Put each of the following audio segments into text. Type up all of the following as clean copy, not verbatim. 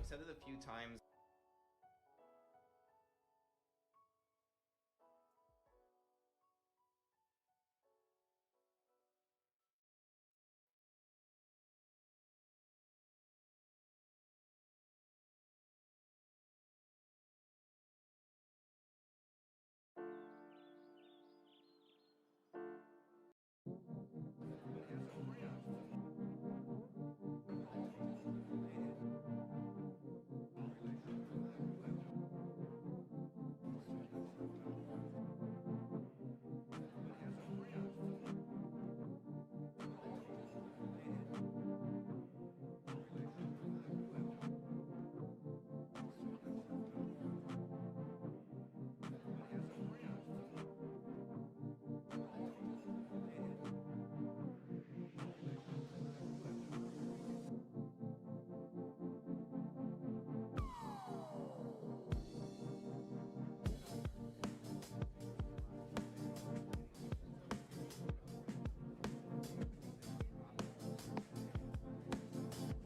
said it a few times.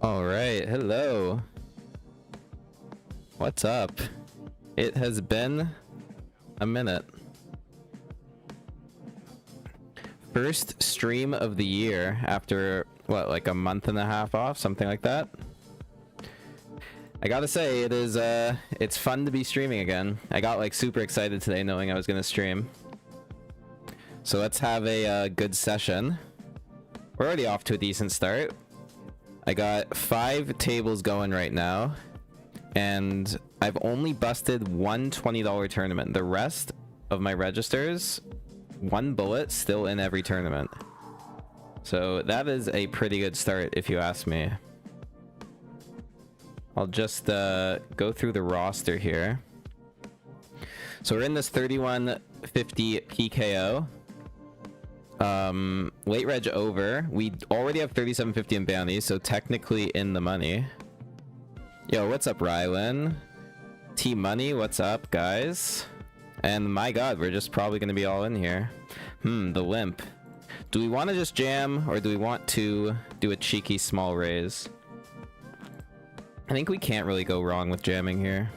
All right, hello. What's up? It has been a minute. First stream of the year after, what, like a month and a half off? Something like that? I gotta say, it's fun to be streaming again. I got like super excited today knowing I was gonna stream. So let's have a good session. We're already off to a decent start. I got 5 tables going right now, and I've only busted one $20 tournament. The rest of my registers, 1 bullet still in every tournament. So that is a pretty good start if you ask me. I'll just go through the roster here. So we're in this 3150 PKO. Late reg over. We already have 3750 in bounties, so technically in the money. Yo, what's up, Rylan? T Money, what's up, guys? And my god, we're just probably gonna be all in here. The limp. Do we want to just jam, or do we want to do a cheeky small raise? I think we can't really go wrong with jamming here.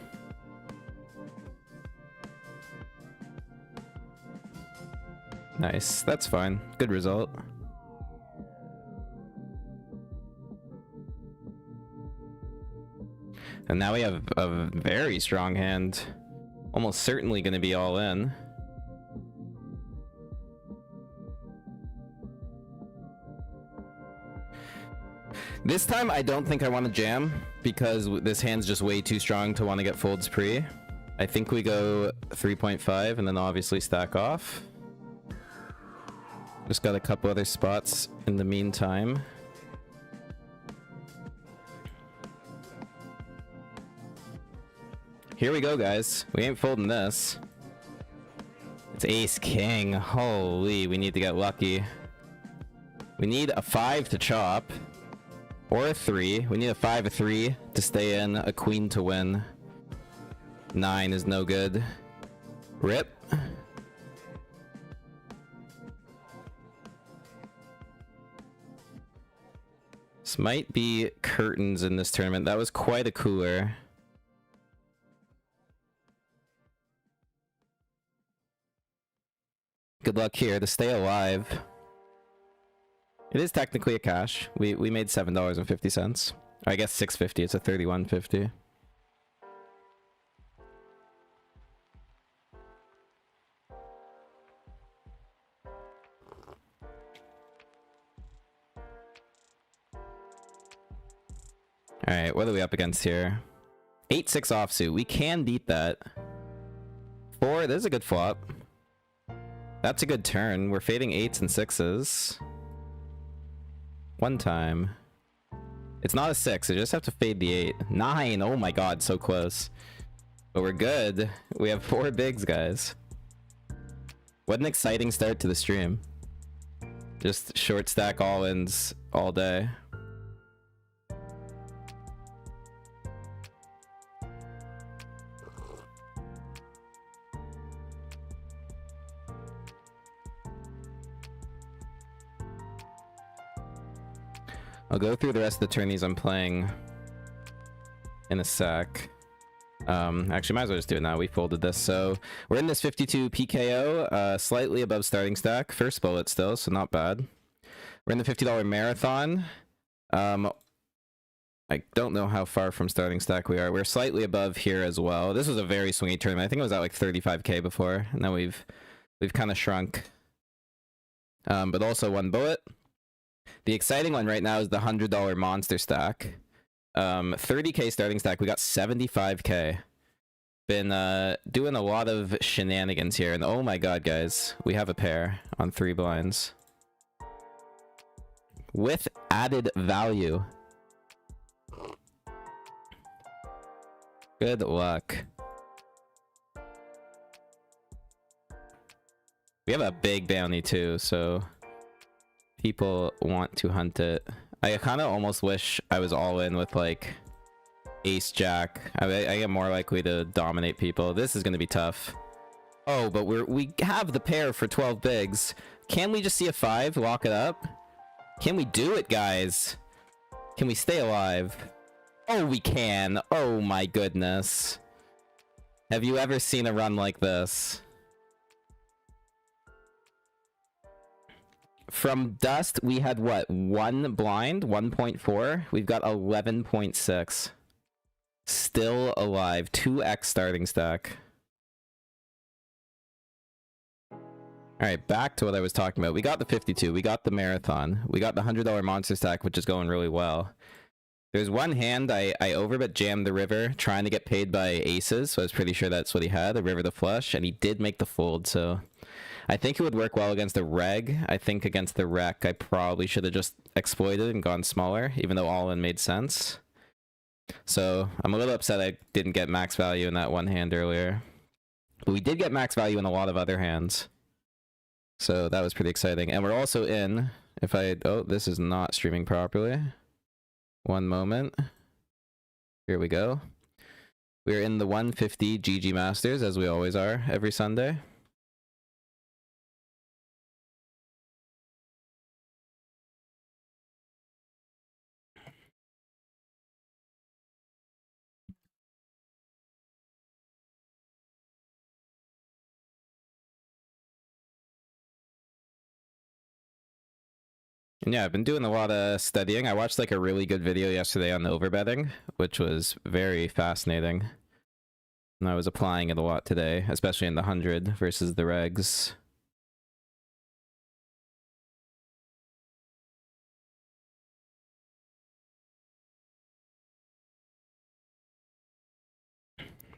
Nice, that's fine. Good result. And now we have a very strong hand. Almost certainly going to be all in. This time I don't think I want to jam because this hand's just way too strong to want to get folds pre. I think we go 3.5 and then obviously stack off. Just got a couple other spots in the meantime. Here we go, guys. We ain't folding this. It's ace king. Holy, we need to get lucky. We need a 5 to chop. Or a 3. We need a 5, a 3 to stay in, a queen to win. 9 is no good. Rip. This might be curtains in this tournament. That was quite a cooler. Good luck here to stay alive. It is technically a cash. We made $7.50. I guess $6.50. It's a $31.50. Alright, what are we up against here? 8-6 offsuit. We can beat that. 4, there's a good flop. That's a good turn. We're fading 8s and 6s. One time. It's not a 6, I just have to fade the 8. 9, oh my god, so close. But we're good. We have 4 bigs, guys. What an exciting start to the stream. Just short stack all-ins all day. I'll go through the rest of the tourneys I'm playing. in a sec. Actually, might as well just do it now. We folded this. So we're in this 52 PKO, slightly above starting stack. First bullet still, so not bad. We're in the $50 marathon. I don't know how far from starting stack we are. We're slightly above here as well. This was a very swingy tournament. I think it was at like 35k before. And now we've kind of shrunk. But also one bullet. The exciting one right now is the $100 monster stack. 30k starting stack. We got 75k. Been doing a lot of shenanigans here. And oh my god, guys. We have a pair on 3 blinds. With added value. Good luck. We have a big bounty too, so people want to hunt it. I kind of almost wish I was all in with like ace jack. I get more likely to dominate people. This is going to be tough. Oh, but we have the pair for 12 bigs. Can we just see a 5, lock it up? Can we do it, guys? Can we stay alive? Oh, we can. Oh my goodness. Have you ever seen a run like this? From dust, we had what? 1 blind? 1.4? We've got 11.6. Still alive. 2x starting stack. Alright, back to what I was talking about. We got the 52. We got the marathon. We got the $100 monster stack, which is going really well. There's one hand I overbet jammed the river, trying to get paid by aces, so I was pretty sure that's what he had, the river to flush, and he did make the fold, so I think it would work well against the reg. I think against the rec, I probably should have just exploited and gone smaller, even though all-in made sense. So I'm a little upset I didn't get max value in that one hand earlier. But we did get max value in a lot of other hands. So that was pretty exciting. And we're also in, if I, oh, this is not streaming properly. One moment. Here we go. We're in the 150 GG Masters, as we always are, every Sunday. And yeah, I've been doing a lot of studying. I watched like a really good video yesterday on overbetting, which was very fascinating. And I was applying it a lot today, especially in the 100 versus the regs.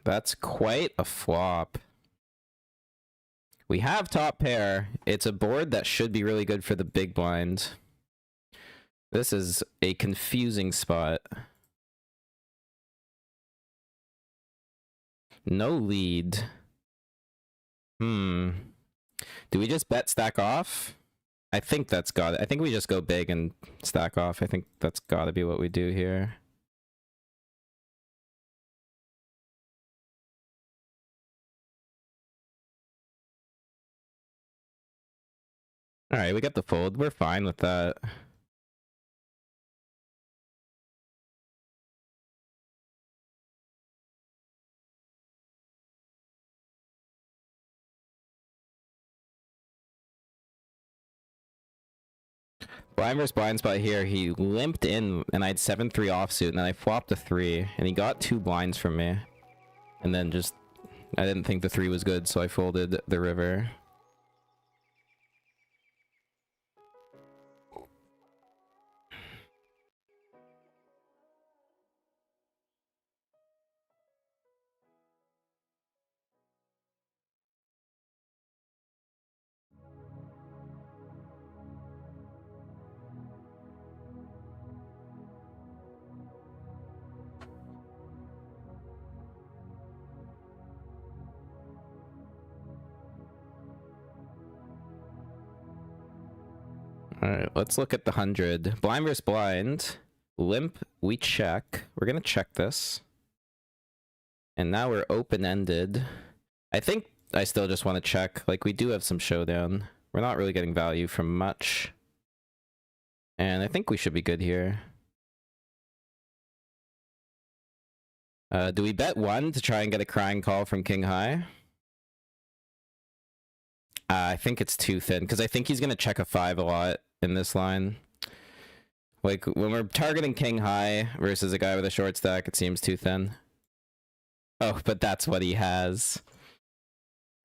That's quite a flop. We have top pair. It's a board that should be really good for the big blind. This is a confusing spot. No lead. Do we just bet stack off? I think that's got it. I think we just go big and stack off. I think that's gotta be what we do here. Alright, we got the fold. We're fine with that. Blind versus blind spot here, he limped in and I had 7-3 offsuit and then I flopped a 3 and he got 2 blinds from me. And then just, I didn't think the 3 was good, so I folded the river. Alright, let's look at the 100. Blind versus blind. Limp, we check. We're gonna check this. And now we're open-ended. I think I still just want to check. Like, we do have some showdown. We're not really getting value from much. And I think we should be good here. Do we bet 1 to try and get a crying call from King High? I think it's too thin, because I think he's going to check a 5 a lot in this line. Like, when we're targeting King High versus a guy with a short stack, it seems too thin. Oh, but that's what he has.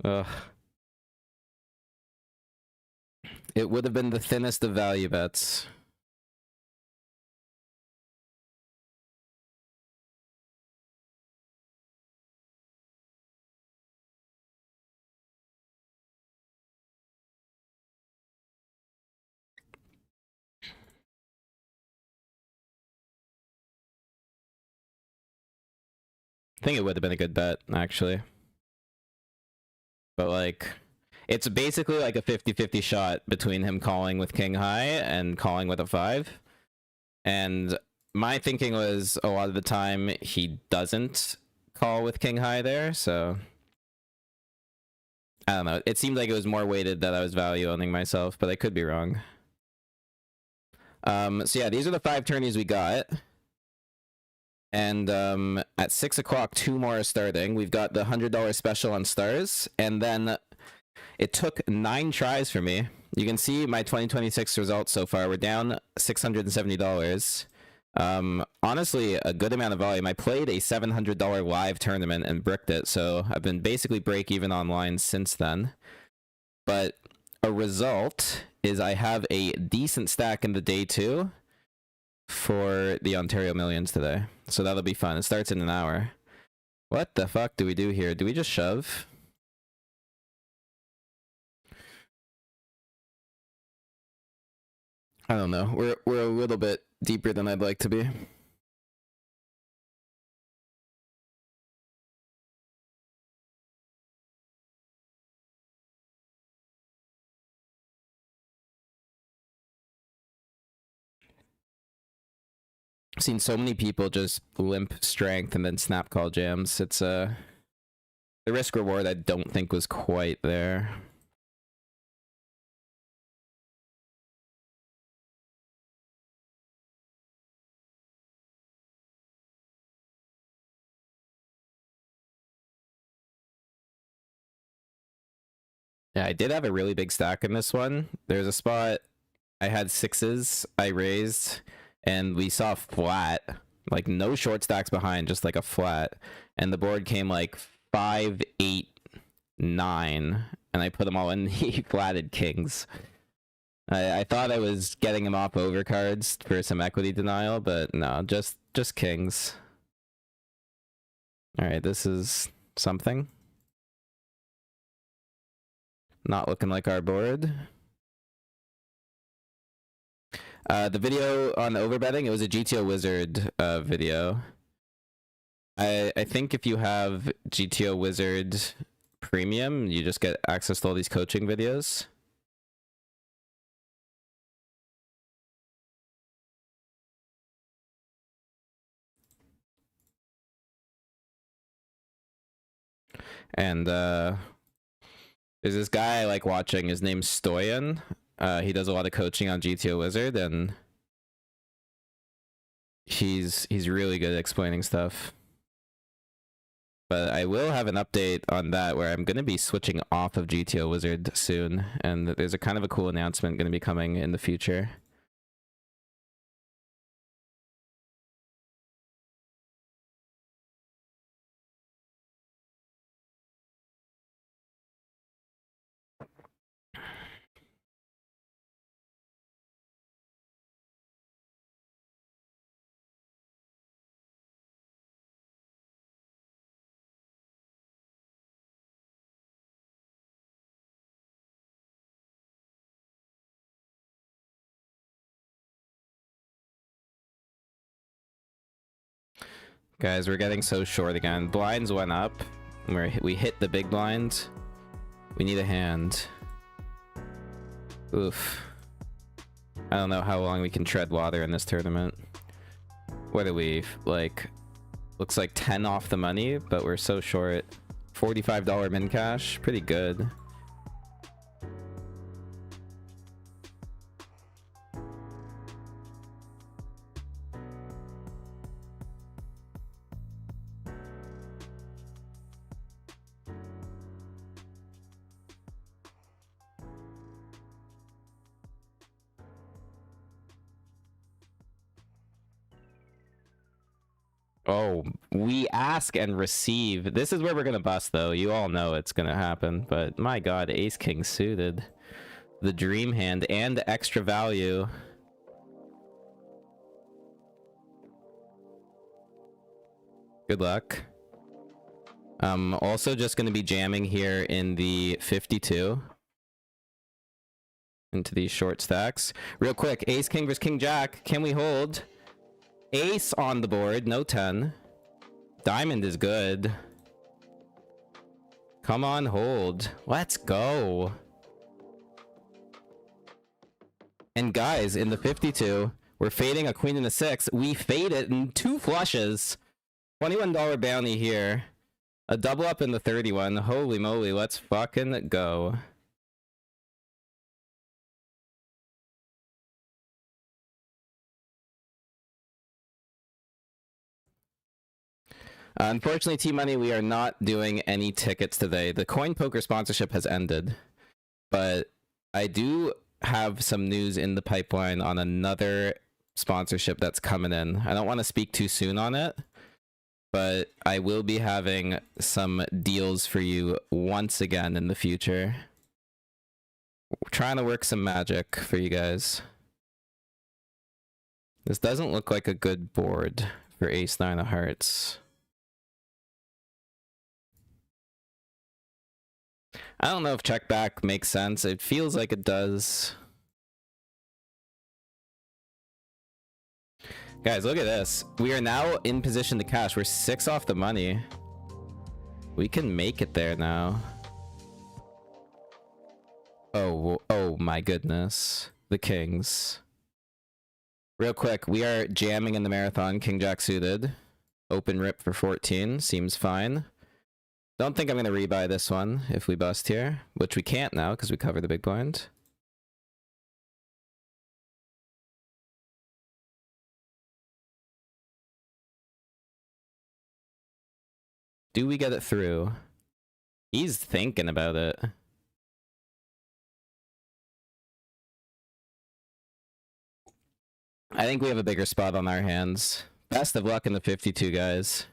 Ugh. It would have been the thinnest of value bets. I think it would have been a good bet, actually. But, like, it's basically like a 50-50 shot between him calling with King High and calling with a 5. And my thinking was a lot of the time he doesn't call with King High there, so I don't know. It seemed like it was more weighted that I was value owning myself, but I could be wrong. So yeah, these are the 5 tourneys we got. And at 6 o'clock, 2 more are starting. We've got the $100 special on stars, and then it took 9 tries for me. You can see my 2026 results so far. We're down $670. Honestly, a good amount of volume. I played a $700 live tournament and bricked it, so I've been basically break even online since then. But a result is I have a decent stack in the day 2 for the Ontario Millions today. So that'll be fun. It starts in an hour. What the fuck do we do here? Do we just shove? I don't know. We're a little bit deeper than I'd like to be. I've seen so many people just limp strength and then snap call jams. It's the risk reward I don't think was quite there. Yeah, I did have a really big stack in this one. There's a spot I had 6s, I raised, and we saw flat, like no short stacks behind, just like a flat. And the board came like 5, 8, 9, and I put them all in the flatted kings. I thought I was getting him off overcards for some equity denial, but no, just kings. All right, this is something. Not looking like our board. The video on overbetting, it was a GTO Wizard video. I think if you have GTO Wizard Premium, you just get access to all these coaching videos. And there's this guy I like watching. His name's Stoyan. He does a lot of coaching on GTO Wizard, and he's really good at explaining stuff. But I will have an update on that where I'm going to be switching off of GTO Wizard soon, and there's a kind of a cool announcement going to be coming in the future. Guys, we're getting so short again. Blinds went up. We hit the big blind. We need a hand. Oof. I don't know how long we can tread water in this tournament. What are we, like, looks like 10 off the money, but we're so short. $45 min cash, pretty good. Oh, we ask and receive. This is where we're gonna bust, though. You all know it's gonna happen, but my god, ace king suited. The dream hand and extra value. Good luck. Also just gonna be jamming here in the 52. Into these short stacks. Real quick, ace king versus king jack. Can we hold? Ace on the board, no 10. Diamond is good. Come on, hold. Let's go. And guys, in the 52, we're fading a queen and a 6. We fade it in 2 flushes. $21 bounty here. A double up in the 31. Holy moly, let's fucking go. Unfortunately, T-Money, we are not doing any tickets today. The Coin Poker sponsorship has ended. But I do have some news in the pipeline on another sponsorship that's coming in. I don't want to speak too soon on it, but I will be having some deals for you once again in the future. We're trying to work some magic for you guys. This doesn't look like a good board for ace 9 of hearts. I don't know if check back makes sense. It feels like it does. Guys, look at this. We are now in position to cash. We're 6 off the money. We can make it there now. Oh my goodness. The kings. Real quick, we are jamming in the marathon. King jack suited. Open rip for 14. Seems fine. Don't think I'm going to rebuy this one if we bust here, which we can't now because we cover the big blind. Do we get it through? He's thinking about it. I think we have a bigger spot on our hands. Best of luck in the 52, guys.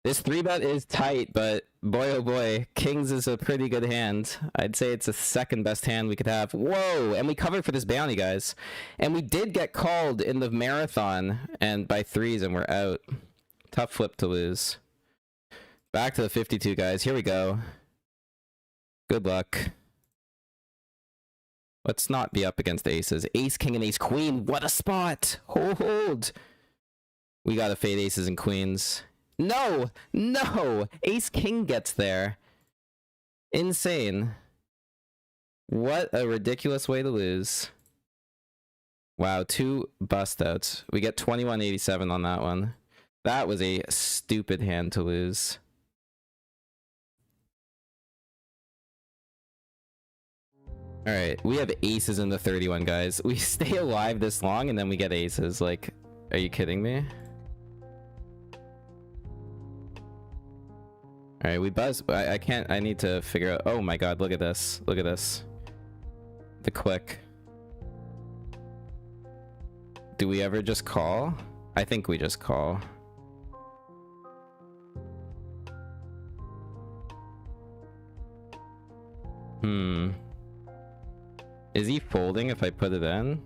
This 3-bet is tight, but boy oh boy, kings is a pretty good hand. I'd say it's the second best hand we could have. Whoa, and we covered for this bounty, guys. And we did get called in the marathon and by 3s and we're out. Tough flip to lose. Back to the 52, guys. Here we go. Good luck. Let's not be up against aces. Ace, king, and ace, queen. What a spot. Hold. We gotta fade aces and queens. No! No! Ace king gets there. Insane. What a ridiculous way to lose. Wow, 2 bust outs. We get 2187 on that one. That was a stupid hand to lose. Alright, we have aces in the 31, guys. We stay alive this long and then we get aces. Like, are you kidding me? Alright, we buzz. I can't. I need to figure out. Oh my god, look at this. Look at this. The click. Do we ever just call? I think we just call. Is he folding if I put it in?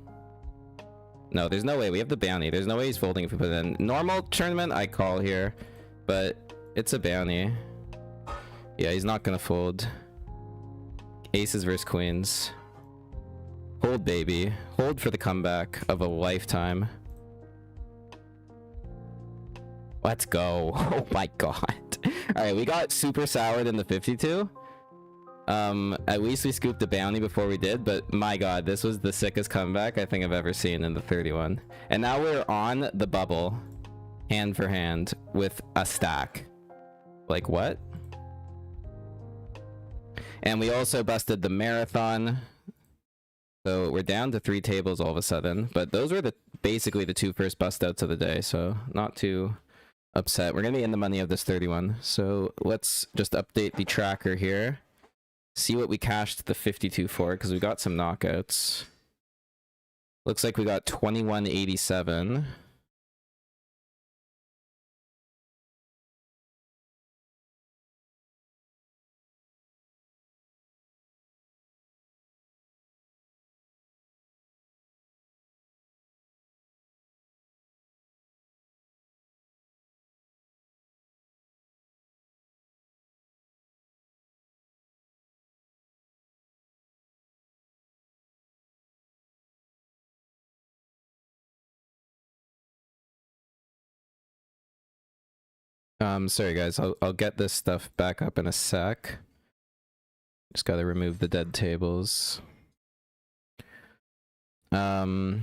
No, there's no way. We have the bounty. There's no way he's folding if we put it in. Normal tournament, I call here. But it's a bounty. Yeah, he's not gonna fold. Aces versus queens. Hold, baby. Hold for the comeback of a lifetime. Let's go. Oh my god. Alright, we got super soured in the 52. At least we scooped a bounty before we did, but my god, this was the sickest comeback I think I've ever seen in the 31. And now we're on the bubble, hand for hand, with a stack. Like, what? And we also busted the marathon. So we're down to 3 tables all of a sudden. But those were basically the 2 first bust outs of the day, so not too upset. We're going to be in the money of this 31. So let's just update the tracker here. See what we cashed the 52 for, because we got some knockouts. Looks like we got 2187. Sorry guys, I'll get this stuff back up in a sec. Just gotta remove the dead tables. Alright,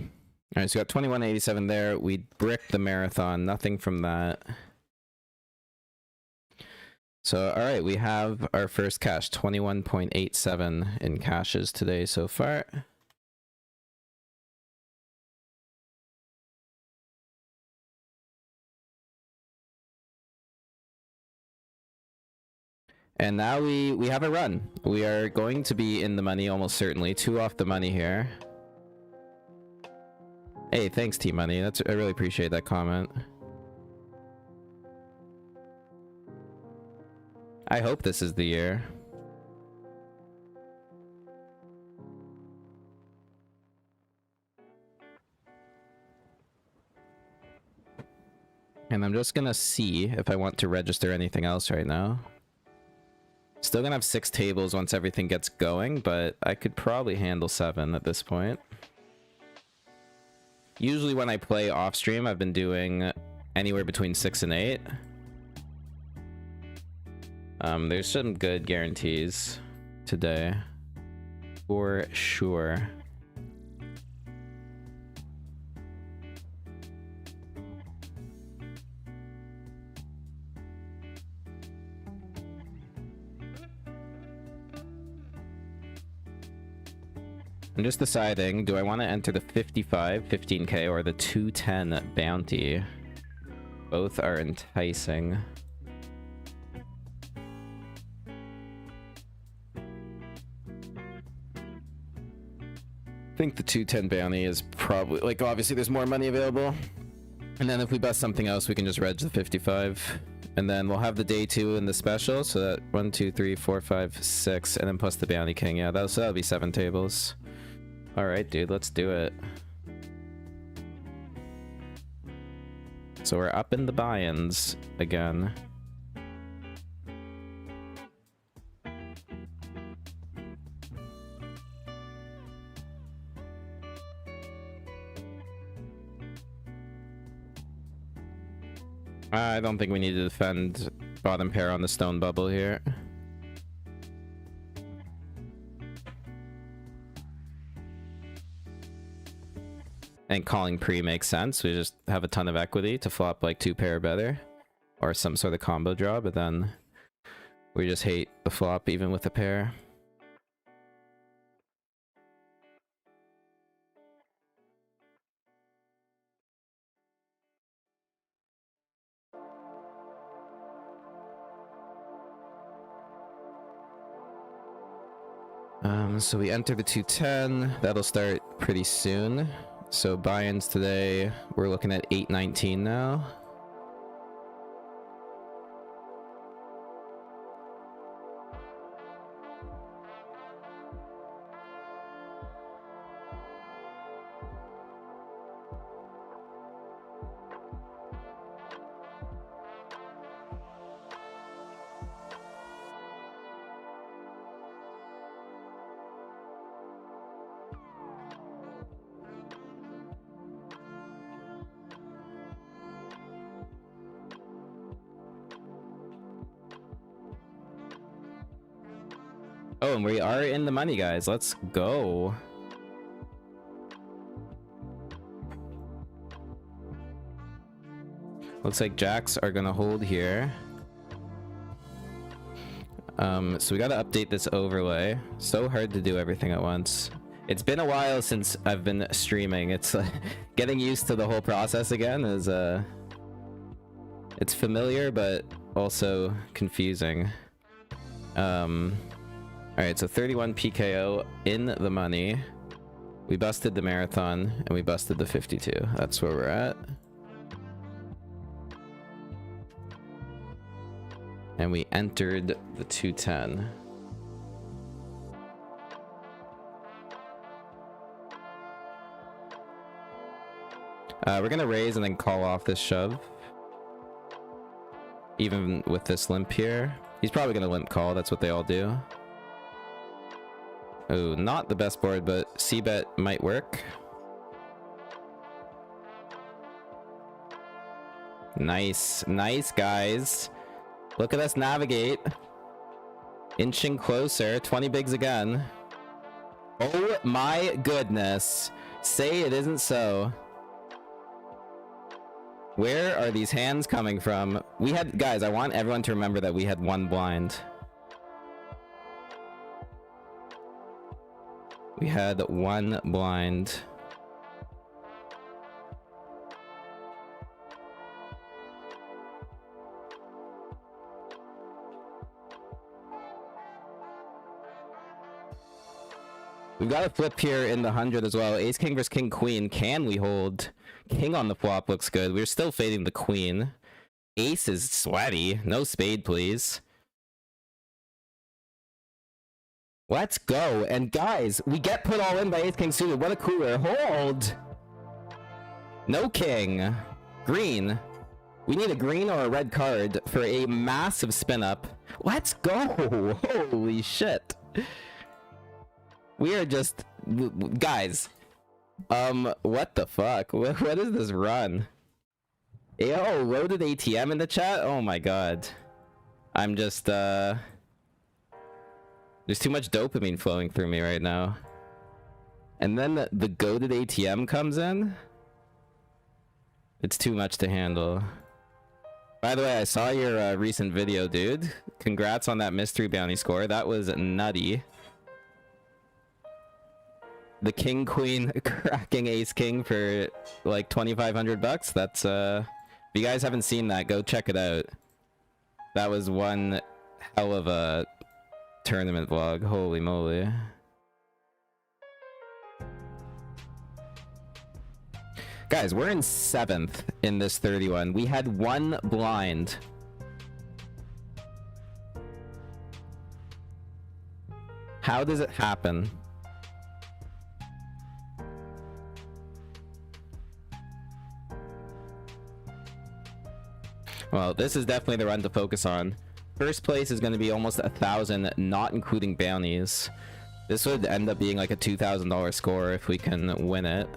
so we got 2187 there. We bricked the marathon, nothing from that. So, alright, we have our first cash, 21.87 in caches today so far. And now we have a run. We are going to be in the money almost certainly. 2 off the money here. Hey, thanks Team Money. I really appreciate that comment. I hope this is the year. And I'm just gonna see if I want to register anything else right now. Still gonna have 6 tables once everything gets going, but I could probably handle 7 at this point. Usually when I play off stream, I've been doing anywhere between 6 and 8. There's some good guarantees today, for sure. I'm just deciding, do I want to enter the 55 15k or the 210 bounty? Both are enticing. I think the 210 bounty is probably, like, obviously there's more money available. And then if we bust something else, we can just reg the 55. And then we'll have the day 2 in the special, so that 1, 2, 3, 4, 5, 6, and then plus the bounty king. Yeah, that'll be 7 tables. Alright, dude, let's do it. So we're up in the buy-ins again. I don't think we need to defend bottom pair on the stone bubble here. And calling pre makes sense. We just have a ton of equity to flop like 2 pair better. Or some sort of combo draw, but then we just hate the flop even with a pair. So we enter the 210. That'll start pretty soon. So buy-ins today, we're looking at 819 now. Oh, and we are in the money, guys. Let's go. Looks like jacks are gonna hold here. So we gotta update this overlay. So hard to do everything at once. It's been a while since I've been streaming. It's getting used to the whole process again is it's familiar but also confusing. Alright, so 31 PKO in the money. We busted the marathon and we busted the 52. That's where we're at. And we entered the 210. We're gonna raise and then call off this shove. Even with this limp here. He's probably gonna limp call, that's what they all do. Oh, not the best board, but C-bet might work. Nice. Nice, guys. Look at us navigate. Inching closer. 20 bigs again. Oh my goodness. Say it isn't so. Where are these hands coming from? We had... Guys, I want everyone to remember that we had one blind. We had one blind. We've got a flip here in the 100 as well. Ace king versus king queen. Can we hold? King on the flop looks good. We're still fading the queen. Ace is sweaty. No spade, please. Let's go. And guys, we get put all in by ace king suited. What a cooler. Hold. No king. Green. We need a green or a red card for a massive spin up. Let's go. Holy shit. We are just... Guys. What the fuck? What is this run? Yo, loaded ATM in the chat? Oh my god. I'm just, there's too much dopamine flowing through me right now. And then the goated ATM comes in? It's too much to handle. By the way, I saw your recent video, dude. Congrats on that mystery bounty score. That was nutty. The king queen cracking ace king for like 2,500 bucks. That's if you guys haven't seen that, go check it out. That was one hell of a tournament vlog. Holy moly. Guys, we're in 7th in this 31. We had one blind. How does it happen? Well, this is definitely the run to focus on. First place is going to be almost 1,000, not including bounties. This would end up being like a $2,000 score if we can win it.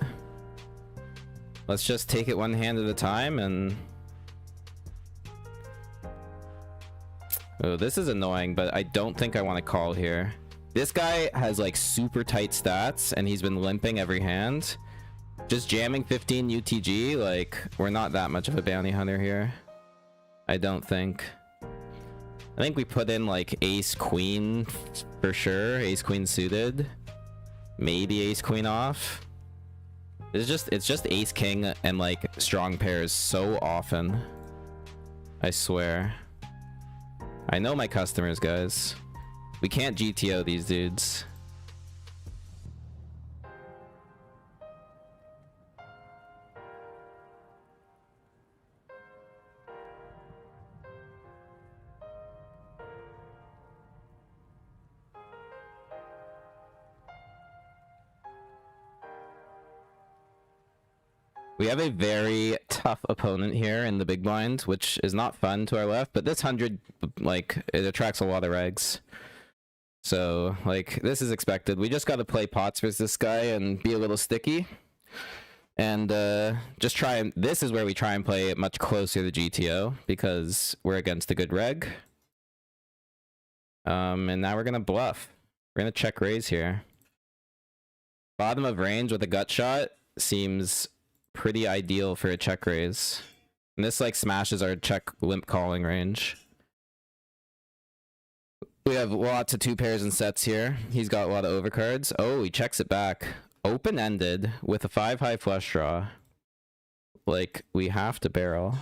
Let's just take it one hand at a time and... Oh, this is annoying, but I don't think I want to call here. This guy has like super tight stats and he's been limping every hand. Just jamming 15 UTG, like, we're not that much of a bounty hunter here. I don't think. I think we put in like ace queen for sure. Ace queen suited. Maybe ace queen off. It's just ace king and like strong pairs so often. I swear. I know my customers, guys. We can't GTO these dudes. We have a very tough opponent here in the big blind, which is not fun to our left, but this 100, like, it attracts a lot of regs. So, like, this is expected. We just gotta play pots versus this guy and be a little sticky. And, just try and... This is where we try and play it much closer to GTO, because we're against a good reg. And now we're gonna bluff. We're gonna check raise here. Bottom of range with a gut shot seems... pretty ideal for a check raise. And this like smashes our check limp calling range. We have lots of two pairs and sets here. He's got a lot of overcards. Oh, he checks it back. Open-ended with a 5 high flush draw. Like, we have to barrel.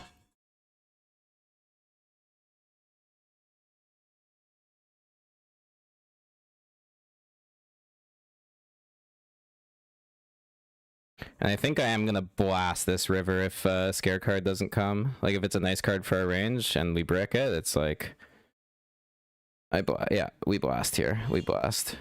And I think I am going to blast this river if scare card doesn't come. Like, if it's a nice card for our range and we brick it, it's like... yeah, we blast here. We blast.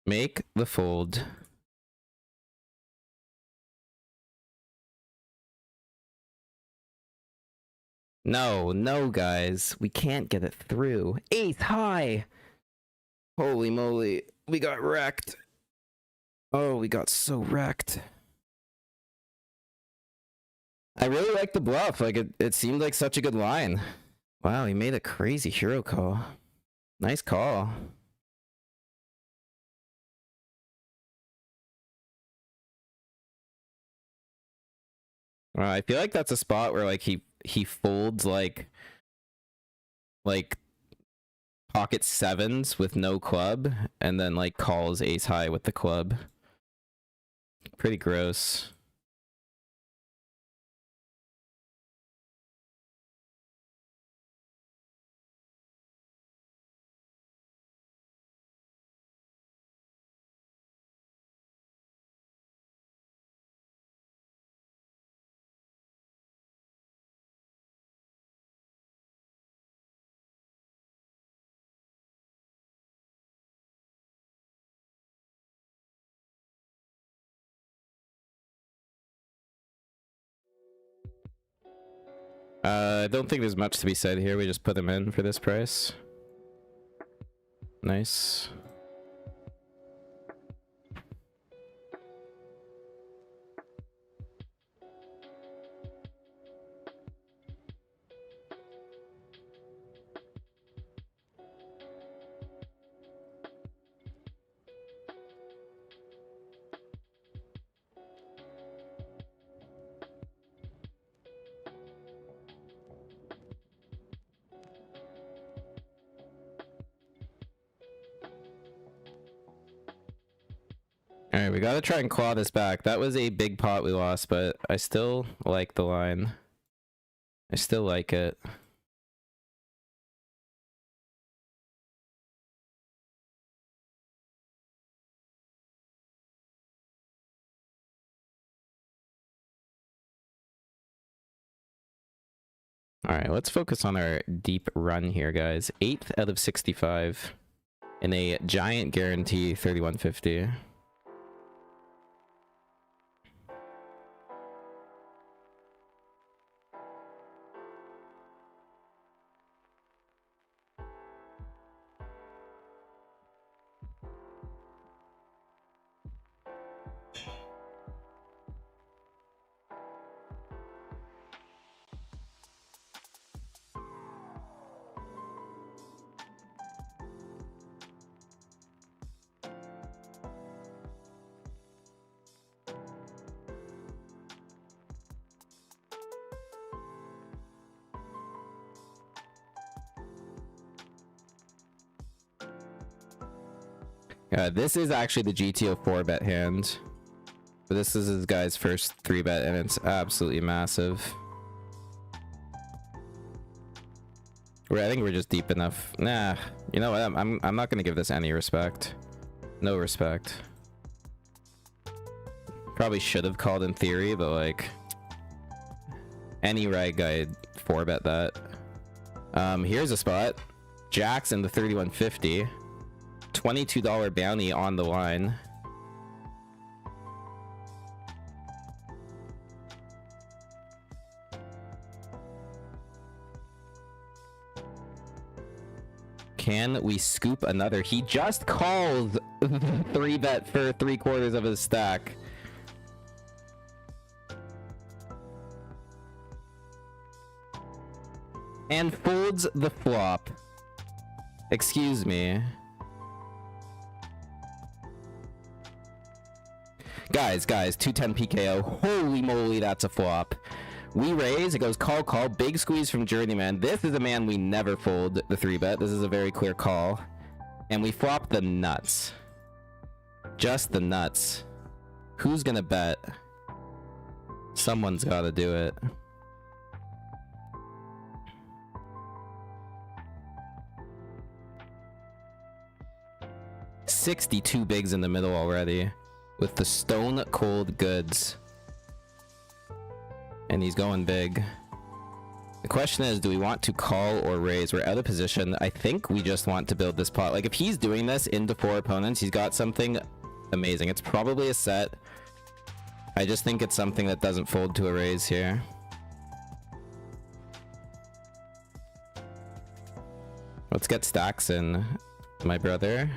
Make the fold. No, no, guys. We can't get it through. Ace high! Holy moly. We got wrecked. Oh, we got so wrecked. I really like the bluff. Like, it seemed like such a good line. Wow, he made a crazy hero call. Nice call. I feel like that's a spot where like he folds like pocket sevens with no club and then like calls ace high with the club. Pretty gross. I don't think there's much to be said here. We just put them in for this price. Nice. Alright, we gotta try and claw this back. That was a big pot we lost, but I still like the line. I still like it. Alright, let's focus on our deep run here, guys. 8th out of 65 in a giant guarantee 3150. This is actually the GTO 4-bet hand. But this is his guy's first 3-bet, and it's absolutely massive. I think we're just deep enough. Nah, you know what? I'm not gonna give this any respect. No respect. Probably should have called in theory, but like any right guy 4-bet that. Here's a spot. Jacks in the 3150. $22 bounty on the line. Can we scoop another? He just called 3-bet for 3/4 of his stack. And folds the flop. Excuse me. Guys, 210 PKO. Holy moly, that's a flop. We raise, it goes call, call, big squeeze from Journeyman. This is a man we never fold the 3-bet. This is a very clear call. And we flop the nuts. Just the nuts. Who's gonna bet? Someone's gotta do it. $62 bigs in the middle already. With the stone cold goods. And he's going big. The question is, do we want to call or raise? We're out of position. I think we just want to build this pot. Like, if he's doing this into 4 opponents, he's got something amazing. It's probably a set. I just think it's something that doesn't fold to a raise here. Let's get stacks in, my brother.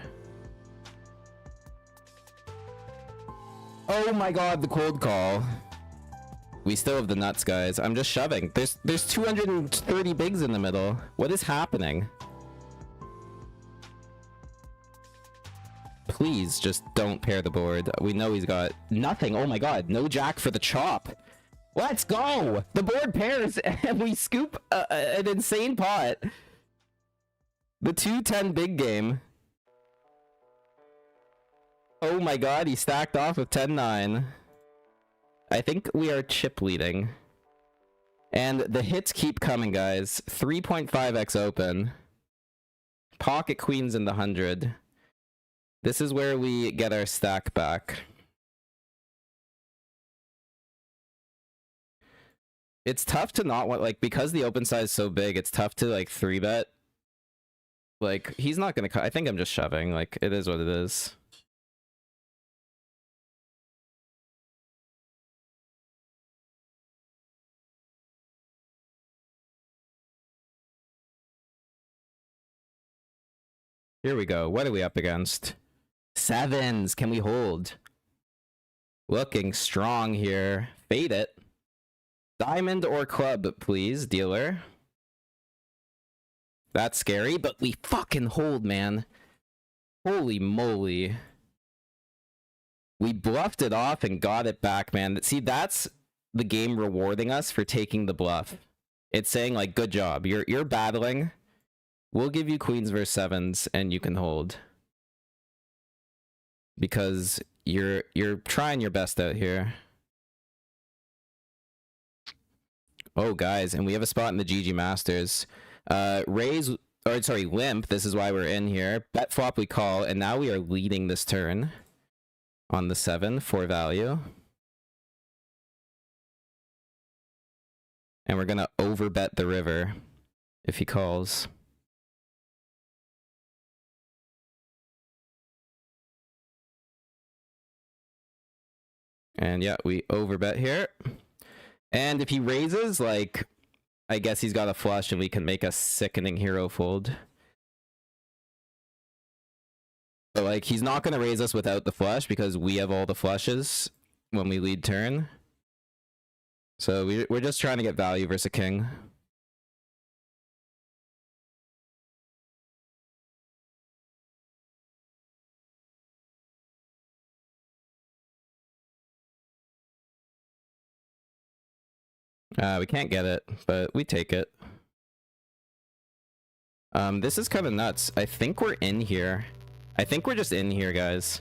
Oh my god, the cold call. We still have the nuts, guys. I'm just shoving. There's 230 bigs in the middle. What is happening? Please just don't pair the board. We know he's got nothing. Oh my god, no jack for the chop. Let's go! The board pairs and we scoop an insane pot. The 2-10 big game. Oh my god, he stacked off with 10-9. I think we are chip leading. And the hits keep coming, guys. 3.5x open. Pocket queens in the 100. This is where we get our stack back. It's tough to not want, like, because the open size is so big, it's tough to, like, 3-bet. Like, he's not gonna cut. I think I'm just shoving. Like, it is what it is. Here we go. What are we up against? 7s. Can we hold? Looking strong here. Fade it. Diamond or club, please, dealer. That's scary, but we fucking hold, man. Holy moly. We bluffed it off and got it back, man. See, that's the game rewarding us for taking the bluff. It's saying, like, good job. You're battling. We'll give you queens versus 7s, and you can hold. Because you're trying your best out here. Oh, guys, and we have a spot in the GG Masters. Raise, or sorry, limp. This is why we're in here. Bet flop we call, and now we are leading this turn on the 7 for value. And we're gonna overbet the river if he calls. And yeah, we overbet here. And if he raises, like, I guess he's got a flush and we can make a sickening hero fold. But, like, he's not going to raise us without the flush because we have all the flushes when we lead turn. So we're just trying to get value versus a king. We can't get it, but we take it. This is kind of nuts. I think we're in here. I think we're just in here, guys.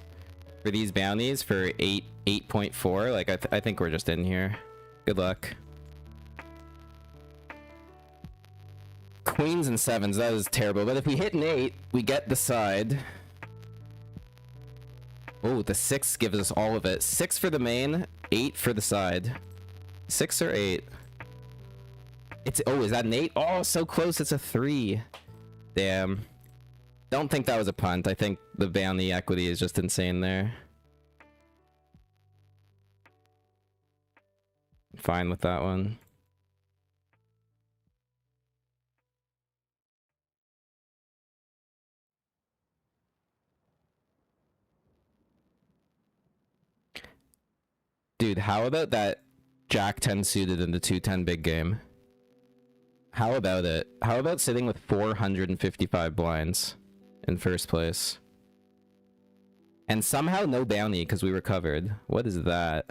For these bounties for 8.4. Like, I think we're just in here. Good luck. Queens and 7s, that is terrible. But if we hit an 8, we get the side. Oh, the 6 gives us all of it. 6 for the main, 8 for the side. 6 or 8? It's, oh, is that an 8? Oh, so close, it's a 3. Damn. Don't think that was a punt. I think the bounty equity is just insane there. Fine with that one. Dude, how about that Jack 10 suited in the 2-10 big game? How about it? How about sitting with 455 blinds in first place? And somehow no bounty because we recovered. What is that?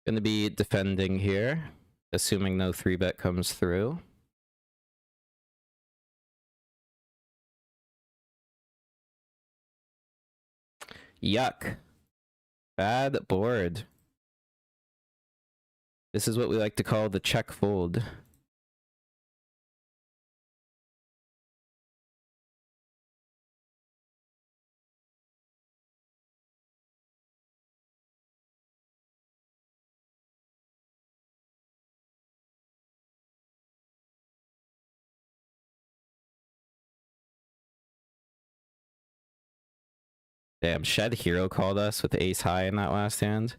Gonna be defending here, assuming no 3-bet comes through. Yuck. Bad board. This is what we like to call the check fold. Damn, Shed Hero called us with ace high in that last hand.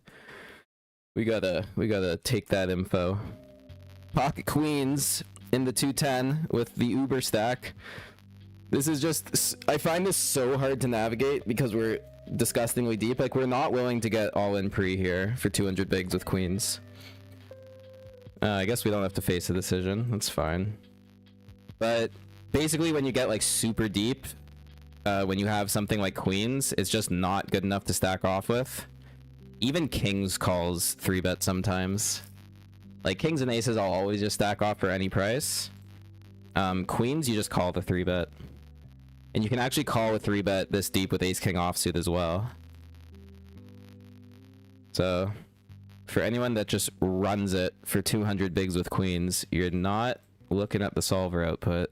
We gotta take that info. Pocket queens in the 210 with the Uber stack. This is just, I find this so hard to navigate because we're disgustingly deep. Like, we're not willing to get all in pre here for 200 bigs with queens. I guess we don't have to face a decision. That's fine. But basically when you get like super deep, when you have something like queens, it's just not good enough to stack off with. Even kings calls 3-bet sometimes. Like kings and aces I'll always just stack off for any price. Queens you just call the 3-bet. And you can actually call a 3-bet this deep with ace king offsuit as well. So for anyone that just runs it for 200 bigs with queens, you're not looking at the solver output.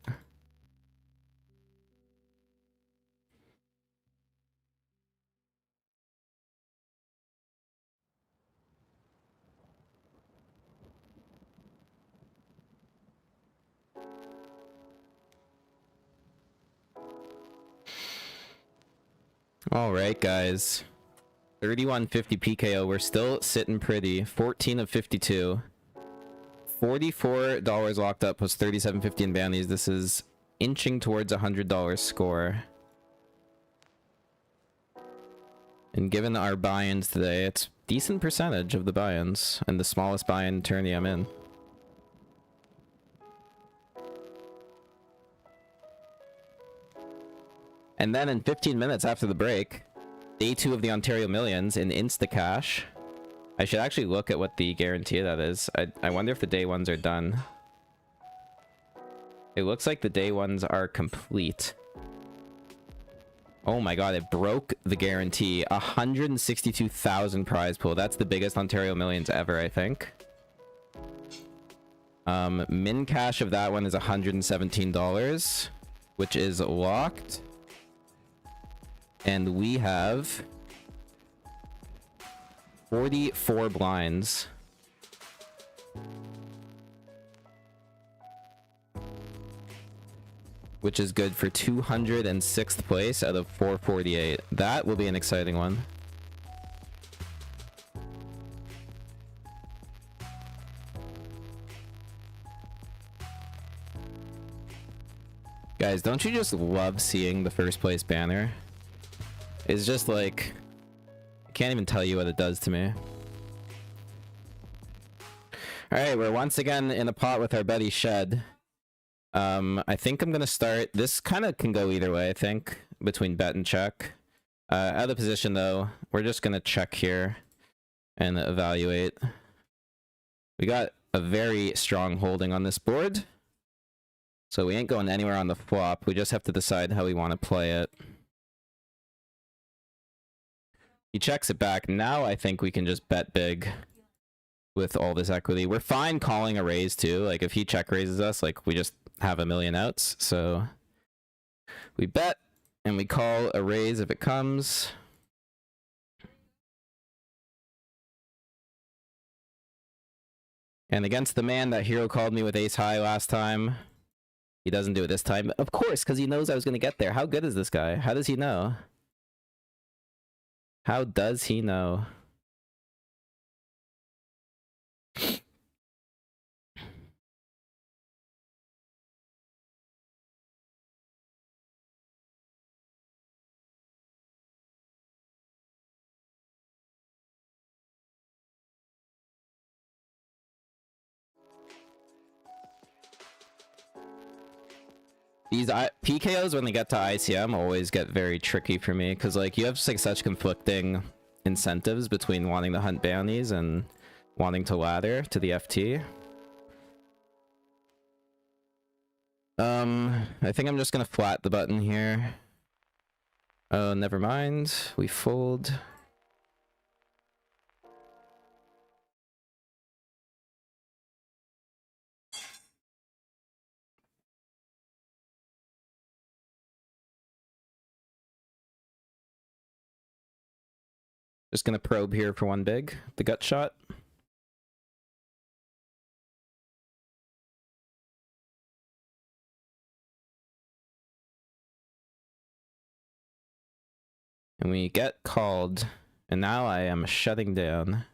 All right, guys. 3150 PKO. We're still sitting pretty. 14 of 52. $44 locked up plus 37.50 in bounties. This is inching towards $100 score. And given our buy-ins today, it's decent percentage of the buy-ins and the smallest buy-in tourney I'm in. And then in 15 minutes after the break, day 2 of the Ontario Millions in Instacash. I should actually look at what the guarantee of that is. I wonder if the day ones are done. It looks like the day ones are complete. Oh my god, it broke the guarantee. 162,000 prize pool. That's the biggest Ontario Millions ever, I think. Min cash of that one is $117, which is locked. And we have 44 blinds. Which is good for 206th place out of 448. That will be an exciting one. Guys, don't you just love seeing the first place banner? It's just like, I can't even tell you what it does to me. Alright, we're once again in a pot with our buddy Shed. I think I'm gonna start, this kind of can go either way, I think, between bet and check. Out of position though, we're just gonna check here and evaluate. We got a very strong holding on this board, so we ain't going anywhere on the flop. We just have to decide how we want to play it. He checks it back. Now I think we can just bet big with all this equity. We're fine calling a raise too. Like if he check raises us, like we just have a million outs. So we bet and we call a raise if it comes. And against the man that hero called me with ace high last time, he doesn't do it this time. Of course, because he knows I was going to get there. How good is this guy? How does he know? How does he know? These PKOs when they get to ICM always get very tricky for me because like you have like such conflicting incentives between wanting to hunt bounties and wanting to ladder to the FT. I think I'm just gonna flat the button here. Oh, never mind. We fold. Just gonna probe here for one big. The gut shot. And we get called, and now I am shutting down.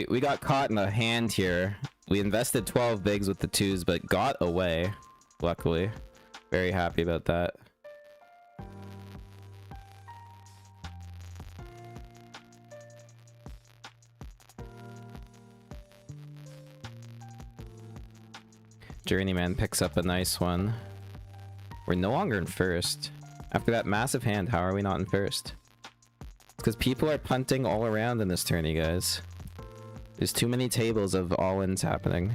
We got caught in a hand here. We invested 12 bigs with the twos, but got away, luckily. Very happy about that. Journeyman picks up a nice one. We're no longer in first. After that massive hand, how are we not in first? It's because people are punting all around in this tourney, guys. There's too many tables of all-ins happening.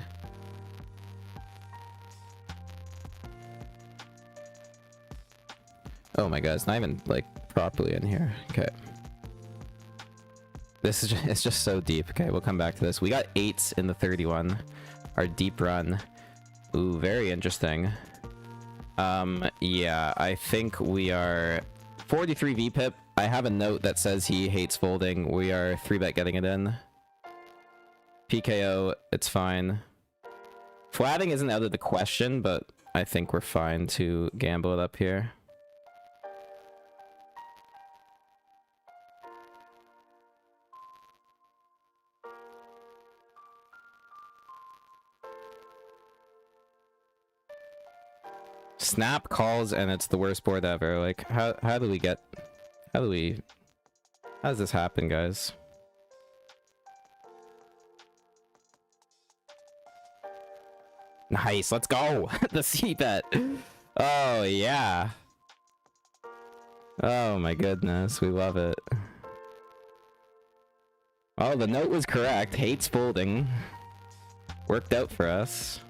Oh my god, it's not even, like, properly in here. Okay. This is just, it's just so deep. Okay, we'll come back to this. We got 8s in the 31. Our deep run. Ooh, very interesting. Yeah, I think we are 43 VPIP. I have a note that says he hates folding. We are 3-bet getting it in. PKO, it's fine. Flatting isn't out of the question, but I think we're fine to gamble it up here. Snap calls and it's the worst board ever. Like, how do we get... How does this happen, guys? Nice, let's go! The C-bet! Oh, yeah! Oh my goodness, we love it. Oh, the note was correct. Hates folding. Worked out for us.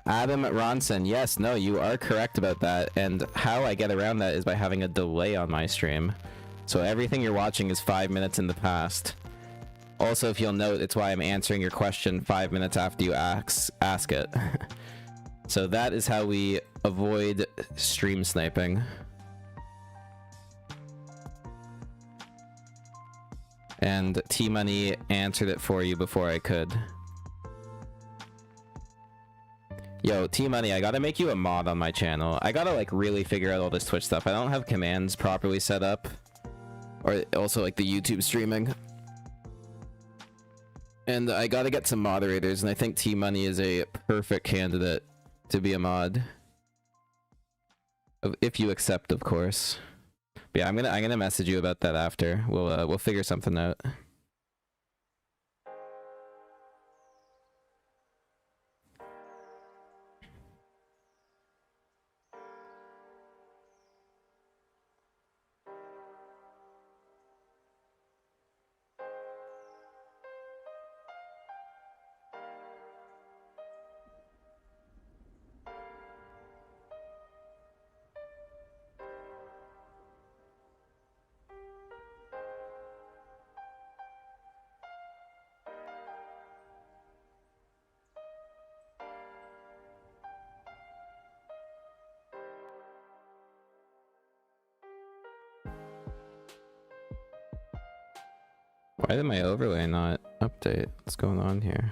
Adam Ronson, yes, no, you are correct about that, and how I get around that is by having a delay on my stream. So everything you're watching is 5 minutes in the past. Also, if you'll note, it's why I'm answering your question 5 minutes after you ask it. So that is how we avoid stream sniping. And T-Money answered it for you before I could. Yo, T-Money, I gotta make you a mod on my channel. I gotta, like, really figure out all this Twitch stuff. I don't have commands properly set up. Or also, like, the YouTube streaming. And I gotta get some moderators, and I think T-Money is a perfect candidate to be a mod. If you accept, of course. But yeah, I'm gonna message you about that after. We'll figure something out. Why did my overlay not update? What's going on here?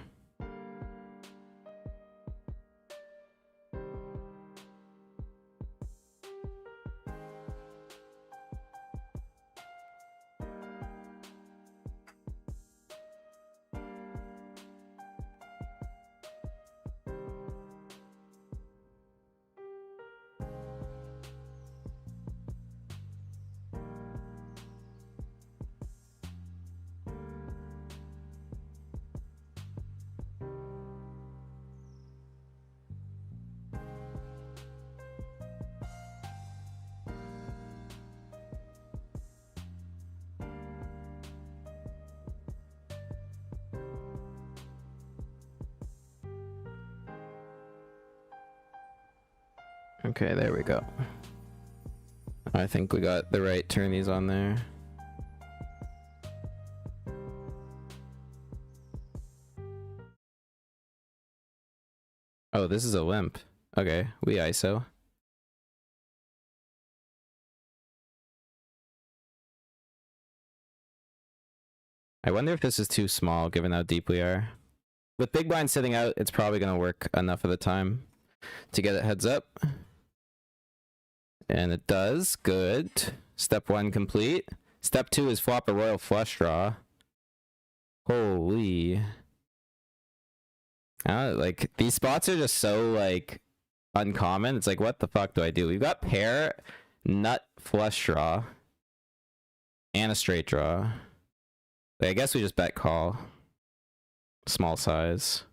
Okay, there we go. I think we got the right tourneys on there. Oh, this is a limp. Okay, we ISO. I wonder if this is too small given how deep we are. With big blind sitting out, it's probably going to work enough of the time to get it heads up. And it does. Good. Step 1 complete. Step 2 is flop a royal flush draw. Holy. Like, these spots are just so, like, uncommon. It's like, what the fuck do I do? We've got pair, nut, flush draw, and a straight draw. Like, I guess we just bet call. Small size.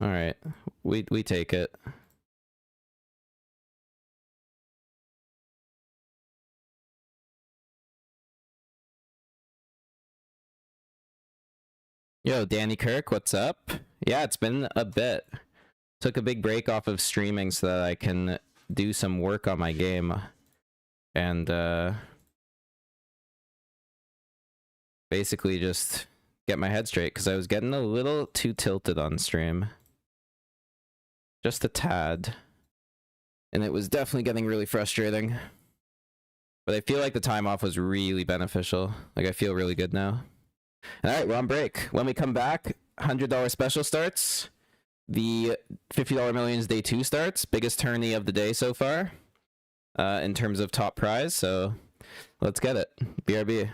Alright. We take it. Yo, Danny Kirk, what's up? Yeah, it's been a bit. Took a big break off of streaming so that I can do some work on my game. And, basically just get my head straight, because I was getting a little too tilted on stream. Just a tad. And it was definitely getting really frustrating. But I feel like the time off was really beneficial. Like, I feel really good now. Alright, we're on break. When we come back, $100 special starts. The $50 Millions Day 2 starts. Biggest tourney of the day so far. In terms of top prize, so let's get it. BRB.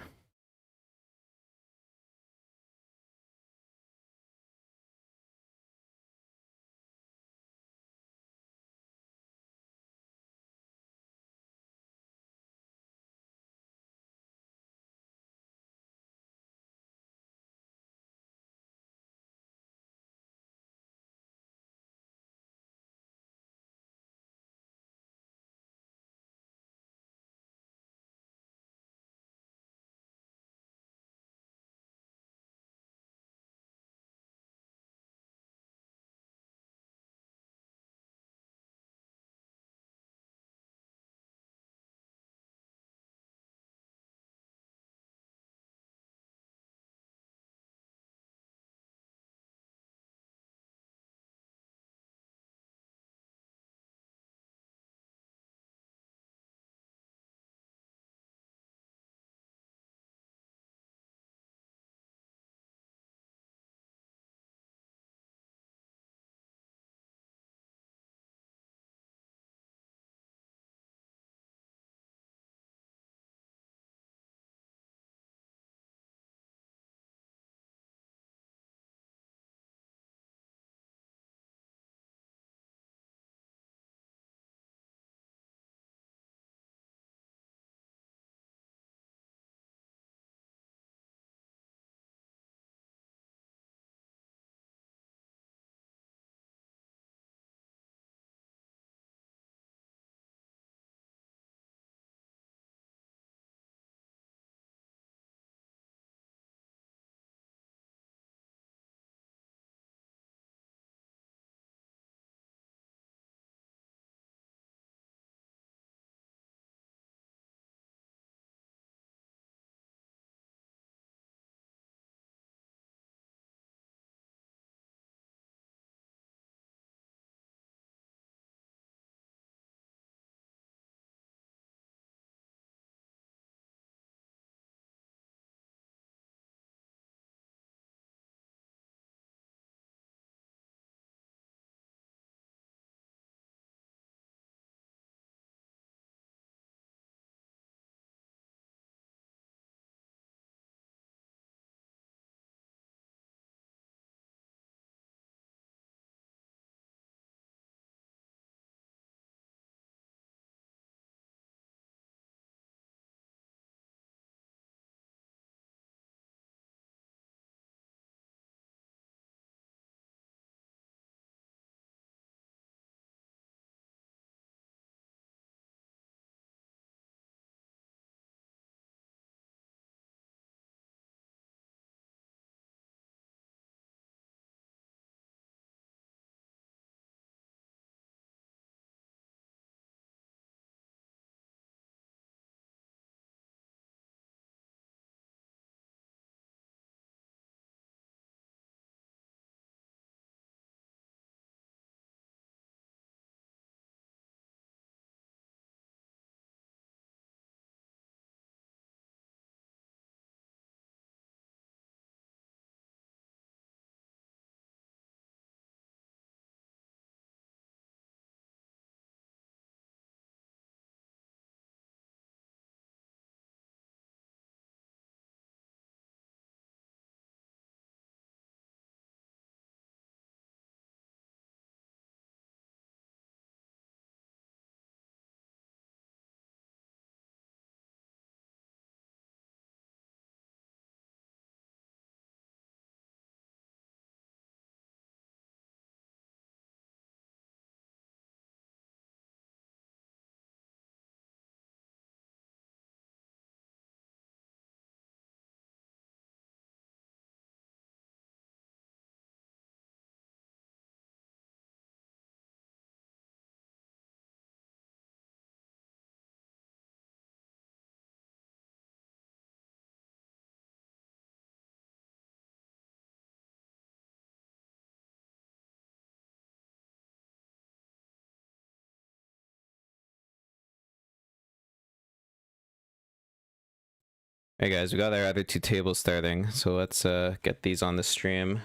Hey guys, we got our other two tables starting, so let's get these on the stream.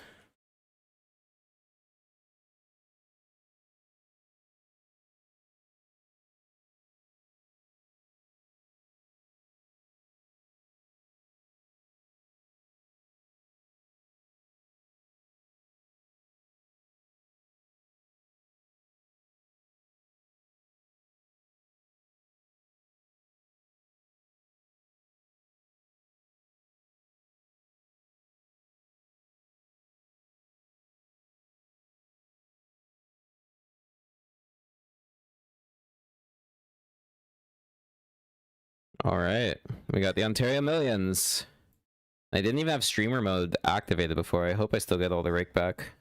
All right, we got the Ontario Millions. I didn't even have streamer mode activated before. I hope I still get all the rake back.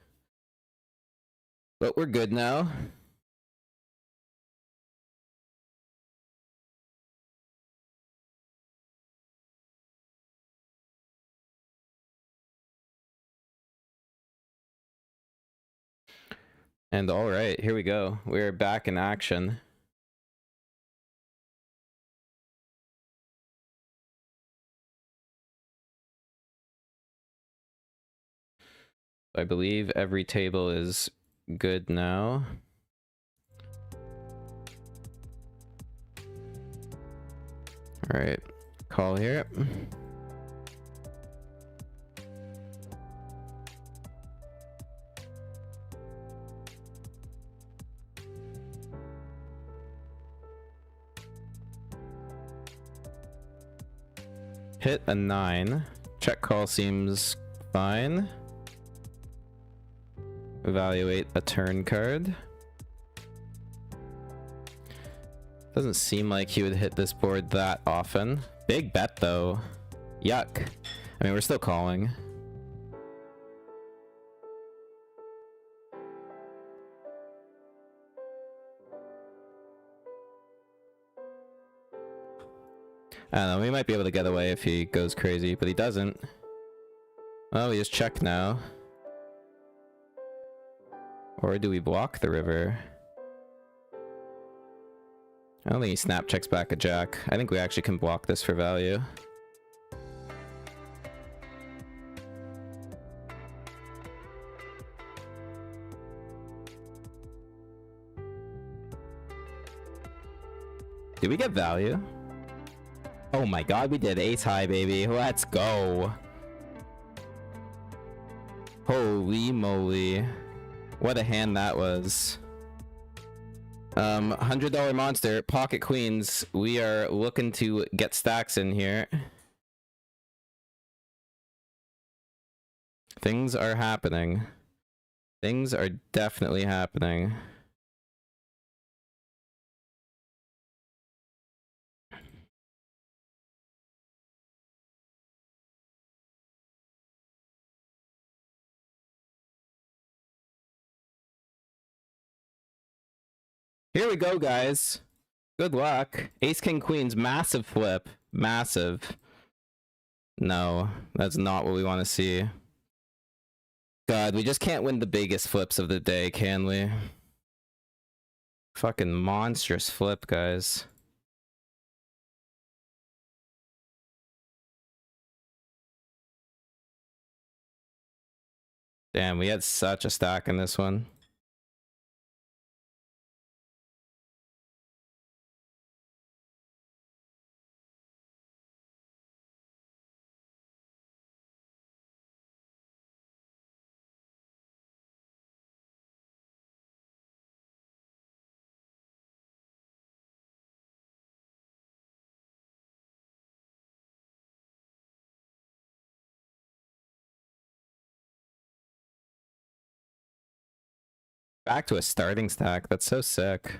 But we're good now. And all right, here we go. We're back in action. I believe every table is good now. All right, call here. Hit a 9. Check call seems fine. Evaluate a turn card. Doesn't seem like he would hit this board that often. Big bet though. Yuck. I mean, we're still calling. I don't know, we might be able to get away if he goes crazy, but he doesn't. Oh, he just check now. Or do we block the river? I don't think he snap checks back a jack. I think we actually can block this for value. Did we get value? Oh my god, we did ace high, baby. Let's go. Holy moly. What a hand that was. $100 monster, pocket queens. We are looking to get stacks in here. Things are happening. Things are definitely happening. Here we go, guys. Good luck. Ace, king, queens. Massive flip. Massive. No, that's not what we want to see. God, we just can't win the biggest flips of the day, can we? Fucking monstrous flip, guys. Damn, we had such a stack in this one. Back to a starting stack. That's so sick.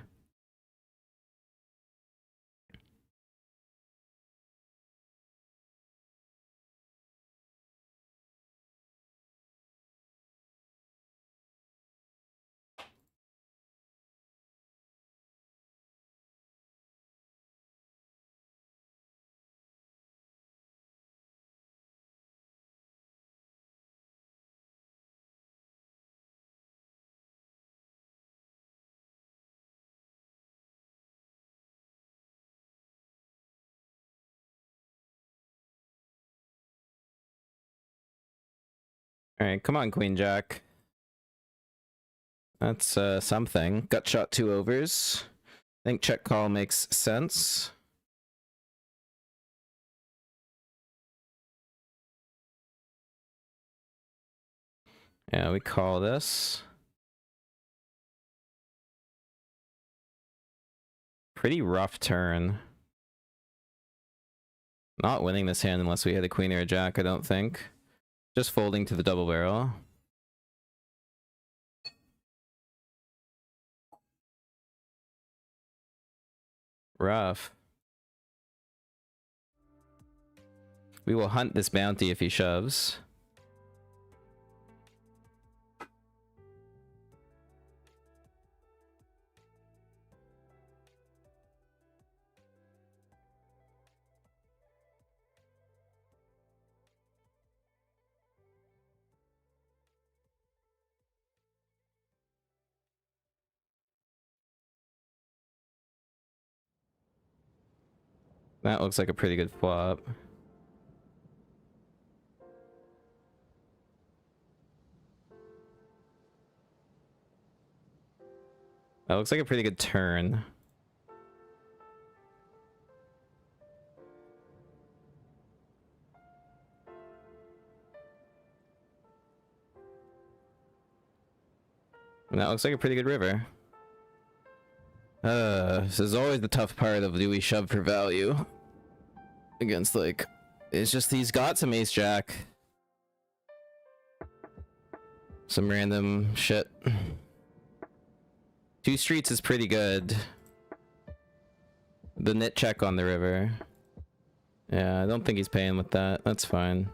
Alright, come on, Queen Jack. That's something. Gut shot 2 overs. I think check call makes sense. Yeah, we call this. Pretty rough turn. Not winning this hand unless we hit a queen or a jack, I don't think. Just folding to the double barrel. Rough. We will hunt this bounty if he shoves. That looks like a pretty good flop. That looks like a pretty good turn. And that looks like a pretty good river. This is always the tough part of do we shove for value against, like, it's just he's got some ace jack. Some random shit. 2 streets is pretty good. The nit check on the river. Yeah, I don't think he's paying with that. That's fine.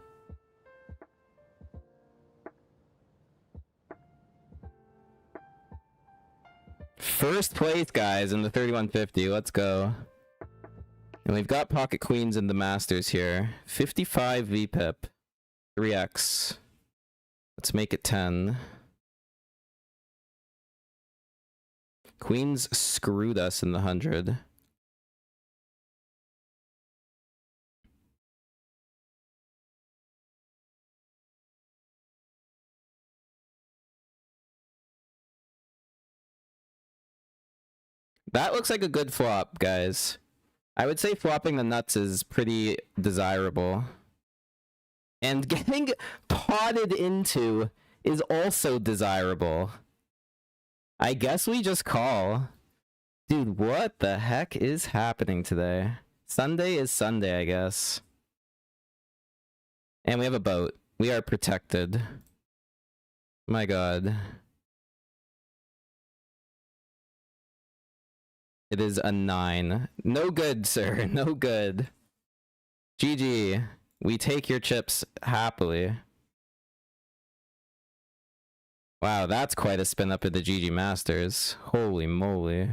First place, guys, in the 3150. Let's go. And we've got pocket queens in the masters here. 55 VPIP. 3x. Let's make it 10. Queens screwed us in the 100. That looks like a good flop, guys. I would say flopping the nuts is pretty desirable. And getting potted into is also desirable. I guess we just call. Dude, what the heck is happening today? Sunday is Sunday, I guess. And we have a boat. We are protected. My god. It is a 9. No good, sir. No good. GG. We take your chips happily. Wow, that's quite a spin up at the GG Masters. Holy moly.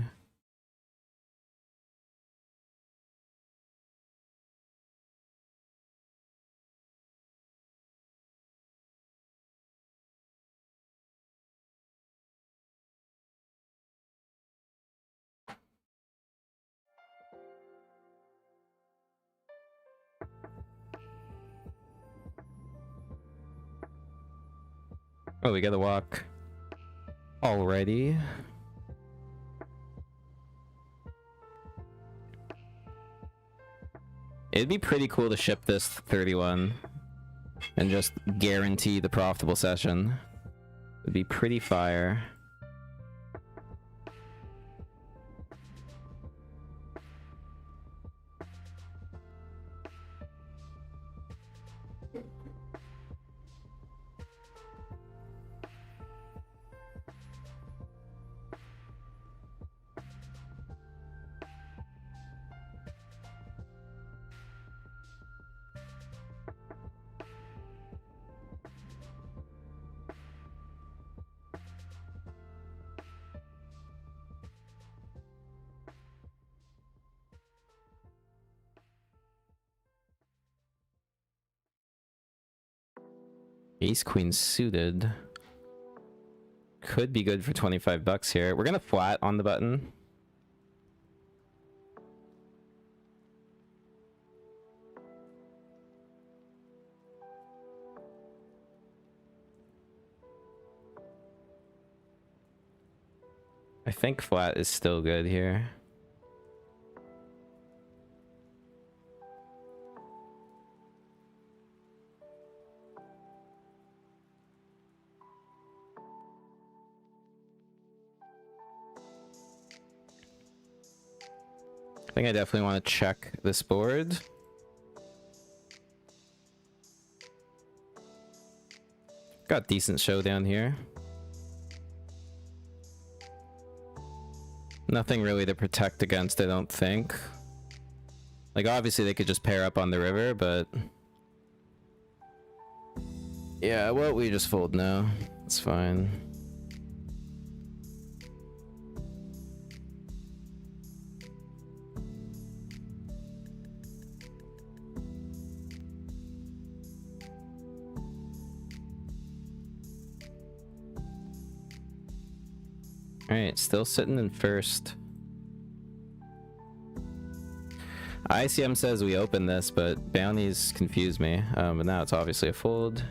Oh, we gotta walk. Alrighty. It'd be pretty cool to ship this 31 and just guarantee the profitable session. It'd be pretty fire. Ace queen suited. Could be good for 25 bucks here. We're gonna flat on the button. I think flat is still good here. I think I definitely want to check this board. Got decent showdown here. Nothing really to protect against, I don't think. Like, obviously they could just pair up on the river, but... yeah, well, we just fold now. It's fine. Alright, still sitting in first. ICM says we open this, but bounties confuse me. But now it's obviously a fold.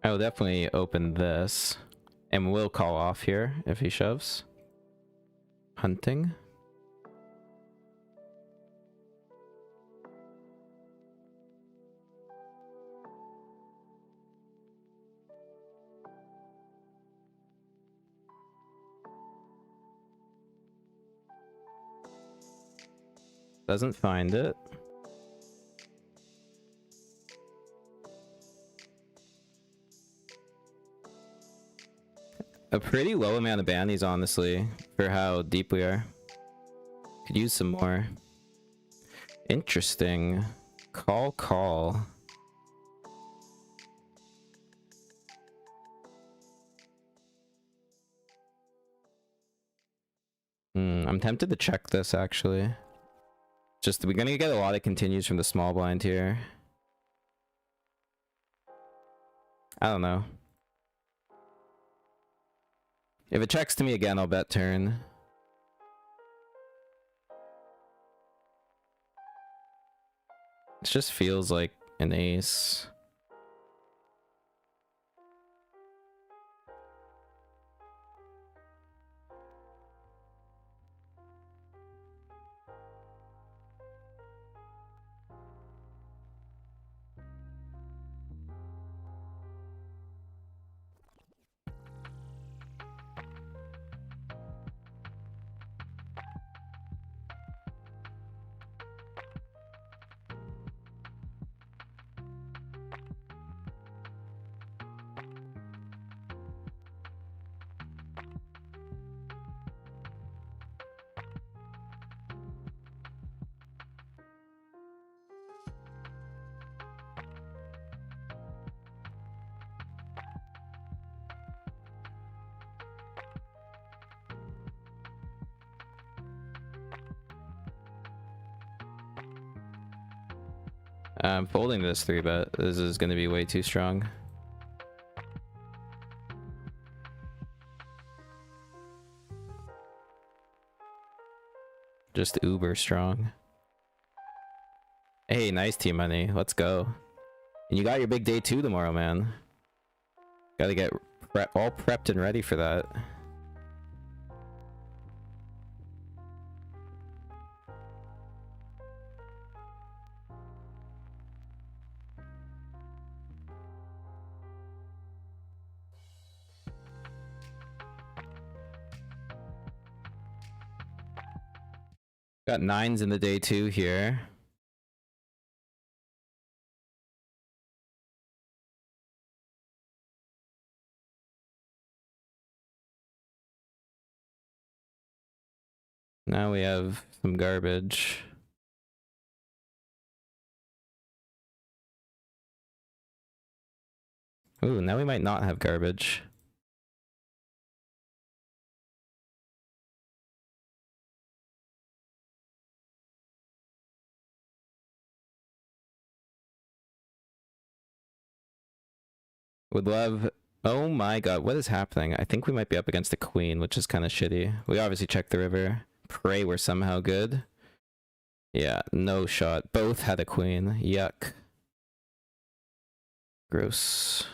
I will definitely open this. And we'll call off here if he shoves. Hunting. Doesn't find it. A pretty low amount of bounties, honestly, for how deep we are. Could use some more. Interesting. Call, call. I'm tempted to check this, actually. Just, we're gonna get a lot of continues from the small blind here. I don't know. If it checks to me again, I'll bet turn. It just feels like an ace. I'm folding this 3-bet. This is going to be way too strong. Just uber strong. Hey, nice team money. Let's go. And you got your big day 2 tomorrow, man. Gotta get all prepped and ready for that. Got 9s in the day 2 here. Now we have some garbage. Ooh, now we might not have garbage. Would love... Oh my god, what is happening? I think we might be up against a queen, which is kind of shitty. We obviously checked the river. Pray we're somehow good. Yeah, no shot. Both had a queen. Yuck. Gross.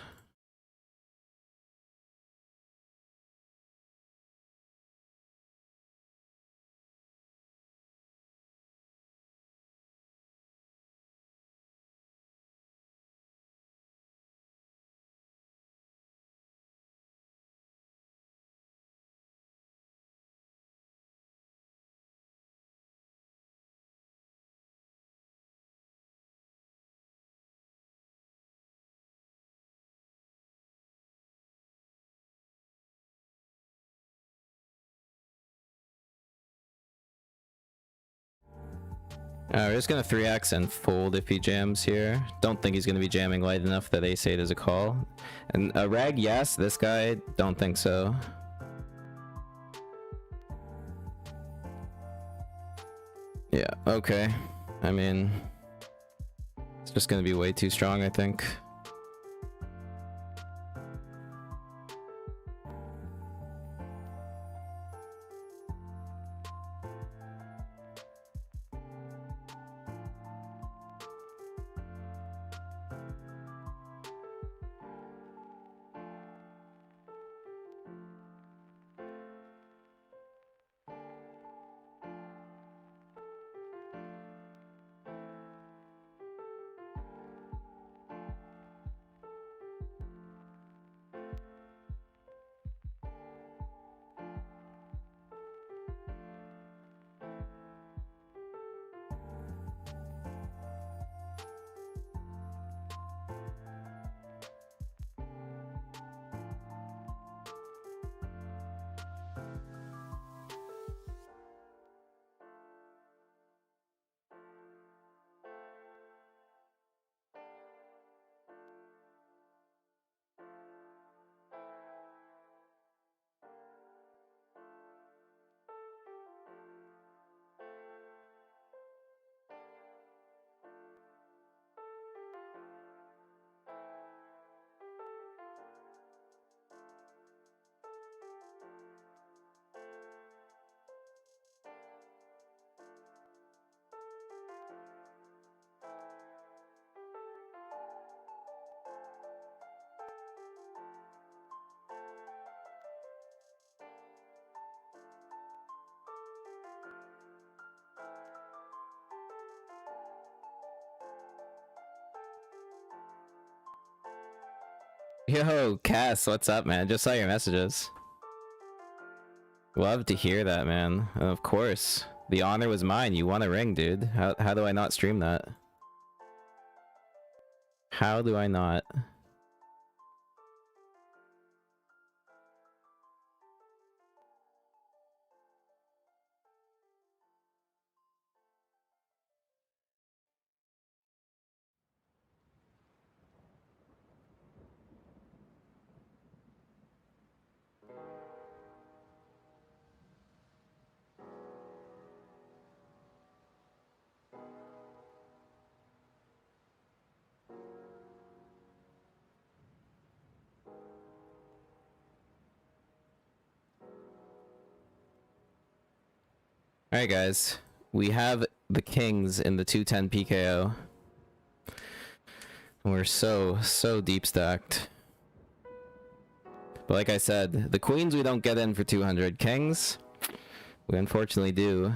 We're just gonna 3x and fold if he jams here. Don't think he's gonna be jamming light enough that ace-8 is a call. And a rag, yes. This guy, don't think so. Yeah, okay. I mean, it's just gonna be way too strong, I think. Yo, Cass, what's up, man? Just saw your messages. Love to hear that, man. Of course. The honor was mine. You won a ring, dude. How do I not stream that? How do I not? Alright, guys. We have the kings in the 210 PKO. We're so deep stacked. But like I said, the queens we don't get in for 200. Kings, we unfortunately do.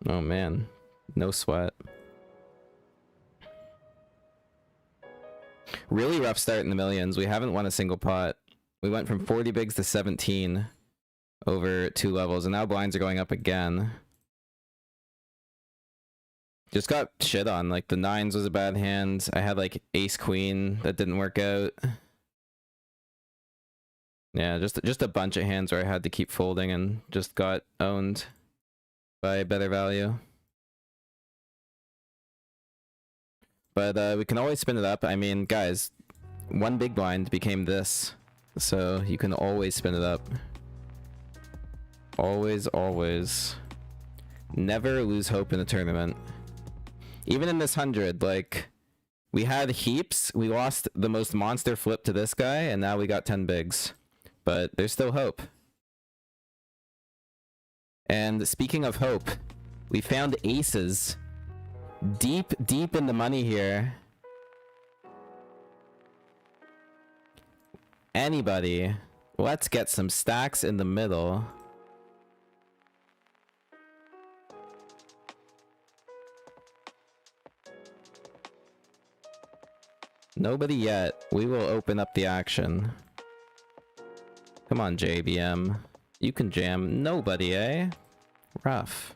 Oh man, no sweat. Really rough start in the millions. We haven't won a single pot. We went from 40 bigs to 17 over 2 levels, and now blinds are going up again. Just got shit on. Like, the 9s was a bad hand. I had, like, ace-queen that didn't work out. Yeah, just a bunch of hands where I had to keep folding and just got owned by better value. But we can always spin it up. I mean, guys, one big blind became this, so you can always spin it up. Always, always. Never lose hope in a tournament. Even in this 100, like, we had heaps. We lost the most monster flip to this guy, and now we got 10 bigs. But there's still hope. And speaking of hope, we found aces. Deep, deep in the money here. Anybody? Let's get some stacks in the middle. Nobody yet. We will open up the action. Come on, JBM. You can jam. Nobody, eh? Rough.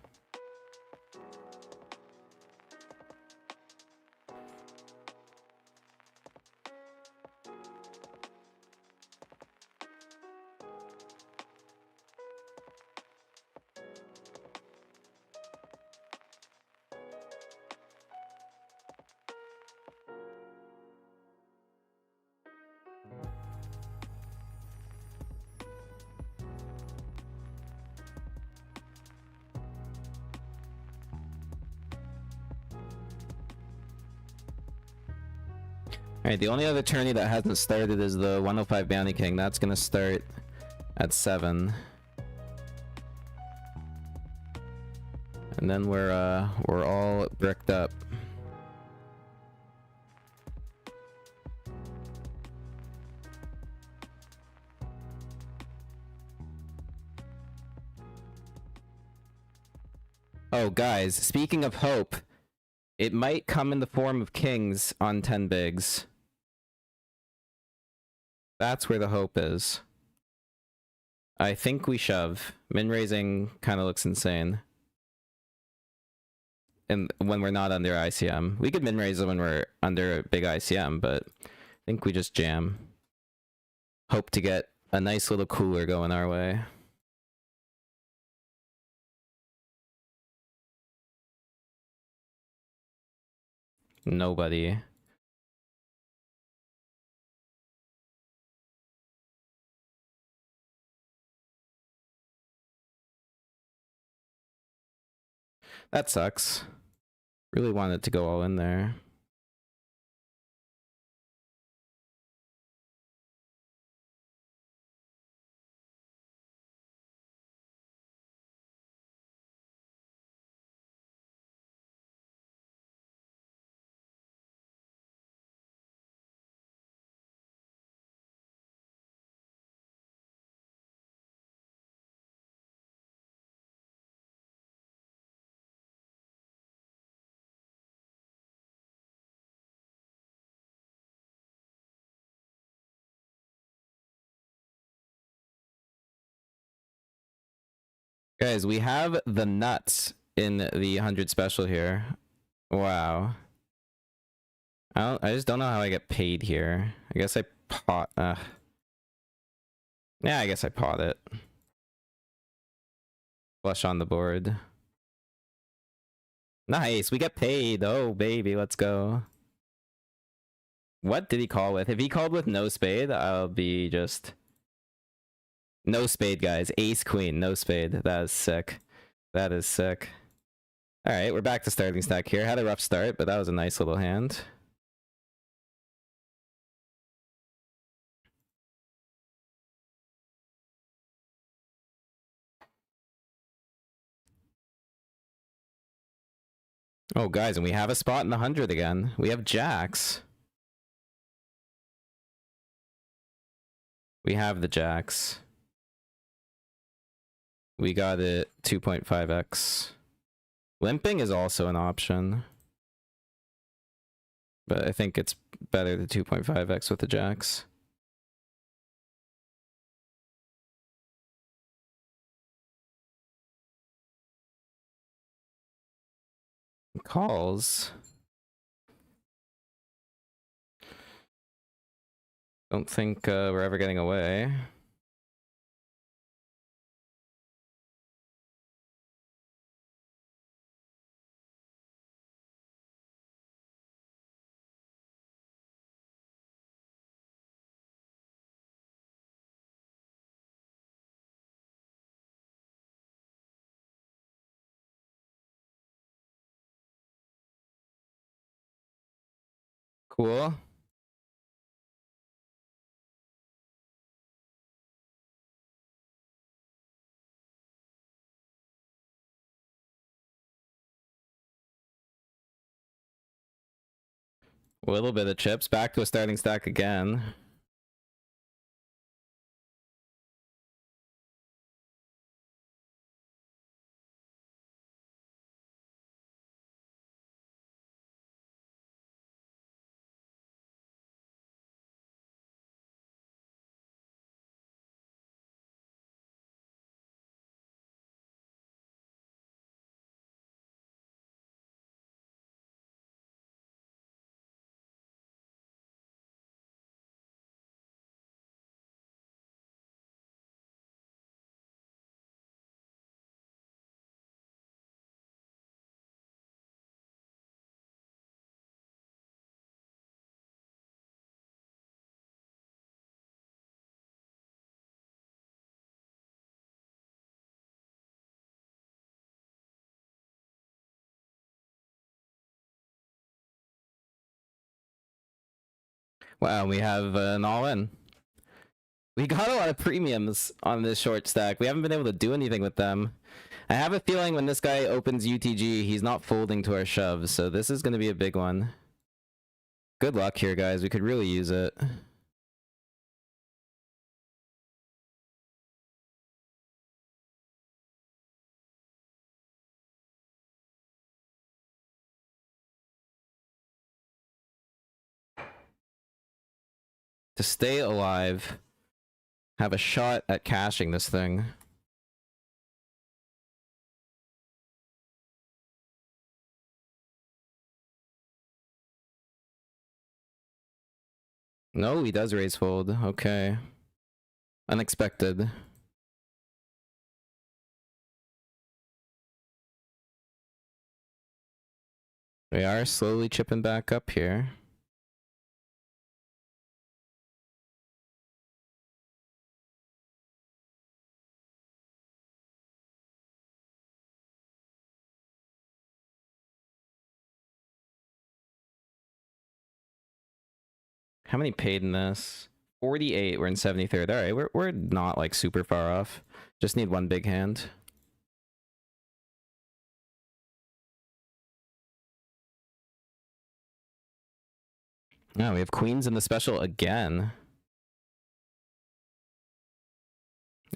Alright, the only other tourney that hasn't started is the 105 Bounty King. That's gonna start at 7. And then we're all bricked up. Oh, guys, speaking of hope, it might come in the form of kings on 10 bigs. That's where the hope is. I think we shove. Min raising kind of looks insane. And when we're not under ICM. We could min raise when we're under a big ICM, but I think we just jam. Hope to get a nice little cooler going our way. Nobody. That sucks. Really wanted to go all in there. Guys, we have the nuts in the 100 special here. Wow. I just don't know how I get paid here. I guess I pot. Yeah, I guess I pot it. Flush on the board. Nice, we get paid. Oh, baby, let's go. What did he call with? If he called with no spade, I'll be just... No spade, guys. Ace, queen, no spade. That is sick. That is sick. Alright, we're back to starting stack here. Had a rough start, but that was a nice little hand. Oh, guys, and we have a spot in the 100 again. We have jacks. We have the jacks. We got it 2.5x. Limping is also an option. But I think it's better the 2.5x with the jacks. Calls. Don't think we're ever getting away. Cool. A little bit of chips. Back to a starting stack again. Wow, we have an all-in. We got a lot of premiums on this short stack. We haven't been able to do anything with them. I have a feeling when this guy opens UTG, he's not folding to our shoves, so this is going to be a big one. Good luck here, guys. We could really use it. To stay alive, have a shot at cashing this thing. No, he does raise fold. Okay. Unexpected. We are slowly chipping back up here. How many paid in this? 48. We're in 73rd. All right, we're not like super far off. Just need one big hand. Oh, we have queens in the special again.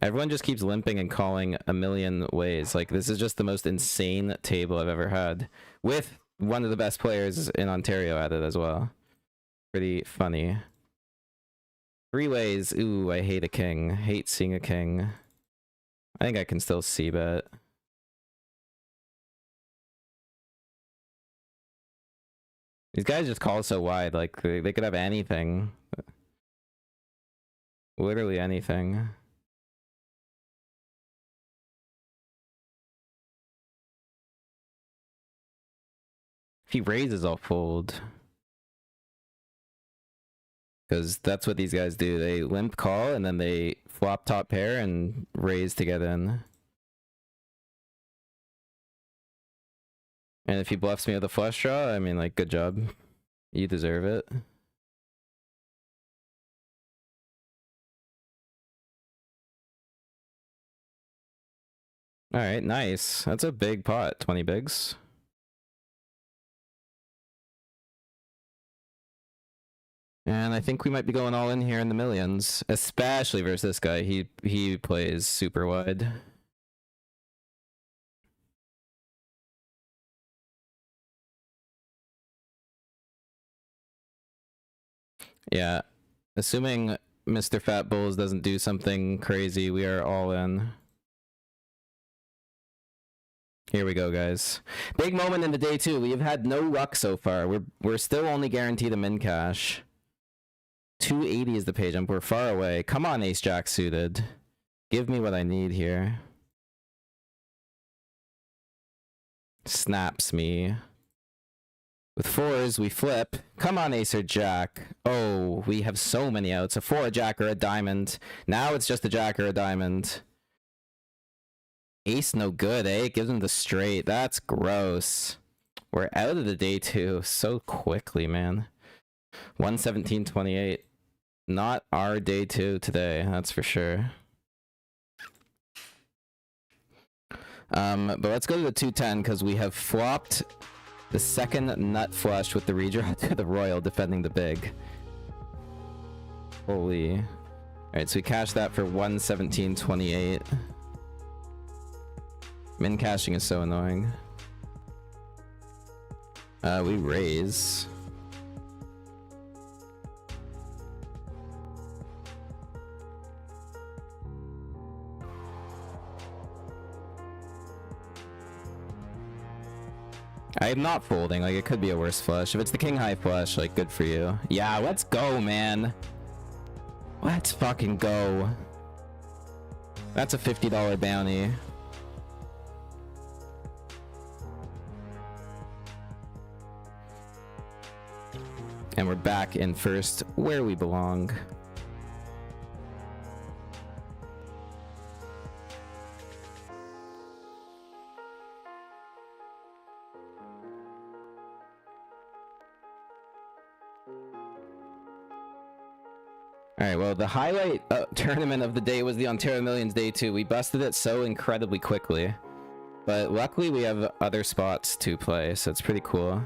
Everyone just keeps limping and calling a million ways. Like, this is just the most insane table I've ever had. With one of the best players in Ontario at it as well. Pretty funny. 3 ways. Ooh, I hate a king. Hate seeing a king. I think I can still c-bet. These guys just call so wide. Like, they could have anything. Literally anything. If he raises, I'll fold. Because that's what these guys do. They limp call, and then they flop top pair and raise to get in. And if he bluffs me with a flush draw, I mean, like, good job. You deserve it. Alright, nice. That's a big pot. 20 bigs. And I think we might be going all in here in the millions, especially versus this guy. He plays super wide. Yeah, assuming Mr. Fat Bulls doesn't do something crazy, we are all in. Here we go, guys. Big moment in the day too. We have had no luck so far. We're still only guaranteed a min cash. 280 is the pay jump. We're far away. Come on, Ace Jack suited. Give me what I need here. Snaps me. With 4s, we flip. Come on, Ace or Jack. Oh, we have so many outs. A 4, a Jack, or a diamond. Now it's just a Jack or a diamond. Ace no good, eh? It gives him the straight. That's gross. We're out of the day too so quickly, man. 117.28. Not our day 2 today, that's for sure. But let's go to the 210 because we have flopped the second nut flush with the redraw to the royal, defending the big. Holy. Alright, so we cashed that for 117.28. Min cashing is so annoying. We raise. I am not folding, like it could be a worse flush. If it's the king high flush, like good for you. Yeah, let's go, man. Let's fucking go. That's a $50 bounty. And we're back in first, where we belong. Alright, well, the highlight tournament of the day was the Ontario Millions Day 2. We busted it so incredibly quickly. But luckily we have other spots to play, so it's pretty cool.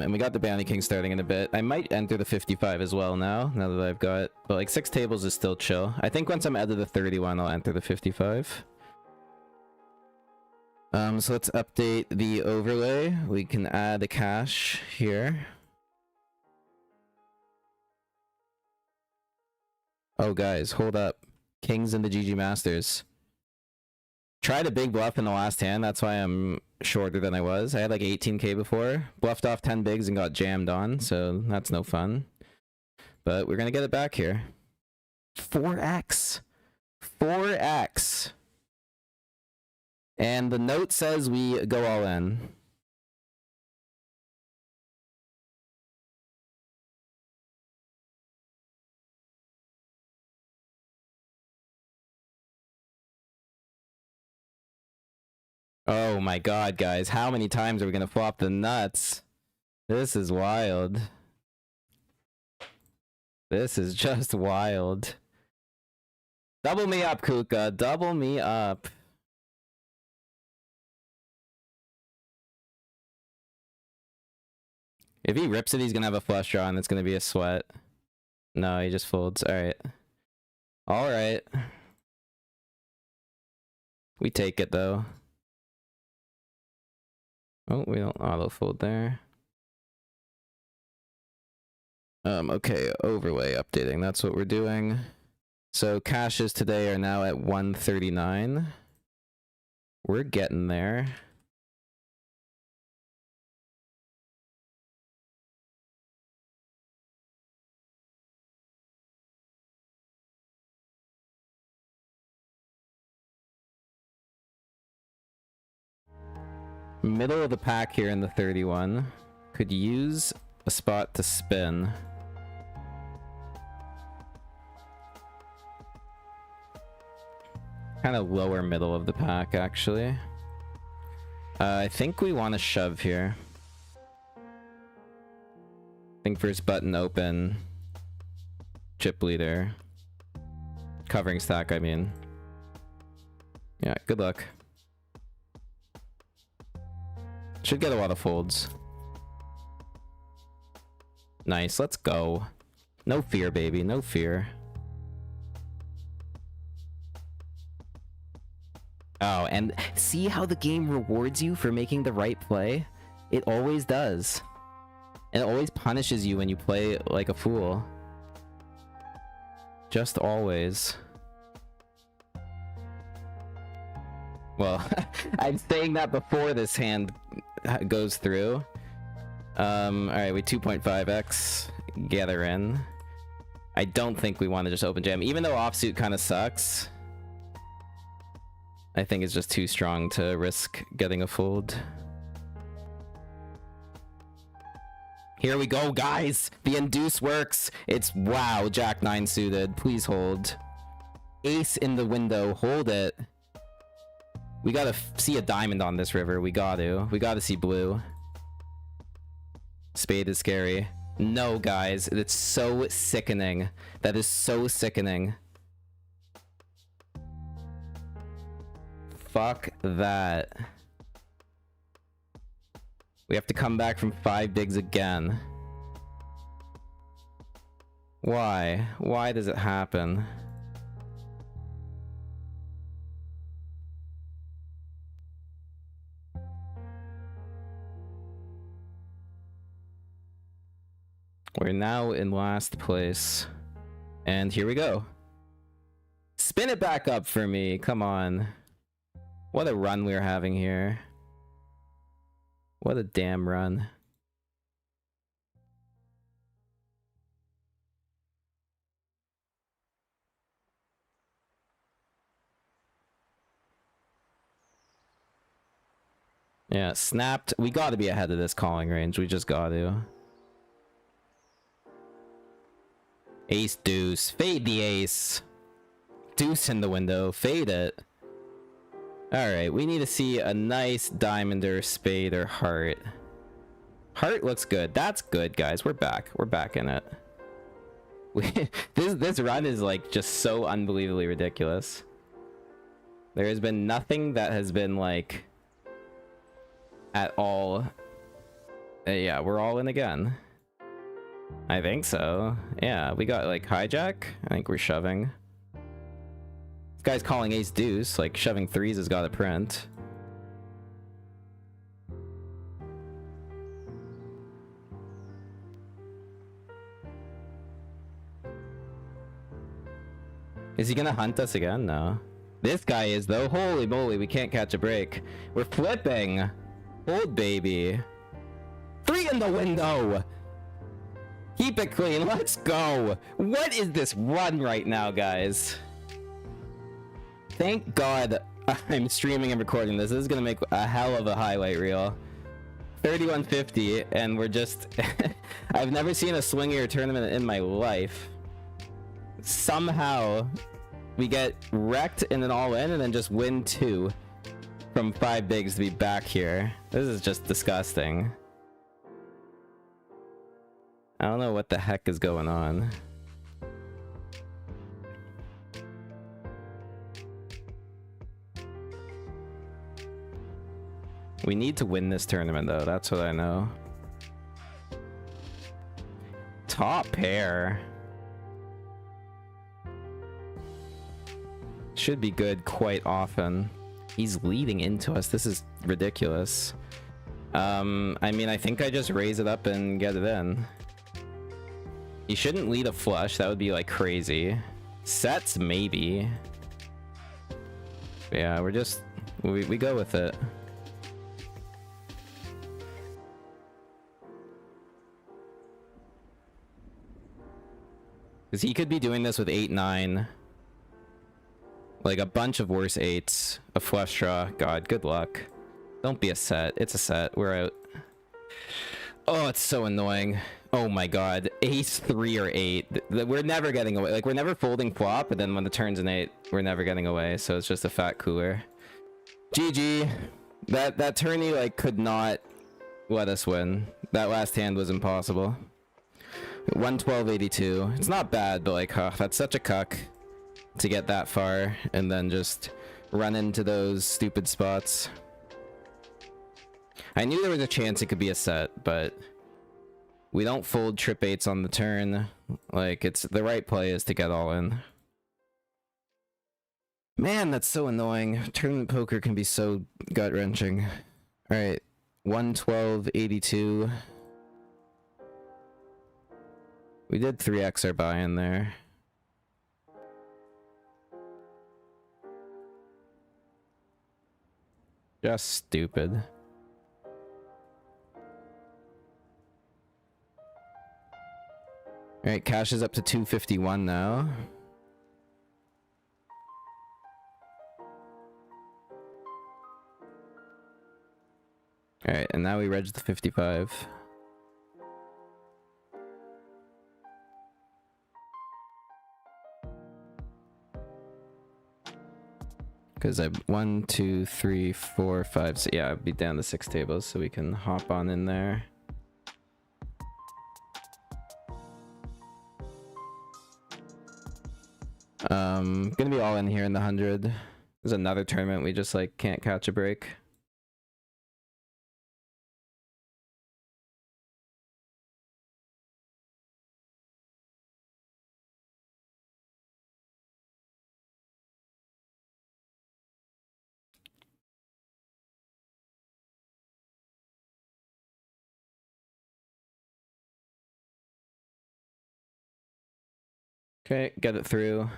And we got the Bounty King starting in a bit. I might enter the 55 as well now that I've got... But like 6 tables is still chill. I think once I'm out of the 31, I'll enter the 55. So let's update the overlay. We can add a cache here. Oh guys, hold up. Kings and the GG Masters. Tried a big bluff in the last hand, that's why I'm shorter than I was. I had like 18k before. Bluffed off 10 bigs and got jammed on, so that's no fun. But we're gonna get it back here. 4x! 4x! And the note says we go all in. Oh my god, guys. How many times are we gonna flop the nuts? This is wild. This is just wild. Double me up, Kuka. Double me up. If he rips it, he's gonna have a flush draw and it's gonna be a sweat. No, he just folds. Alright. Alright. We take it, though. Oh, we don't auto fold there. Okay, overlay updating. That's what we're doing. So caches today are now at 139. We're getting there. Middle of the pack here in the 31. Could use a spot to spin. Kind of lower middle of the pack, actually. I think we want to shove here. I think first button open. Chip leader. Covering stack, I mean. Yeah, good luck. Should get a lot of folds. Nice, let's go. No fear, baby, no fear. Oh, and see how the game rewards you for making the right play? It always does. And it always punishes you when you play like a fool. Just always. Well, I'm saying that before this hand goes through. Alright, we 2.5x. Gather in. I don't think we want to just open jam. Even though offsuit kind of sucks, I think it's just too strong to risk getting a fold. Here we go, guys. The induce works. It's wow, Jack 9 suited. Please hold. Ace in the window. Hold it. We gotta see a diamond on this river. We gotta see blue. Spade is scary. No, guys. It's so sickening. That is so sickening. Fuck that. We have to come back from 5 bigs again. Why? Why does it happen? We're now in last place. And here we go. Spin it back up for me. Come on. What a run we're having here. What a damn run. Yeah, snapped. We gotta be ahead of this calling range. We just gotta. Ace deuce. Fade the ace. Deuce in the window. Fade it. Alright, we need to see a nice diamond or spade or heart. Heart looks good. That's good, guys. We're back. We're back in it. This run is like just so unbelievably ridiculous. There has been nothing that has been like at all. Yeah, we're all in again. I think so. Yeah, we got like hijack. I think we're shoving. This guy's calling ace deuce. Like shoving threes has got a print. Is he gonna hunt us again? No. This guy is though. Holy moly, we can't catch a break. We're flipping. Hold, baby. 3 in the window. Keep it clean. Let's go. What is this run right now, guys? Thank God I'm streaming and recording this. This is gonna make a hell of a highlight reel. 3150, and we're just... I've never seen a swingier tournament in my life. Somehow, we get wrecked in an all-in and then just win 2 from 5 bigs to be back here. This is just disgusting. I don't know what the heck is going on. We need to win this tournament though, that's what I know. Top pair. Should be good quite often. He's leading into us. This is ridiculous. I mean, I think I just raise it up and get it in. He shouldn't lead a flush. That would be like crazy. Sets, maybe. Yeah, we're just... We go with it. Because he could be doing this with 8-9. Like a bunch of worse 8s. A flush draw. God, good luck. Don't be a set. It's a set. We're out. Oh, it's so annoying. Oh my god. Ace 3 or 8. We're never getting away. Like, we're never folding flop, but then when the turn's an 8, we're never getting away. So it's just a fat cooler. GG. That tourney, like, could not let us win. That last hand was impossible. 112.82. It's not bad, but like, that's such a cuck to get that far and then just run into those stupid spots. I knew there was a chance it could be a set, but we don't fold trip 8s on the turn. Like, it's the right play is to get all in. Man, that's so annoying. Tournament poker can be so gut-wrenching. Alright, 112.82. We did 3x our buy-in there. Just stupid. Alright, cash is up to 251 now. Alright, and now we reg the 55. Because I 1, 2, 3, 4, 5. So yeah, I'd be down to 6 tables, so we can hop on in there. Gonna be all in here in the 100. There's another tournament we just like can't catch a break. Okay, get it through.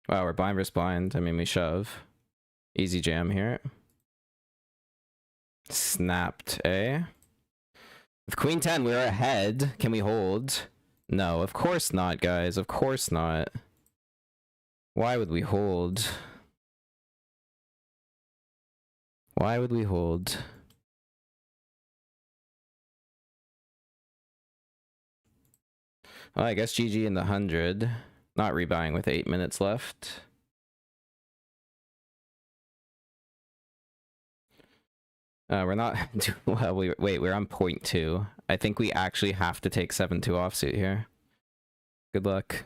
Wow, we're blind versus blind. I mean, we shove. Easy jam here. Snapped, eh? With queen 10, we're ahead. Can we hold? No, of course not, guys. Of course not. Why would we hold? Why would we hold? Well, I guess GG in the 100. Not rebuying with 8 minutes left. We're not... well, wait, we're on 0.2. I think we actually have to take 7-2 offsuit here. Good luck.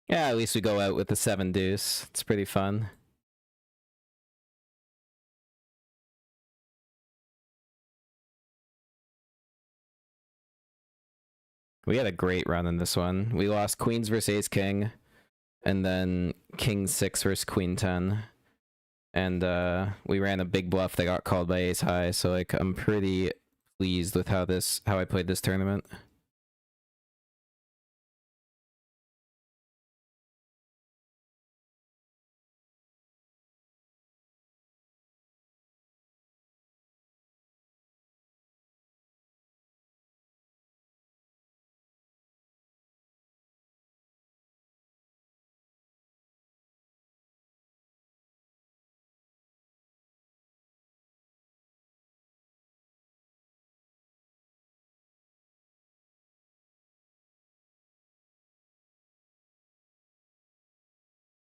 Yeah, at least we go out with the 7 deuce. It's pretty fun. We had a great run in this one. We lost queens versus ace king, and then king 6 versus queen 10. And we ran a big bluff that got called by ace high, so like I'm pretty pleased with how I played this tournament.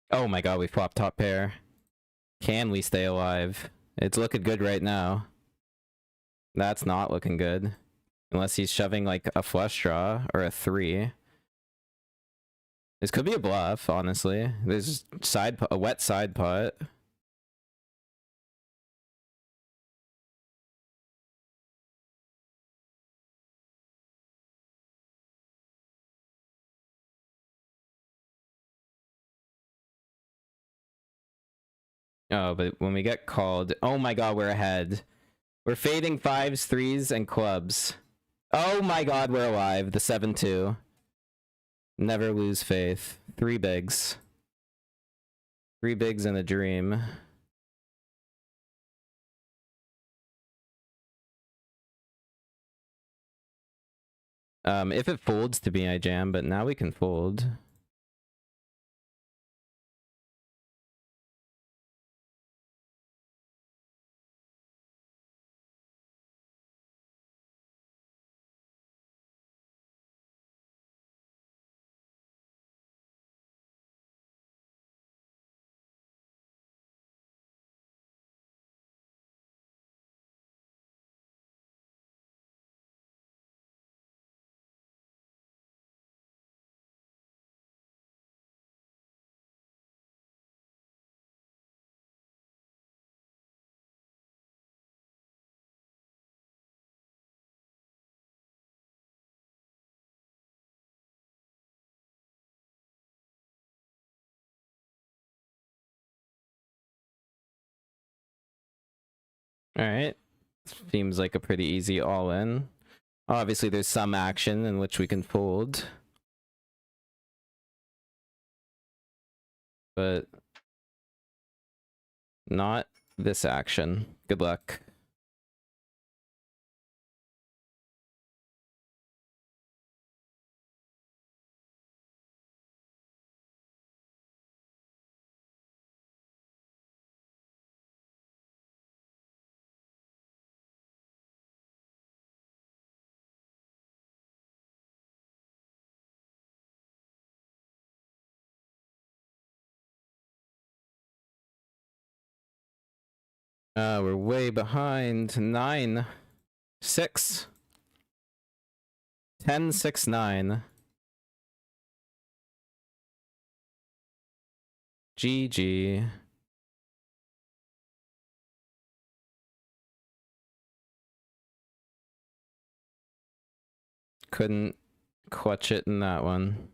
Oh my god, we flopped top pair. Can we stay alive? It's looking good right now. That's not looking good. Unless he's shoving like a flush draw or a 3. This could be a bluff, honestly. There's a wet side pot. Oh, but when we get called... Oh my god, we're ahead. We're fading 5s, 3s, and clubs. Oh my god, we're alive. The 7-2. Never lose faith. 3 bigs. 3 bigs in a dream. If it folds to be I jam, but now we can fold. Alright. Seems like a pretty easy all-in. Obviously, there's some action in which we can fold. But not this action. Good luck. We're way behind. 9, 6, 10, 6, 9. GG. Couldn't clutch it in that one.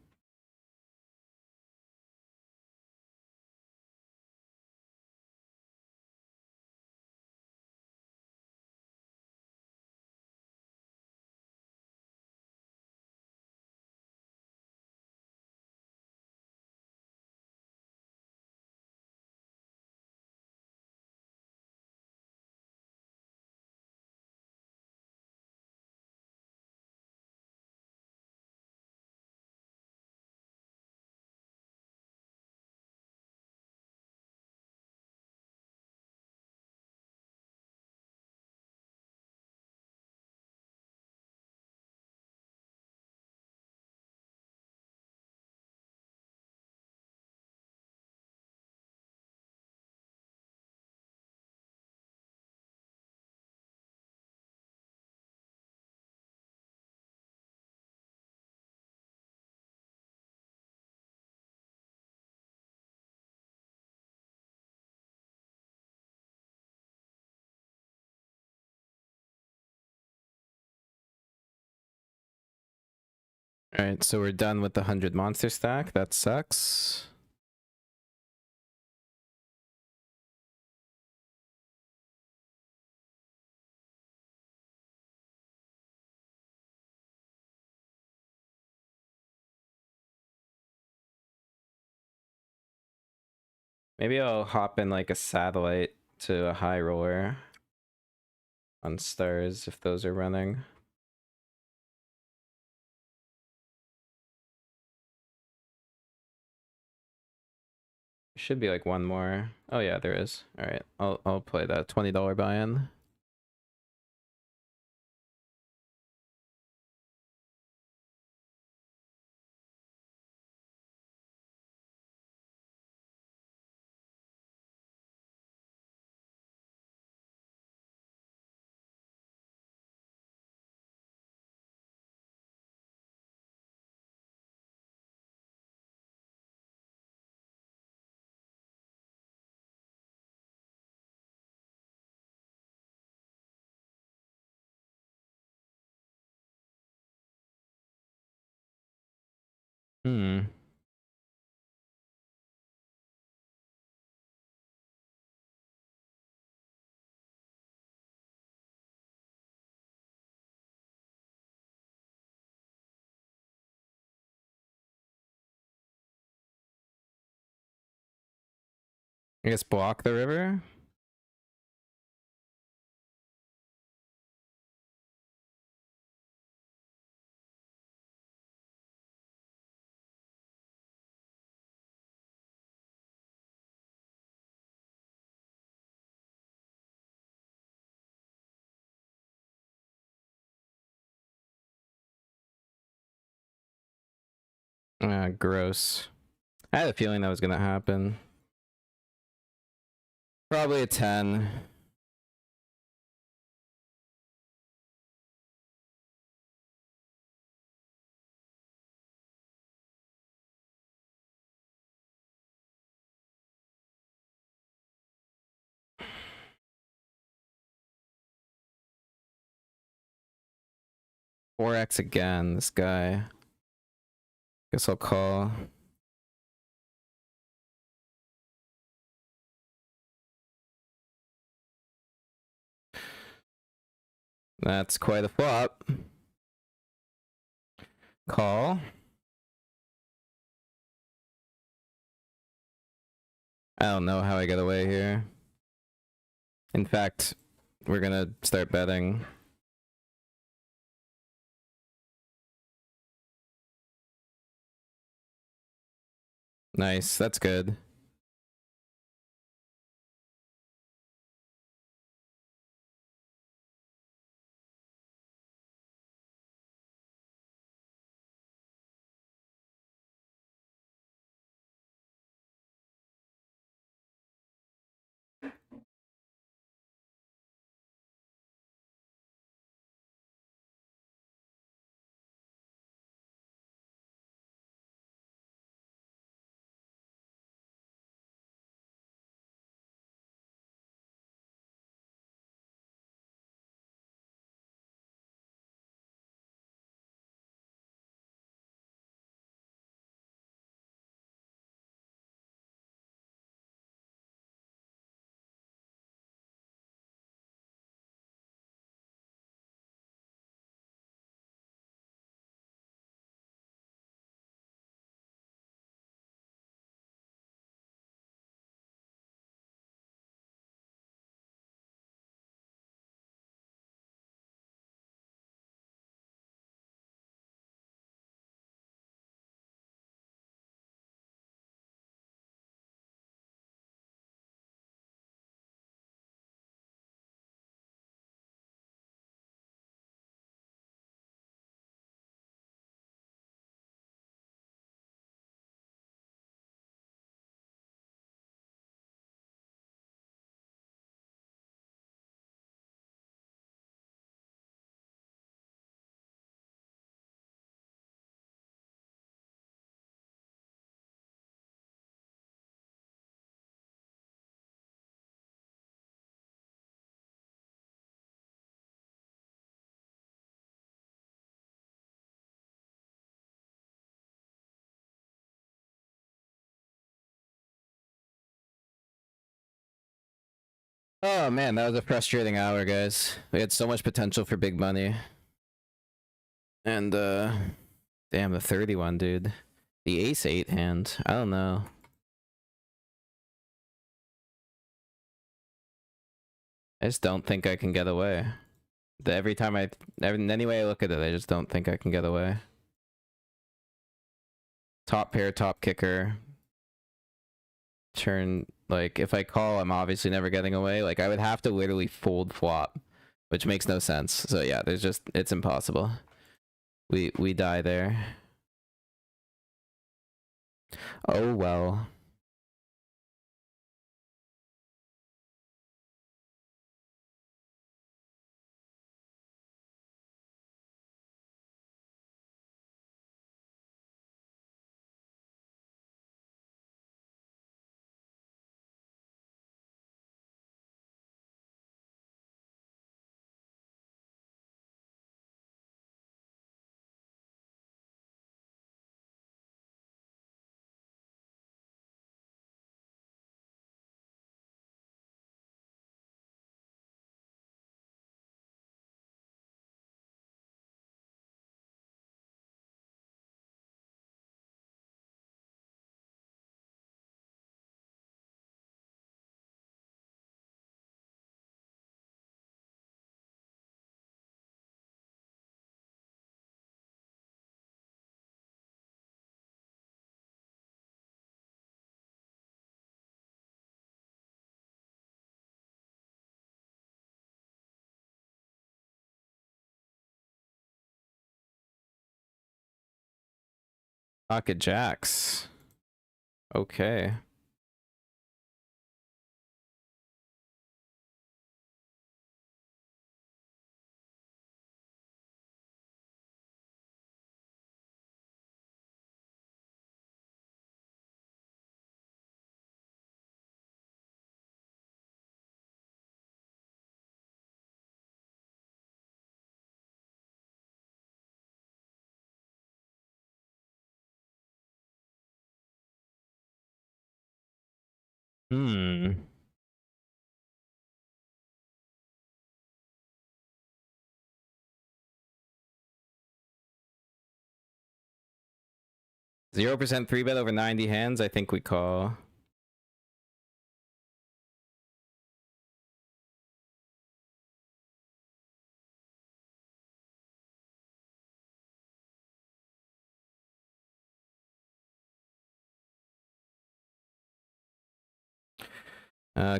Alright, so we're done with the 100 monster stack. That sucks. Maybe I'll hop in like a satellite to a high roller on stars if those are running. Should be like one more. Oh yeah, there is. All right, I'll play that $20 buy-in. Hmm. I guess block the river. Gross. I had a feeling that was gonna happen. Probably a 10. Four X again, this guy. Guess I'll call. That's quite a flop. Call. I don't know how I get away here. In fact, we're gonna start betting. Nice, that's good. Oh man, that was a frustrating hour, guys. We had so much potential for big money. And damn, the 31, dude. The ace-8 hand. I don't know. I just don't think I can get away. Every time any way I look at it, I just don't think I can get away. Top pair, top kicker. Turn, like, if I call, I'm obviously never getting away. Like, I would have to literally fold flop, which makes no sense. So yeah, it's impossible. We die there. Oh well. Pocket jacks. Okay. Hmm. 0% 3-bet over 90 hands, I think we call.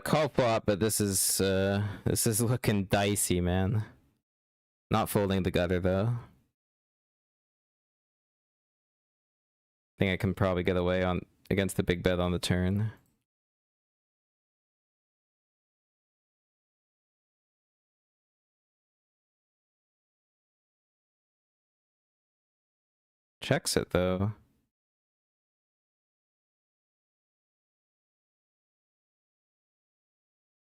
Call flop, but this is looking dicey, man. Not folding the gutter though. I think I can probably get away on against the big bet on the turn. Checks it though.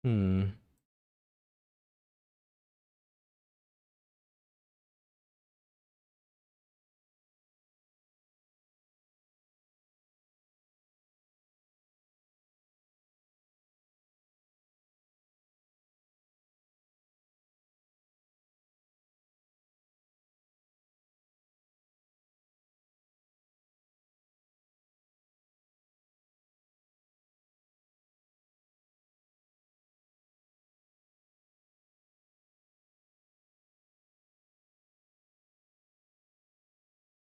Hmm.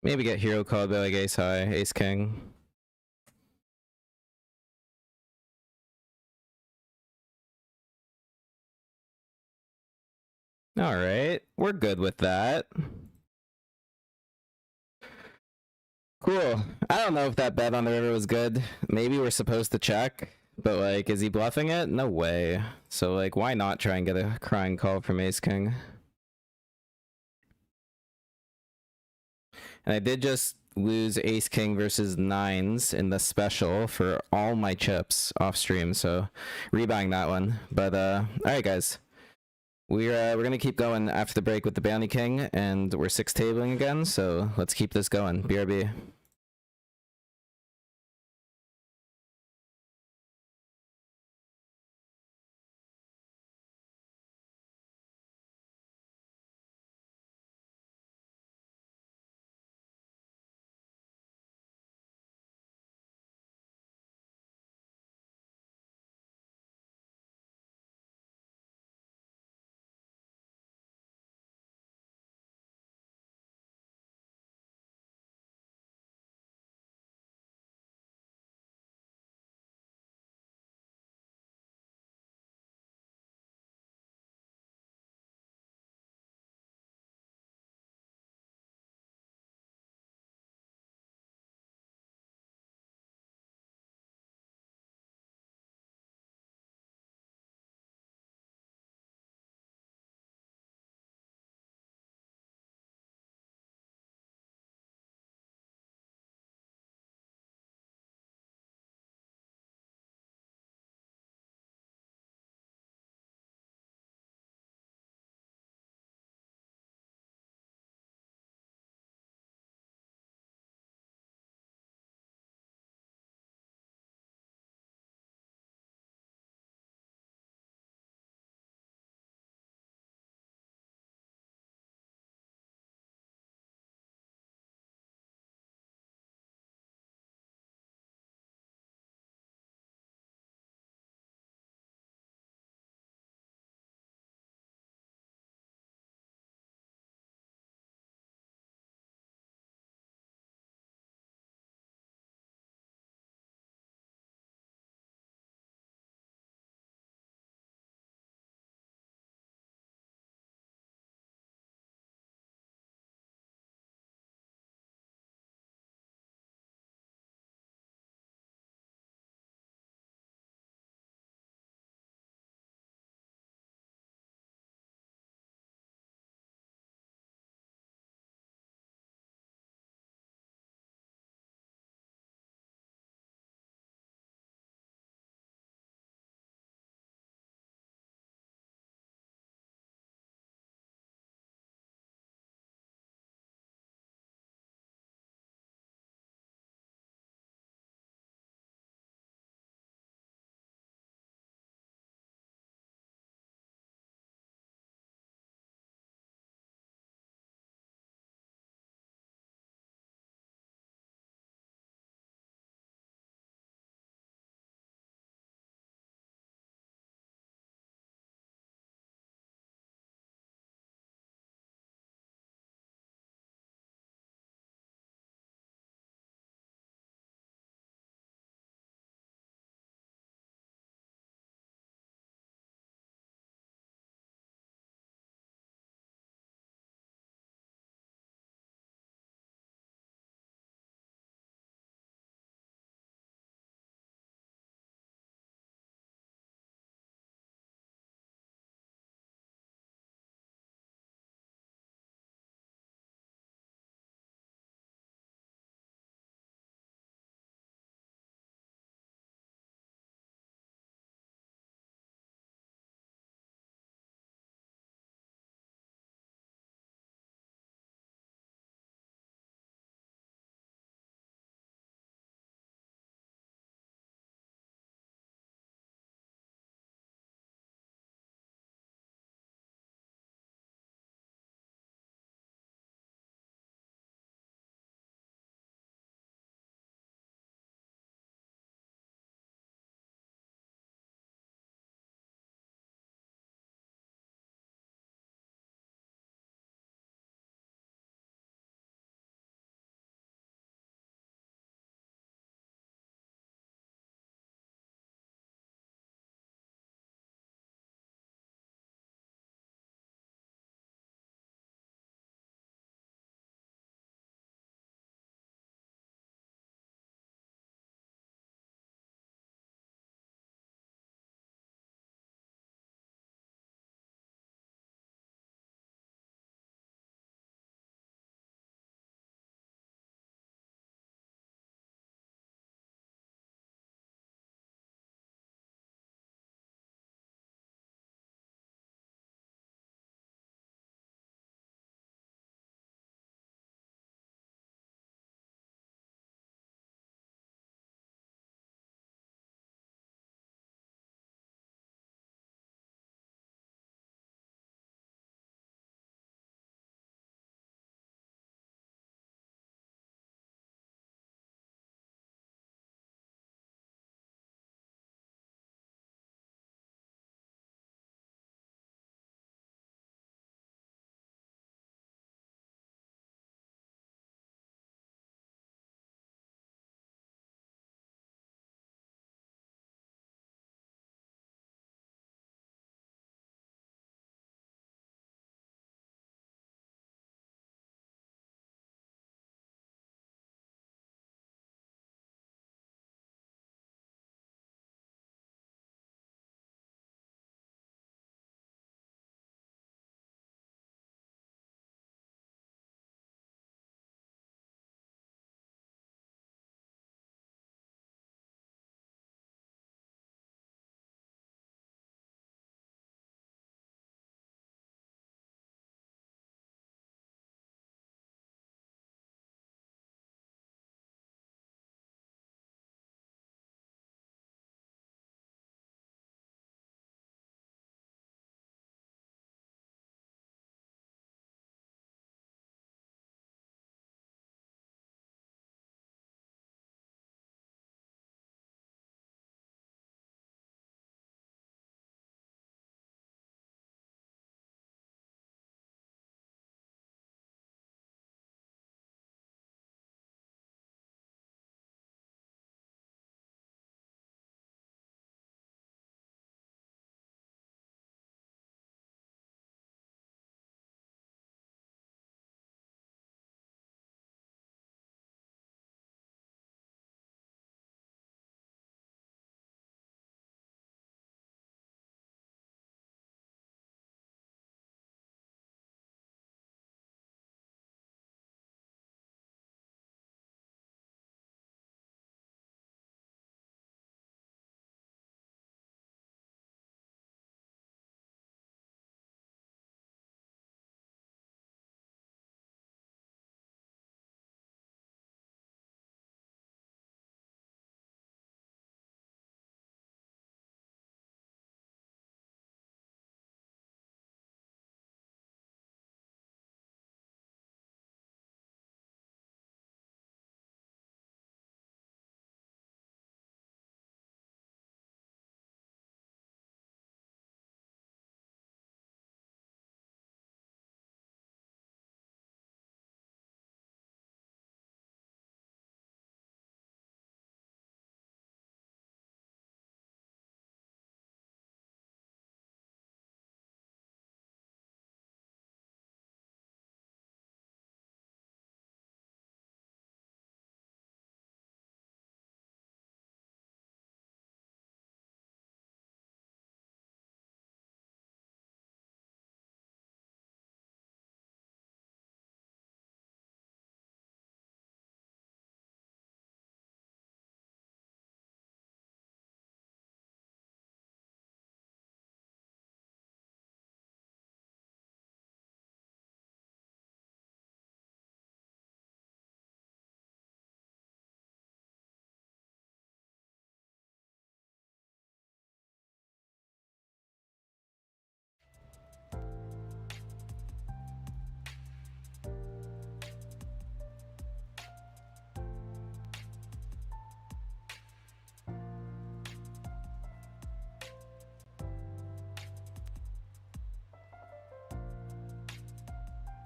Maybe get hero called by like ace high, ace king. All right, we're good with that. Cool. I don't know if that bet on the river was good. Maybe we're supposed to check, but like, is he bluffing it? No way. So like, why not try and get a crying call from ace king? And I did just lose ace king versus nines in the special for all my chips off stream, so rebuying that one. But all right, guys. We're gonna keep going after the break with the bounty king, and we're six tabling again, so let's keep this going. BRB.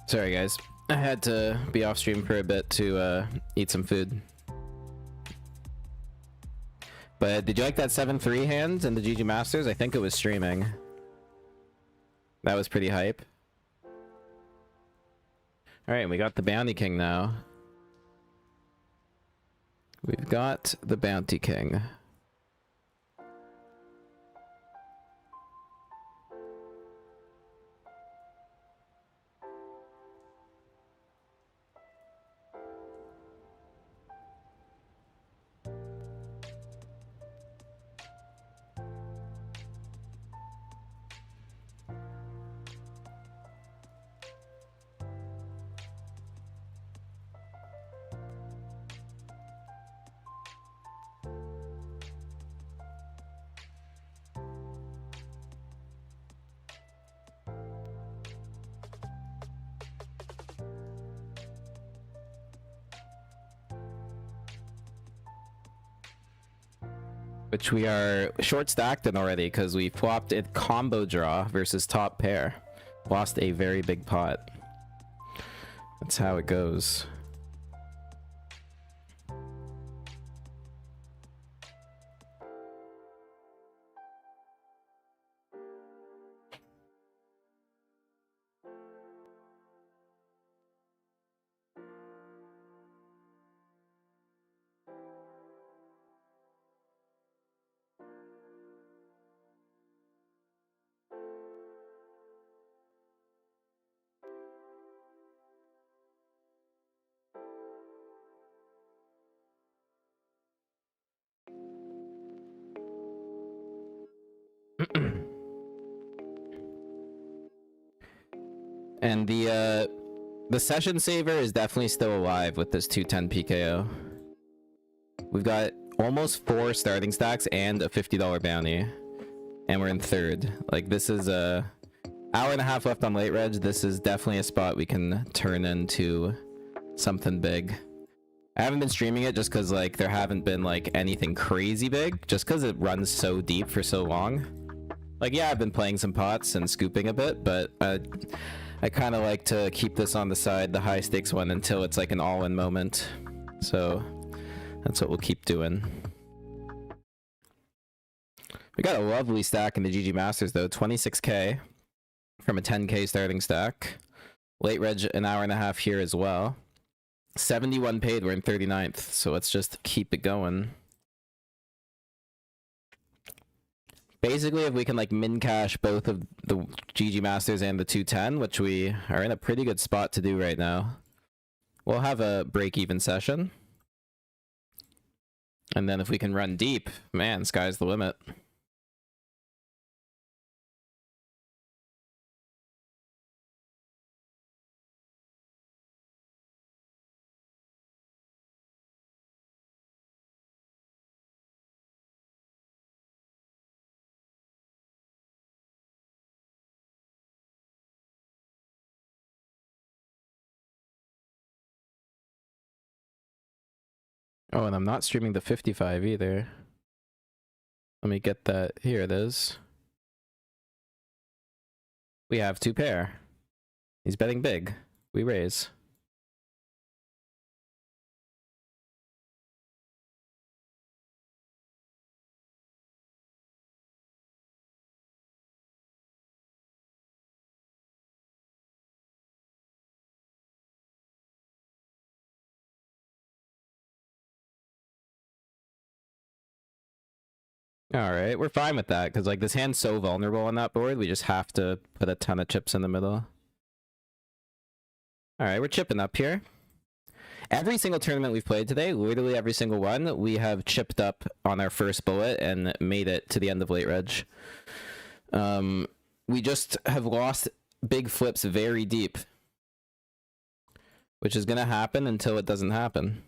Sorry guys, I had to be off stream for a bit to eat some food. But did you like that 7-3 hand in the GG Masters? I think it was streaming. That was pretty hype. Alright, we got the Bounty King now. We've got the Bounty King. Which we are short stacked in already because we flopped it combo draw versus top pair. Lost a very big pot. That's how it goes. And the session saver is definitely still alive with this 210 PKO. We've got almost 4 starting stacks and a $50 bounty, and we're in third. Like, this is a hour and a half left on late reg. This is definitely a spot we can turn into something big. I haven't been streaming it just because like there haven't been like anything crazy big, just because it runs so deep for so long. Like, yeah, I've been playing some pots and scooping a bit, but I kind of like to keep this on the side, the high stakes one, until it's like an all-in moment. So that's what we'll keep doing. We got a lovely stack in the GG Masters though, 26k from a 10k starting stack. Late reg an hour and a half here as well. 71 paid, we're in 39th, so let's just keep it going. Basically, if we can like min cash both of the GG Masters and the 210, which we are in a pretty good spot to do right now, we'll have a break-even session. And then if we can run deep, man, sky's the limit. Oh, and I'm not streaming the 55 either. Let me get that. Here it is. We have 2 pair. He's betting big. We raise. Alright, we're fine with that, because like this hand's so vulnerable on that board, we just have to put a ton of chips in the middle. Alright, we're chipping up here. Every single tournament we've played today, literally every single one, we have chipped up on our first bullet and made it to the end of late reg. We just have lost big flips very deep, which is gonna happen until it doesn't happen.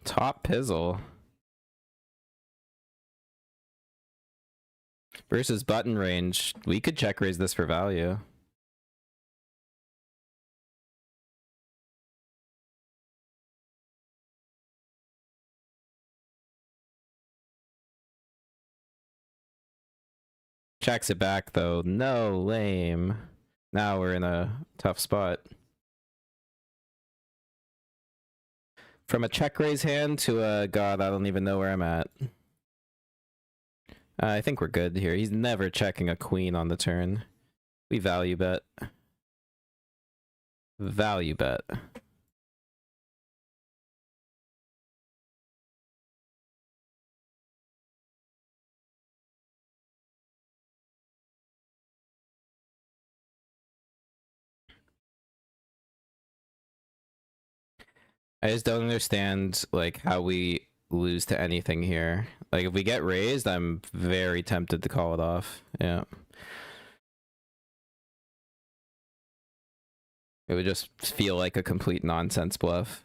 Top Pizzle versus button range. We could check raise this for value. Checks it back though. No, lame. Now we're in a tough spot. From a check raise hand to a god, I don't even know where I'm at. I think we're good here. He's never checking a queen on the turn. We value bet. Value bet. I just don't understand like how we lose to anything here. Like if we get raised, I'm very tempted to call it off. Yeah. It would just feel like a complete nonsense bluff.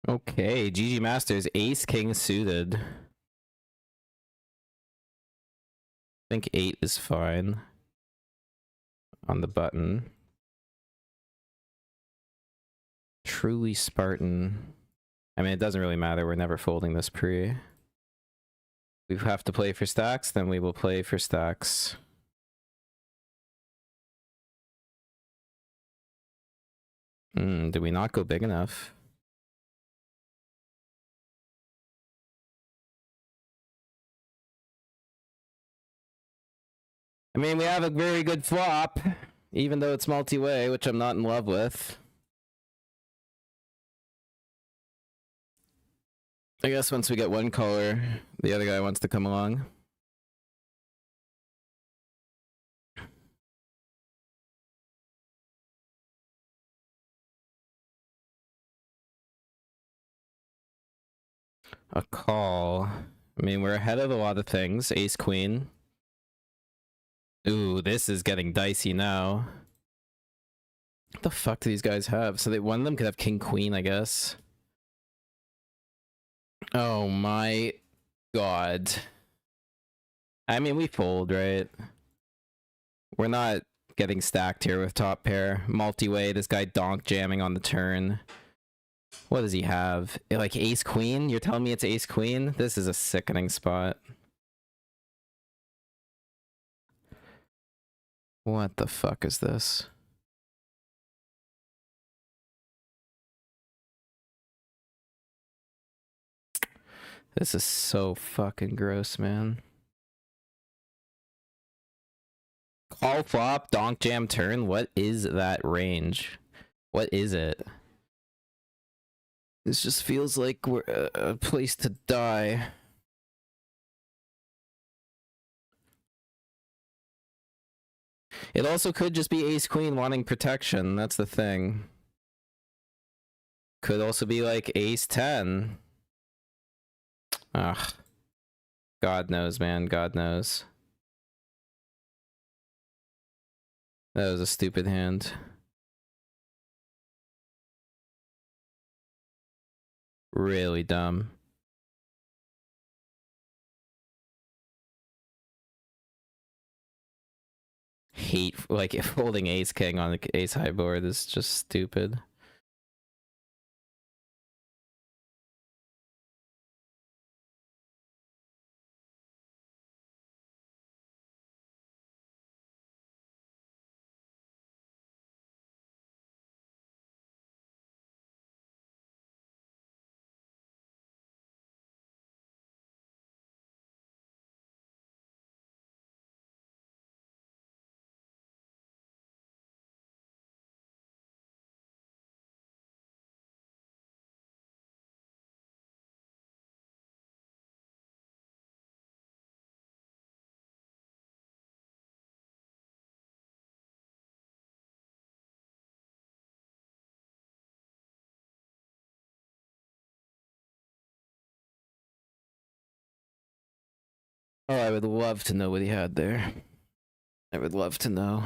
Okay, GG Masters, ace king suited. I think 8 is fine on the button. Truly Spartan. I mean, it doesn't really matter. We're never folding this pre. We have to play for stacks, then we will play for stacks. Did we not go big enough? I mean, we have a very good flop, even though it's multi-way, which I'm not in love with. I guess once we get one color, the other guy wants to come along. A call. I mean, we're ahead of a lot of things. Ace queen. Ooh, this is getting dicey now. What the fuck do these guys have? So one of them could have king queen, I guess. Oh my god. I mean, we fold, right? We're not getting stacked here with top pair. Multi-way, this guy donk jamming on the turn. What does he have? Like ace queen? You're telling me it's ace queen? This is a sickening spot. What the fuck is this? This is so fucking gross, man. Call flop, donk jam turn. What is that range? What is it? This just feels like we're a place to die. It also could just be ace queen wanting protection. That's the thing. Could also be like ace 10. Ugh. God knows, man. God knows. That was a stupid hand. Really dumb. Hate, like, holding ace king on the ace high board is just stupid. Oh, I would love to know what he had there. I would love to know.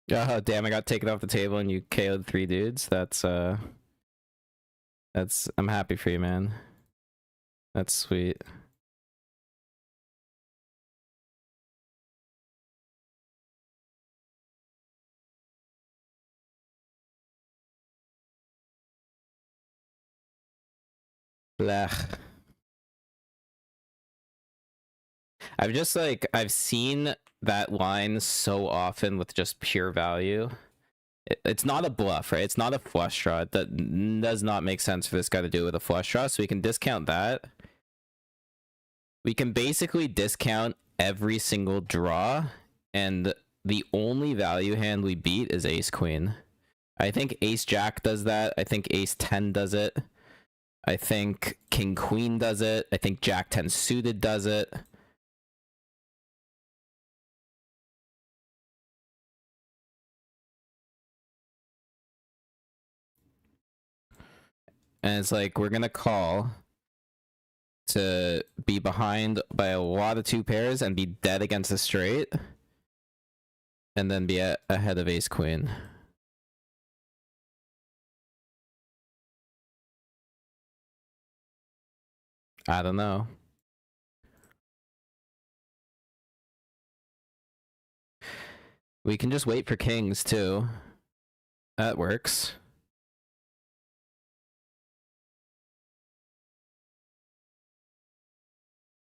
Oh, damn, I got taken off the table and you KO'd 3 dudes. That's I'm happy for you, man. That's sweet. Blech. I've just like I've seen that line so often with just pure value. It's not a bluff, right? It's not a flush draw. That does not make sense for this guy to do it with a flush draw, so we can discount that. We can basically discount every single draw, and the only value hand we beat is ace queen. I think ace jack does that. I think ace 10 does it. I think king queen does it. I think jack 10 suited does it. And it's like we're gonna call to be behind by a lot of 2 pairs and be dead against the straight, and then be ahead of ace queen. I don't know. We can just wait for kings too. That works.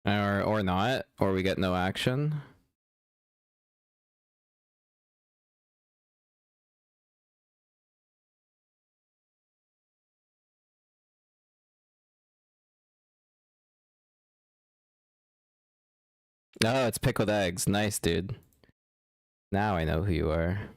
Or not, or we get no action. No, it's pickled eggs. Nice, dude. Now I know who you are.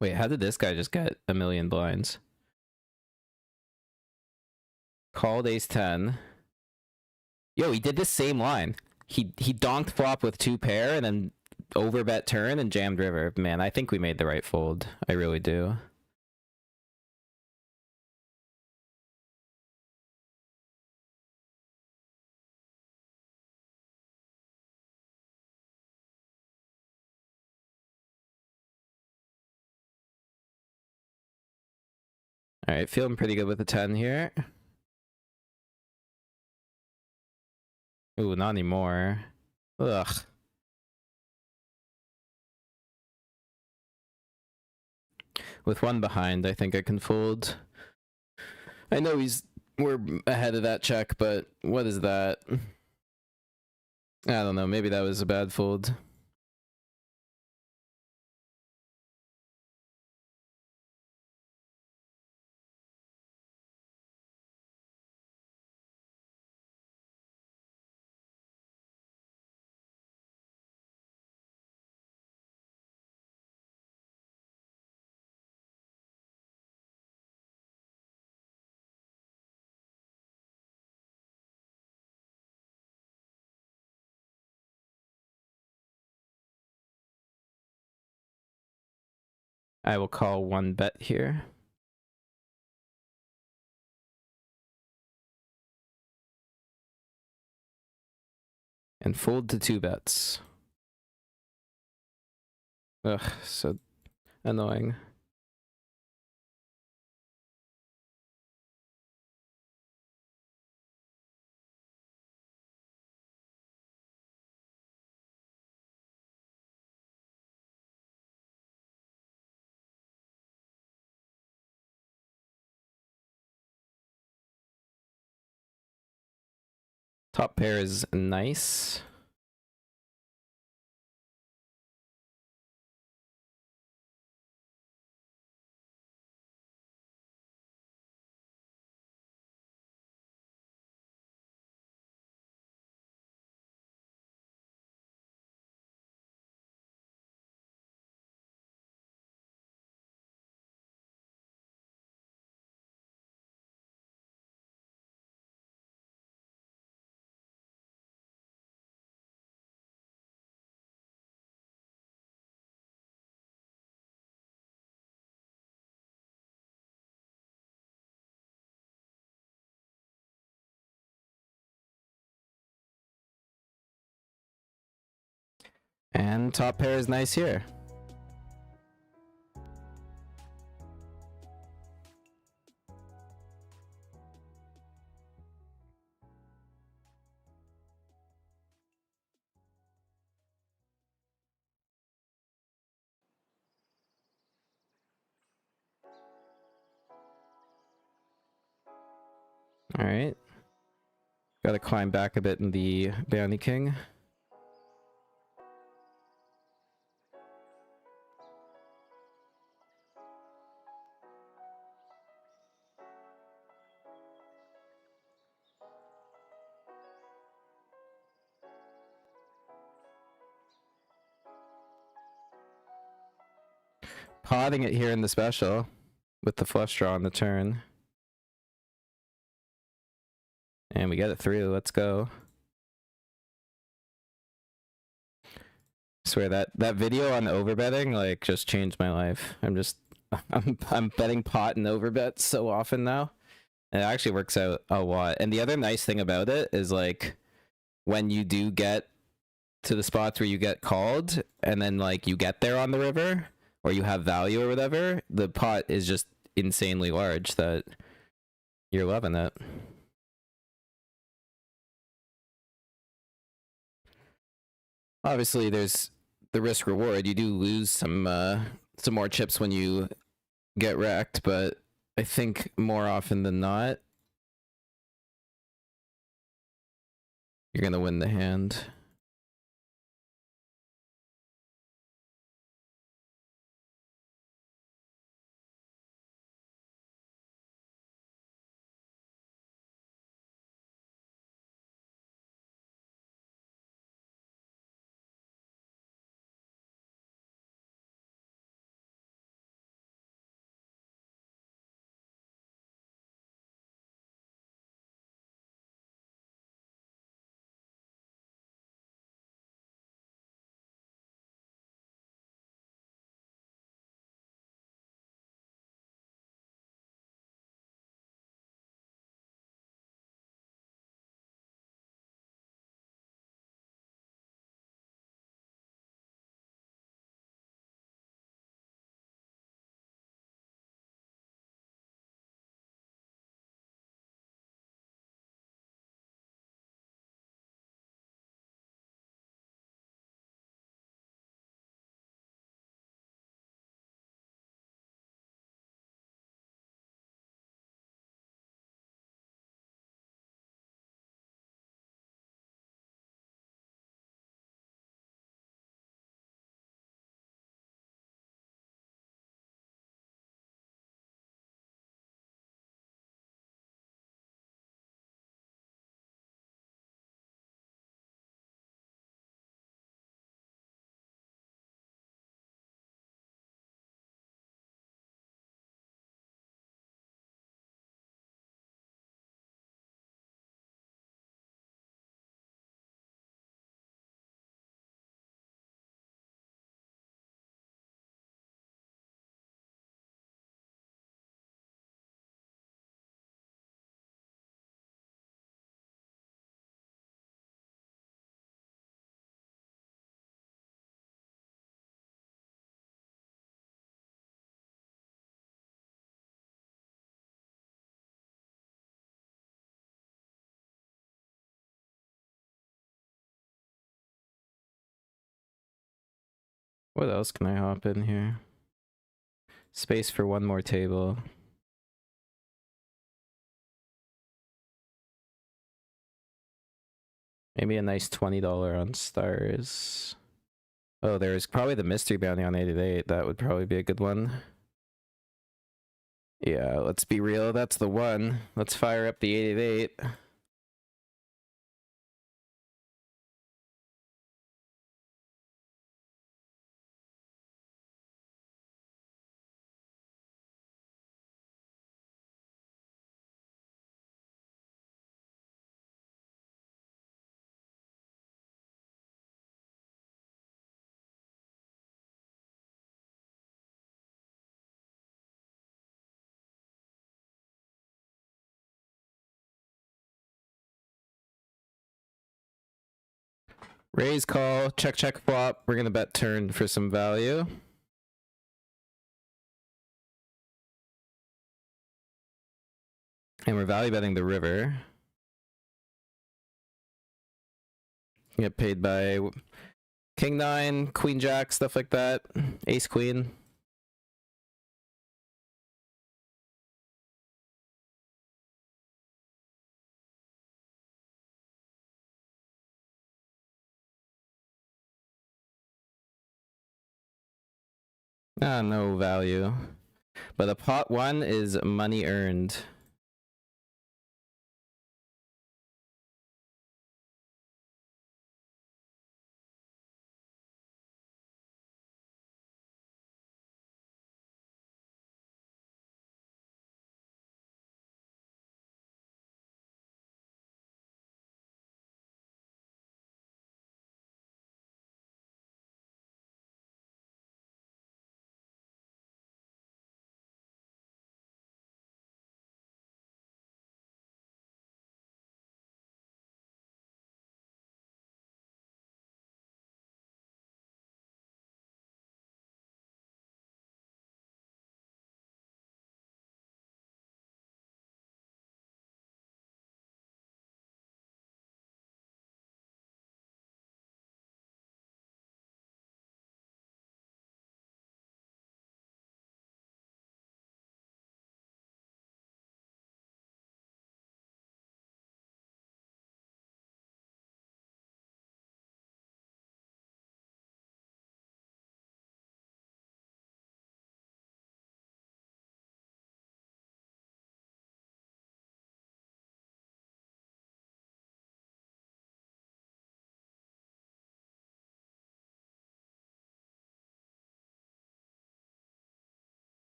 Wait, how did this guy just get a million blinds? Called ace 10. Yo, he did the same line. He donked flop with 2 pair and then overbet turn and jammed river. Man, I think we made the right fold. I really do. Alright, feeling pretty good with the 10 here. Ooh, not anymore. Ugh. With 1 behind, I think I can fold. I know we're ahead of that check, but what is that? I don't know, maybe that was a bad fold. I will call 1 bet here. And fold to 2 bets. Ugh, so annoying. Top pair is nice. And top pair is nice here. All right. Gotta climb back a bit in the Bounty King. Potting it here in the special with the flush draw on the turn. And we get it through. Let's go. I swear that video on overbetting like just changed my life. I'm betting pot and overbet so often now. And it actually works out a lot. And the other nice thing about it is like when you do get to the spots where you get called and then like you get there on the river or you have value or whatever, the pot is just insanely large that you're loving it. Obviously there's the risk reward. You do lose some more chips when you get wrecked, but I think more often than not you're gonna win the hand. What else can I hop in here? Space for one more table. Maybe a nice $20 on stars. Oh, there's probably the mystery bounty on 888. That would probably be a good one. Yeah, let's be real. That's the one. Let's fire up the 888. Raise call, check flop. We're gonna bet turn for some value. And we're value betting the river. Get paid by King 9, Queen Jack, stuff like that. Ace Queen. Ah, no value. But the pot one is money earned.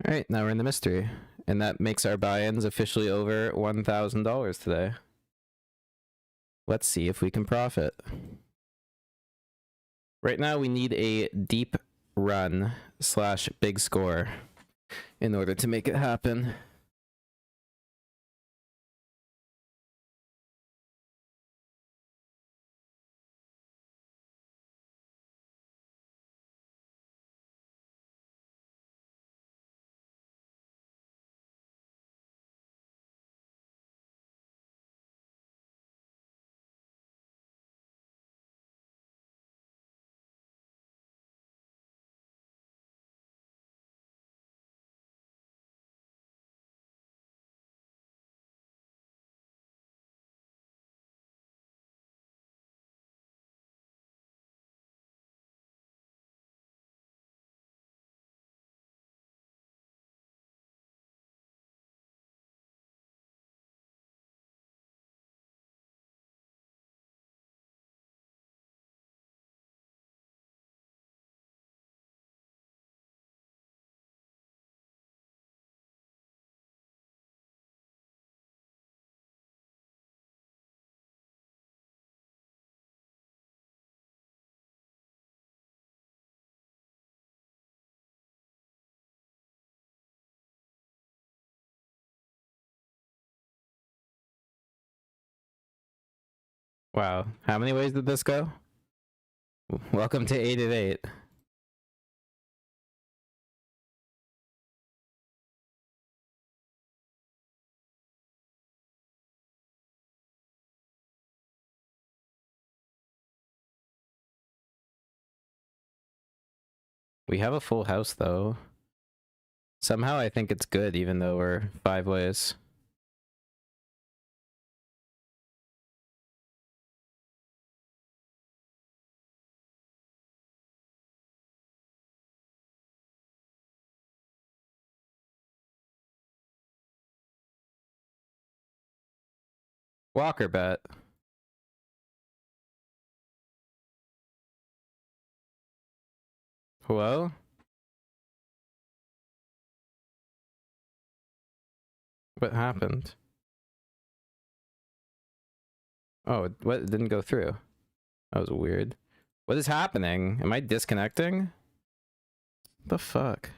All right, now we're in the mystery. And that makes our buy-ins officially over $1,000 today. Let's see if we can profit. Right now we need a deep run / big score in order to make it happen. Wow, how many ways did this go? Welcome to 8 of 8. We have a full house though. Somehow I think it's good even though we're 5 ways. Walker bet. Hello? What happened? Oh, what? It didn't go through. That was weird. What is happening? Am I disconnecting? The fuck?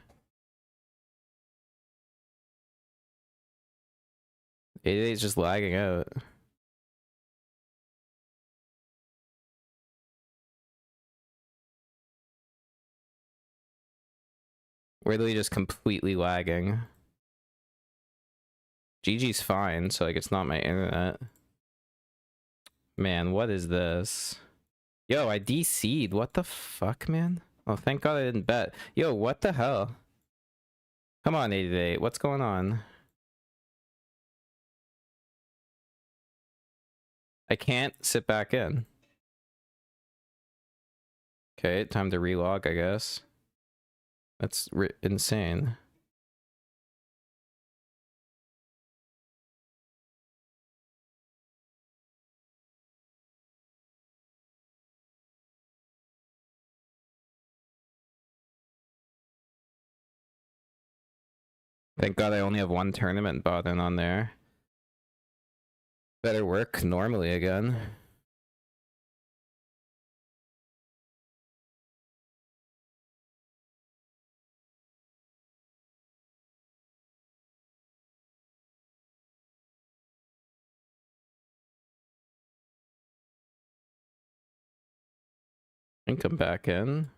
It is just lagging out. We're literally just completely lagging. GG's fine, so like it's not my internet. Man, what is this? Yo, I DC'd. What the fuck, man? Oh, thank God I didn't bet. Yo, what the hell? Come on, 88. What's going on? I can't sit back in. Okay, time to relog, I guess. That's insane. Thank God I only have one tournament bought in on there. Better work normally again. And come back in.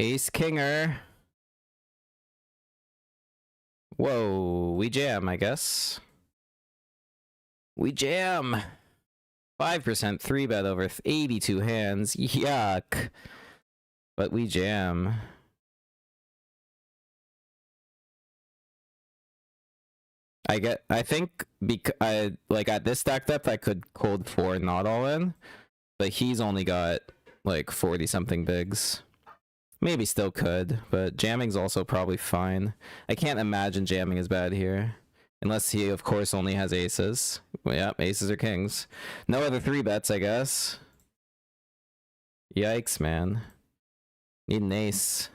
Ace Kinger. Whoa, we jam, I guess. We jam. 5% 3-bet over 82 hands. Yuck. But we jam. I think I like at this stack depth I could cold 4 not all in, but he's only got like 40 something bigs. Maybe still could, but jamming's also probably fine. I can't imagine jamming is bad here. Unless he, of course, only has aces. Well, yep, aces or kings. No other 3-bets, I guess. Yikes, man. Need an ace.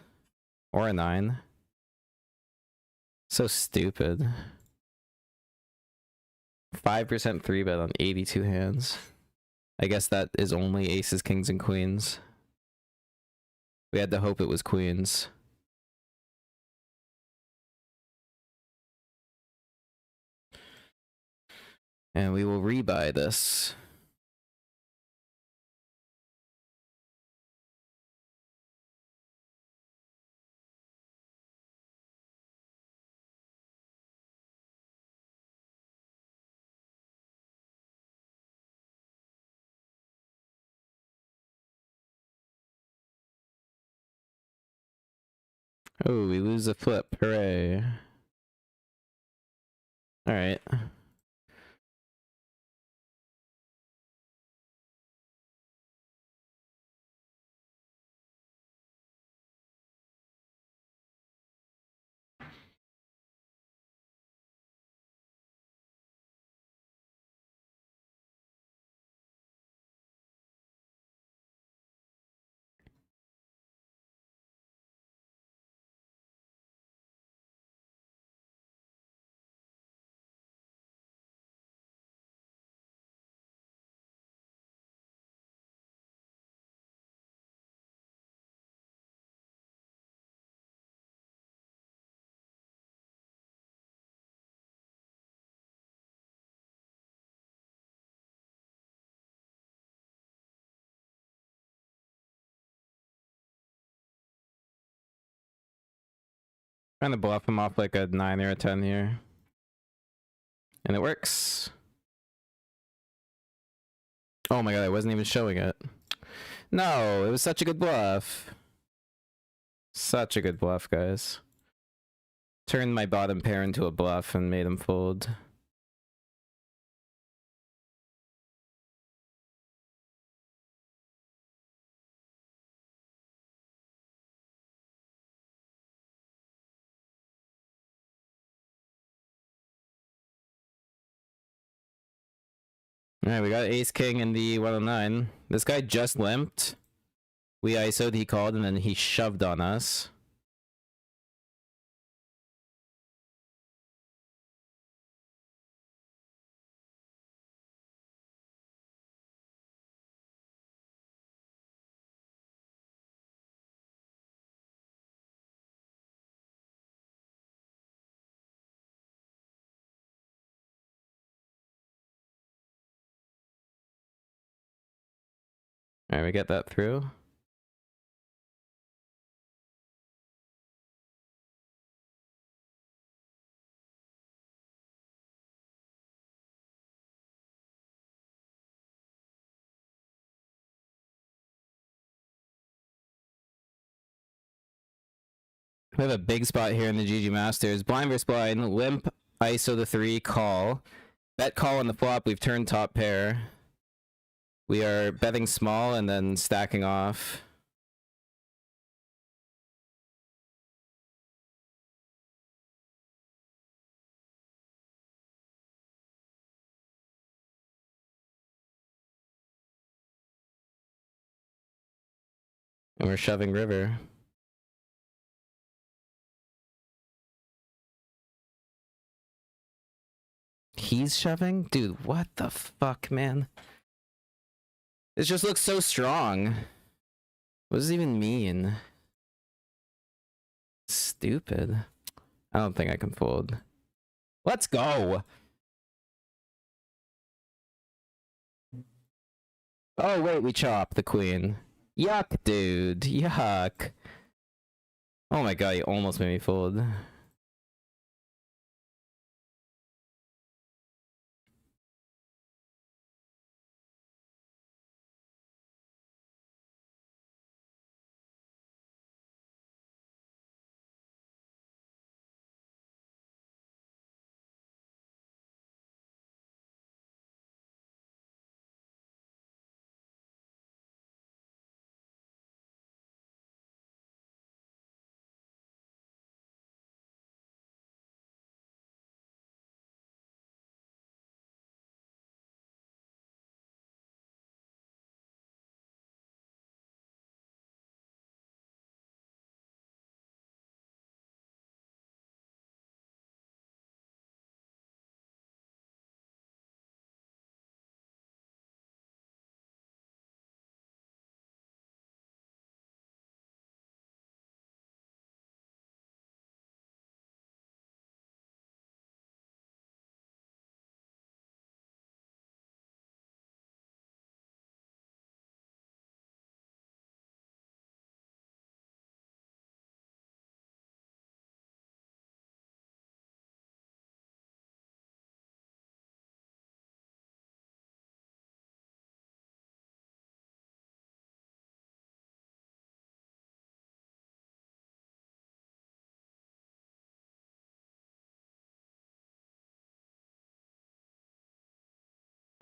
Or a 9. So stupid. 5% 3-bet on 82 hands. I guess that is only aces, kings, and queens. We had to hope it was queens. And we will rebuy this. Oh, we lose a flip. Hooray. Alright. Trying to bluff him off like a 9 or a 10 here. And it works. Oh my god, I wasn't even showing it. No, it was such a good bluff. Such a good bluff, guys. Turned my bottom pair into a bluff and made him fold. Alright, we got ace king in the 109. This guy just limped. We ISO'd, he called, and then he shoved on us. Alright, we get that through. We have a big spot here in the GG Masters. Blind versus blind, limp, ISO the 3, call. Bet call on the flop, we've turned top pair. We are betting small and then stacking off. And we're shoving river. He's shoving? Dude, what the fuck, man? This just looks so strong. What does it even mean? Stupid. I don't think I can fold. Let's go! Oh wait, we chop the queen. Yuck, dude. Yuck. Oh my god, he almost made me fold.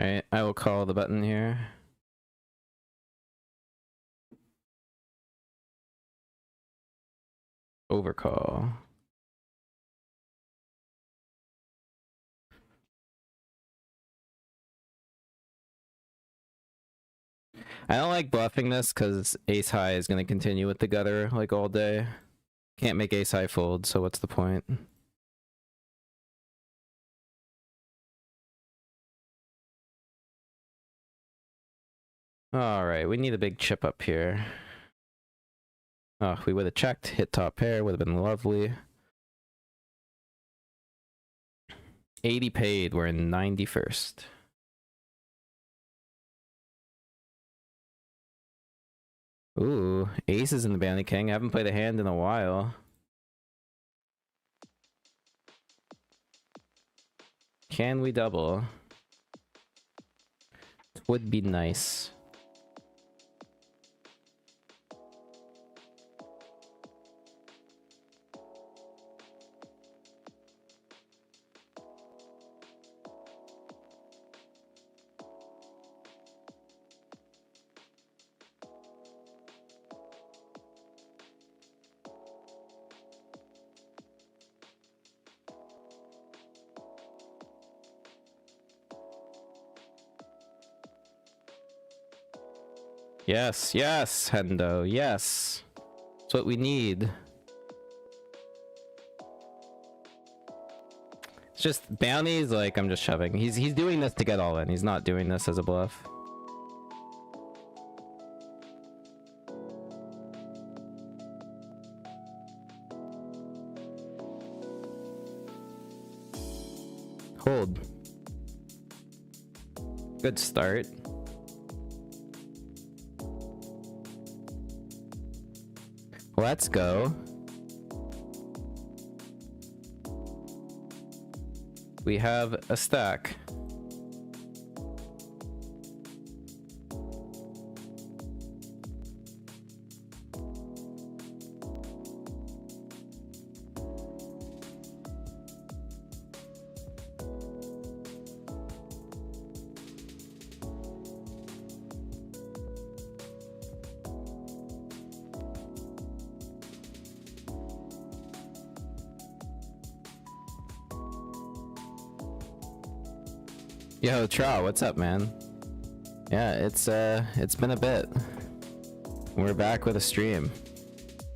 Alright, I will call the button here. Overcall. I don't like bluffing this because ace high is going to continue with the gutter like all day. Can't make ace high fold, so what's the point? Alright, we need a big chip up here. Oh, we would have checked, hit top pair, would have been lovely. 80 paid, we're in 91st. Ooh, aces in the Bounty King. I haven't played a hand in a while. Can we double? It would be nice. Yes, yes, Hendo, yes. That's what we need. It's just bounties, like, I'm just shoving. He's doing this to get all in. He's not doing this as a bluff. Hold. Good start. Let's go. We have a stack. Yo, Trow, what's up, man? Yeah, it's been a bit. We're back with a stream.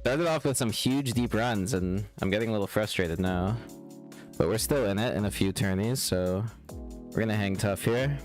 Started off with some huge deep runs, and I'm getting a little frustrated now. But we're still in it in a few tourneys, so we're gonna hang tough here.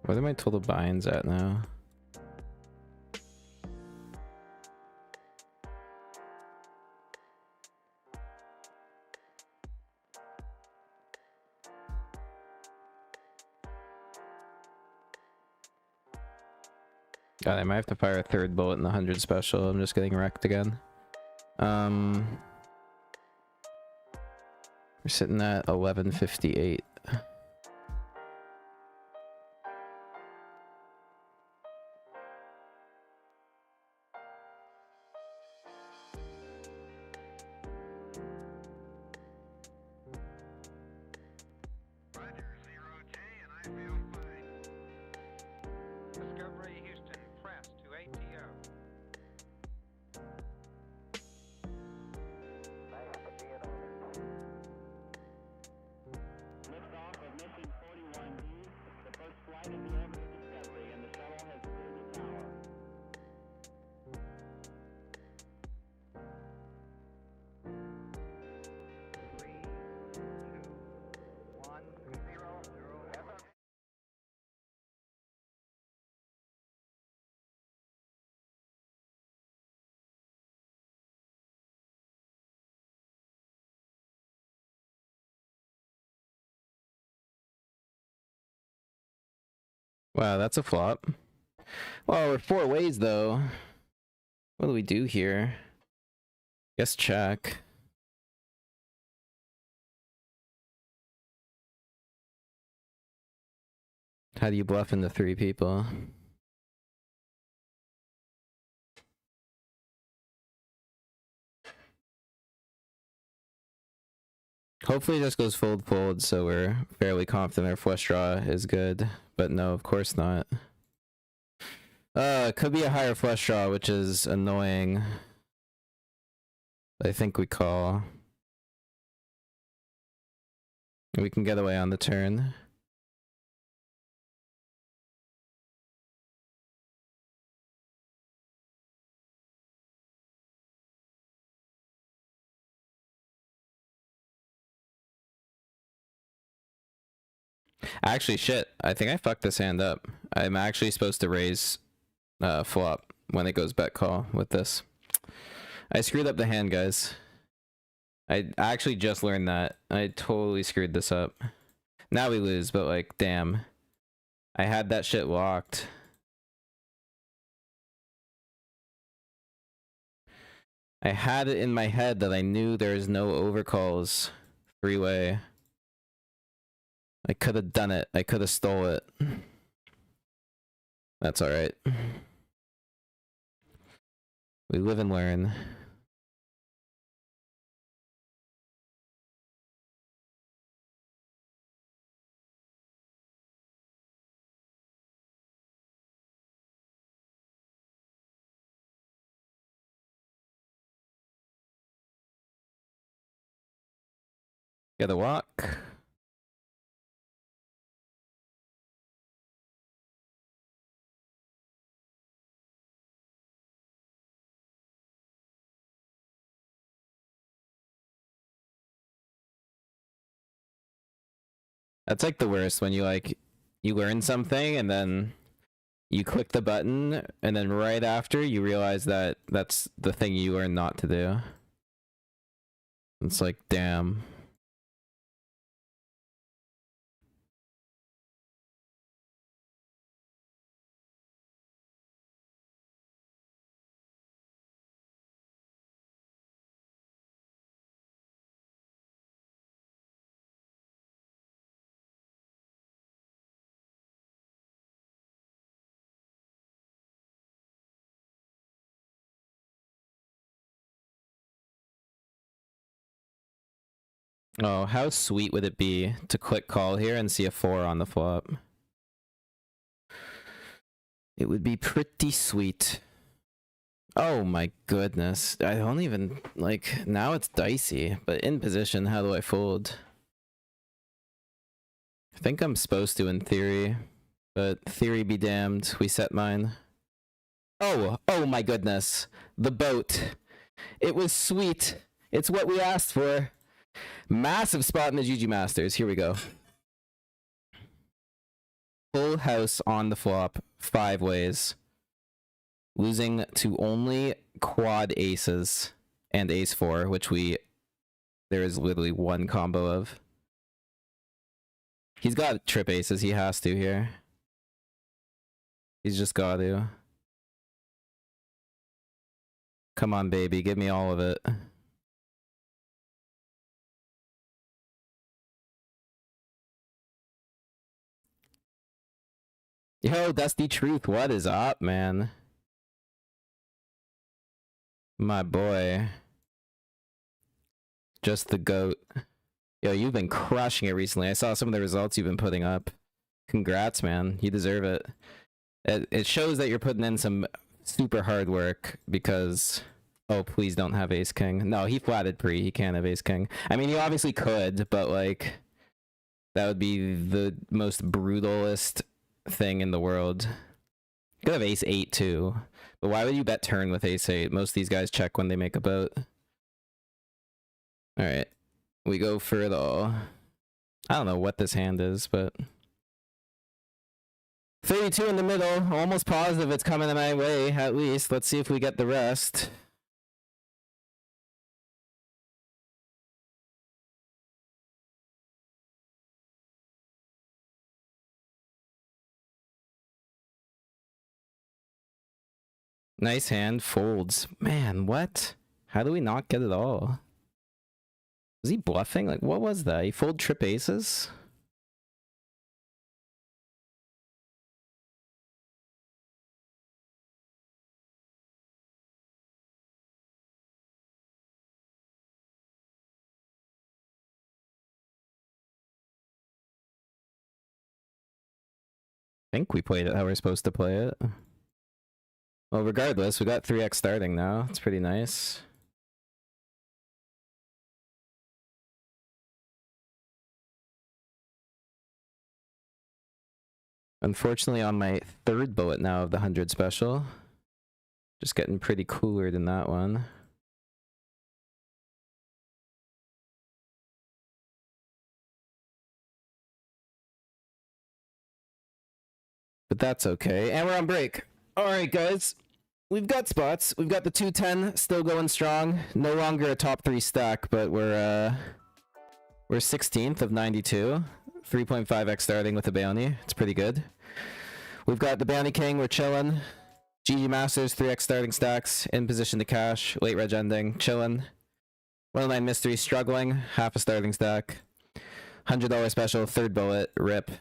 What are my total binds at now? God, I might have to fire a third bullet in the 100 special. I'm just getting wrecked again. We're sitting at 1158. Wow, that's a flop. Well, we're 4 ways though. What do we do here? Guess check. How do you bluff into 3 people? Hopefully it just goes fold, so we're fairly confident our flush draw is good. But no, of course not. It could be a higher flush draw, which is annoying. I think we call. We can get away on the turn. Actually, shit. I think I fucked this hand up. I'm actually supposed to raise flop when it goes bet call with this. I screwed up the hand, guys. I actually just learned that. I totally screwed this up. Now we lose, but like, damn. I had that shit locked. I had it in my head that I knew there's no overcalls 3-way. I could have done it. I could have stole it. That's alright. We live and learn. Gotta walk. That's like the worst when you learn something and then you click the button and then right after you realize that that's the thing you learned not to do. It's like, damn. Oh, how sweet would it be to click call here and see a 4 on the flop? It would be pretty sweet. Oh my goodness. I don't even, like, now it's dicey, but in position, how do I fold? I think I'm supposed to in theory, but theory be damned, we set mine. Oh my goodness. The boat. It was sweet. It's what we asked for. Massive spot in the GG Masters. Here we go. Full house on the flop, 5 ways. Losing to only quad aces and ace 4, which there is literally one combo of. He's got trip aces, he has to here. He's just got to. Come on, baby, give me all of it. Yo, Dusty Truth, what is up, man? My boy. Just the GOAT. Yo, you've been crushing it recently. I saw some of the results you've been putting up. Congrats, man. You deserve it. It shows that you're putting in some super hard work because... Oh, please don't have ace king. No, he flatted pre. He can't have ace king. I mean, he obviously could, but like... That would be the most brutalist thing in the world. Could have ace 8 too. But why would you bet turn with ace 8? Most of these guys check when they make a boat. Alright. We go for the... I don't know what this hand is, but... 32 in the middle. Almost positive it's coming my way, at least. Let's see if we get the rest. Nice hand, folds. Man, what? How do we not get it all? Was he bluffing? Like, what was that? He fold trip aces? I think we played it how we're supposed to play it. Well, regardless, we got 3x starting now. It's pretty nice. Unfortunately, on my third bullet now of the 100 special. Just getting pretty cooler than that one. But that's okay. And we're on break. Alright, guys. We've got spots. We've got the 210 still going strong. No longer a top 3 stack, but we're 16th of 92. 3.5x starting with the bounty. It's pretty good. We've got the Bounty King. We're chilling. GG Masters, 3x starting stacks. In position to cash. Late reg ending. Chilling. 109 Mystery struggling. Half a starting stack. $100 special. Third bullet. Rip.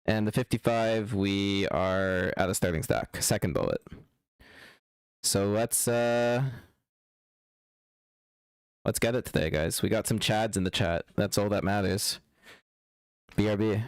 And the 55, we are at a starting stack. Second bullet. So let's get it today, guys. We got some chads in the chat. That's all that matters. BRB.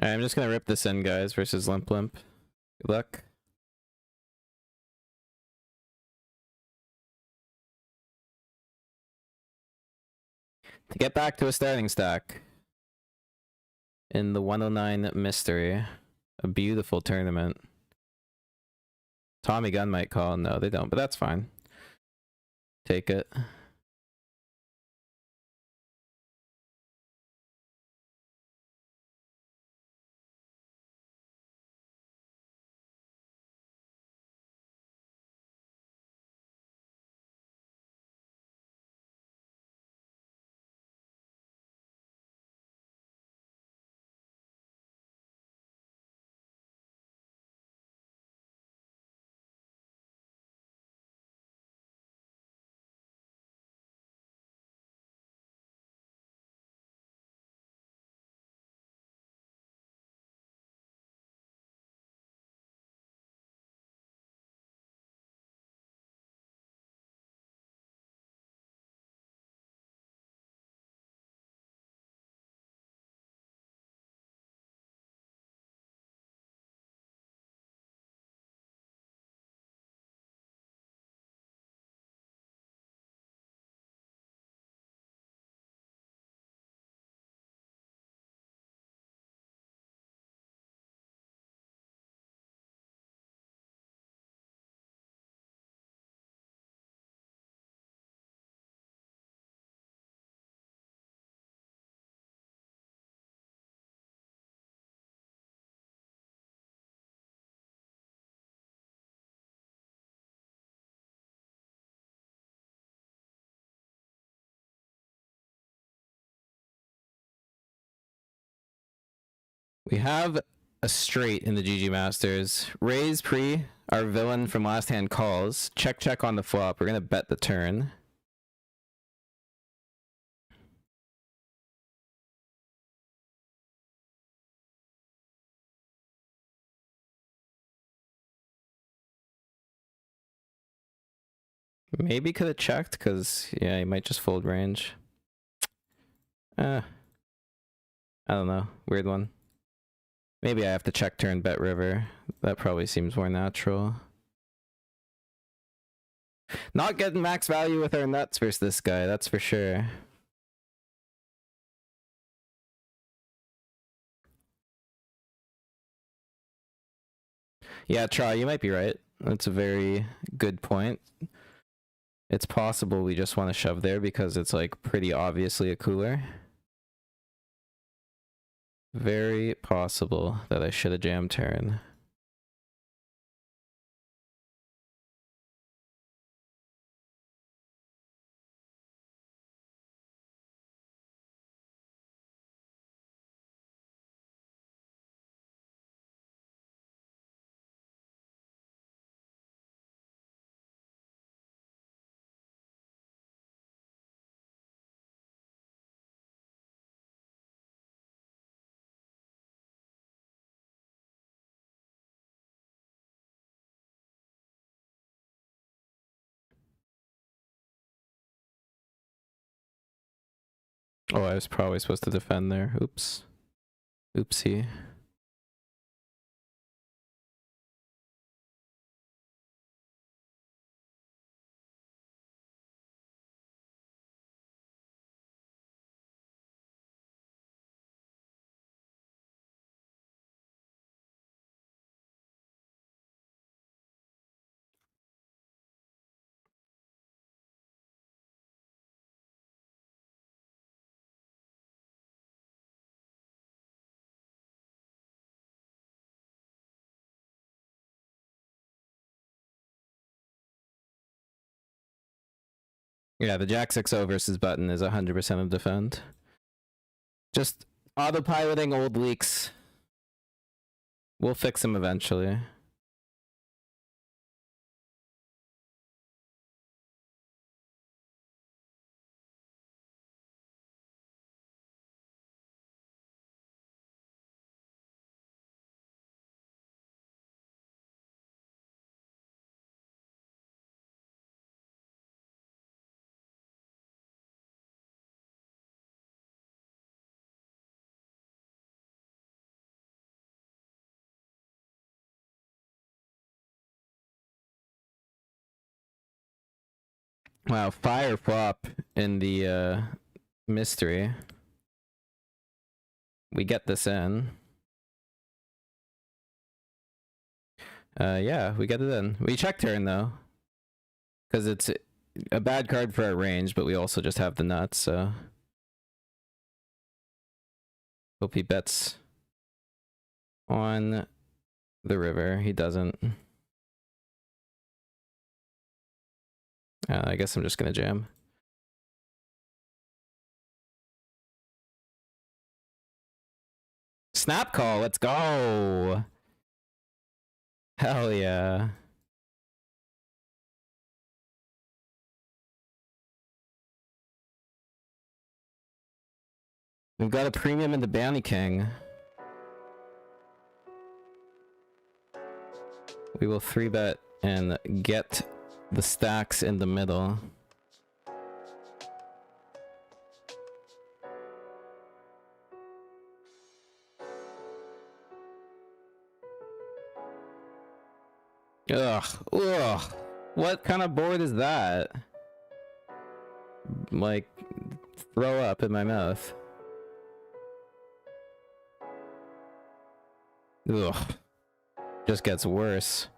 Alright, I'm just gonna rip this in, guys, versus Limp Limp. Good luck. To get back to a starting stack in the 109 Mystery. A beautiful tournament. Tommy Gunn might call. No, they don't, but that's fine. Take it. We have a straight in the GG Masters. Raise pre, our villain from last hand calls. Check on the flop. We're gonna bet the turn. Maybe could have checked, because, yeah, he might just fold range. I don't know. Weird one. Maybe I have to check turn bet river. That probably seems more natural. Not getting max value with our nuts versus this guy, that's for sure. Yeah, Try, you might be right. That's a very good point. It's possible we just want to shove there because it's like pretty obviously a cooler. Very possible that I should have jammed turn. Oh, I was probably supposed to defend there. Oops. Oopsie. Yeah, the Jack 6-0 versus button is 100% of defend. Just autopiloting old leaks. We'll fix them eventually. Wow, fire flop in the mystery. We get this in. Yeah, we get it in. We check turn though. Because it's a bad card for our range, but we also just have the nuts, so. Hope he bets on the river. He doesn't. I guess I'm just gonna jam. Snap call, let's go! Hell yeah. We've got a premium in the Bounty King. We will 3-bet and get the stacks in the middle. Ugh, ugh. What kind of board is that? Like, throw up in my mouth. Ugh. Just gets worse.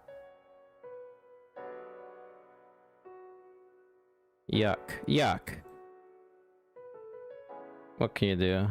Yuck. Yuck. What can you do?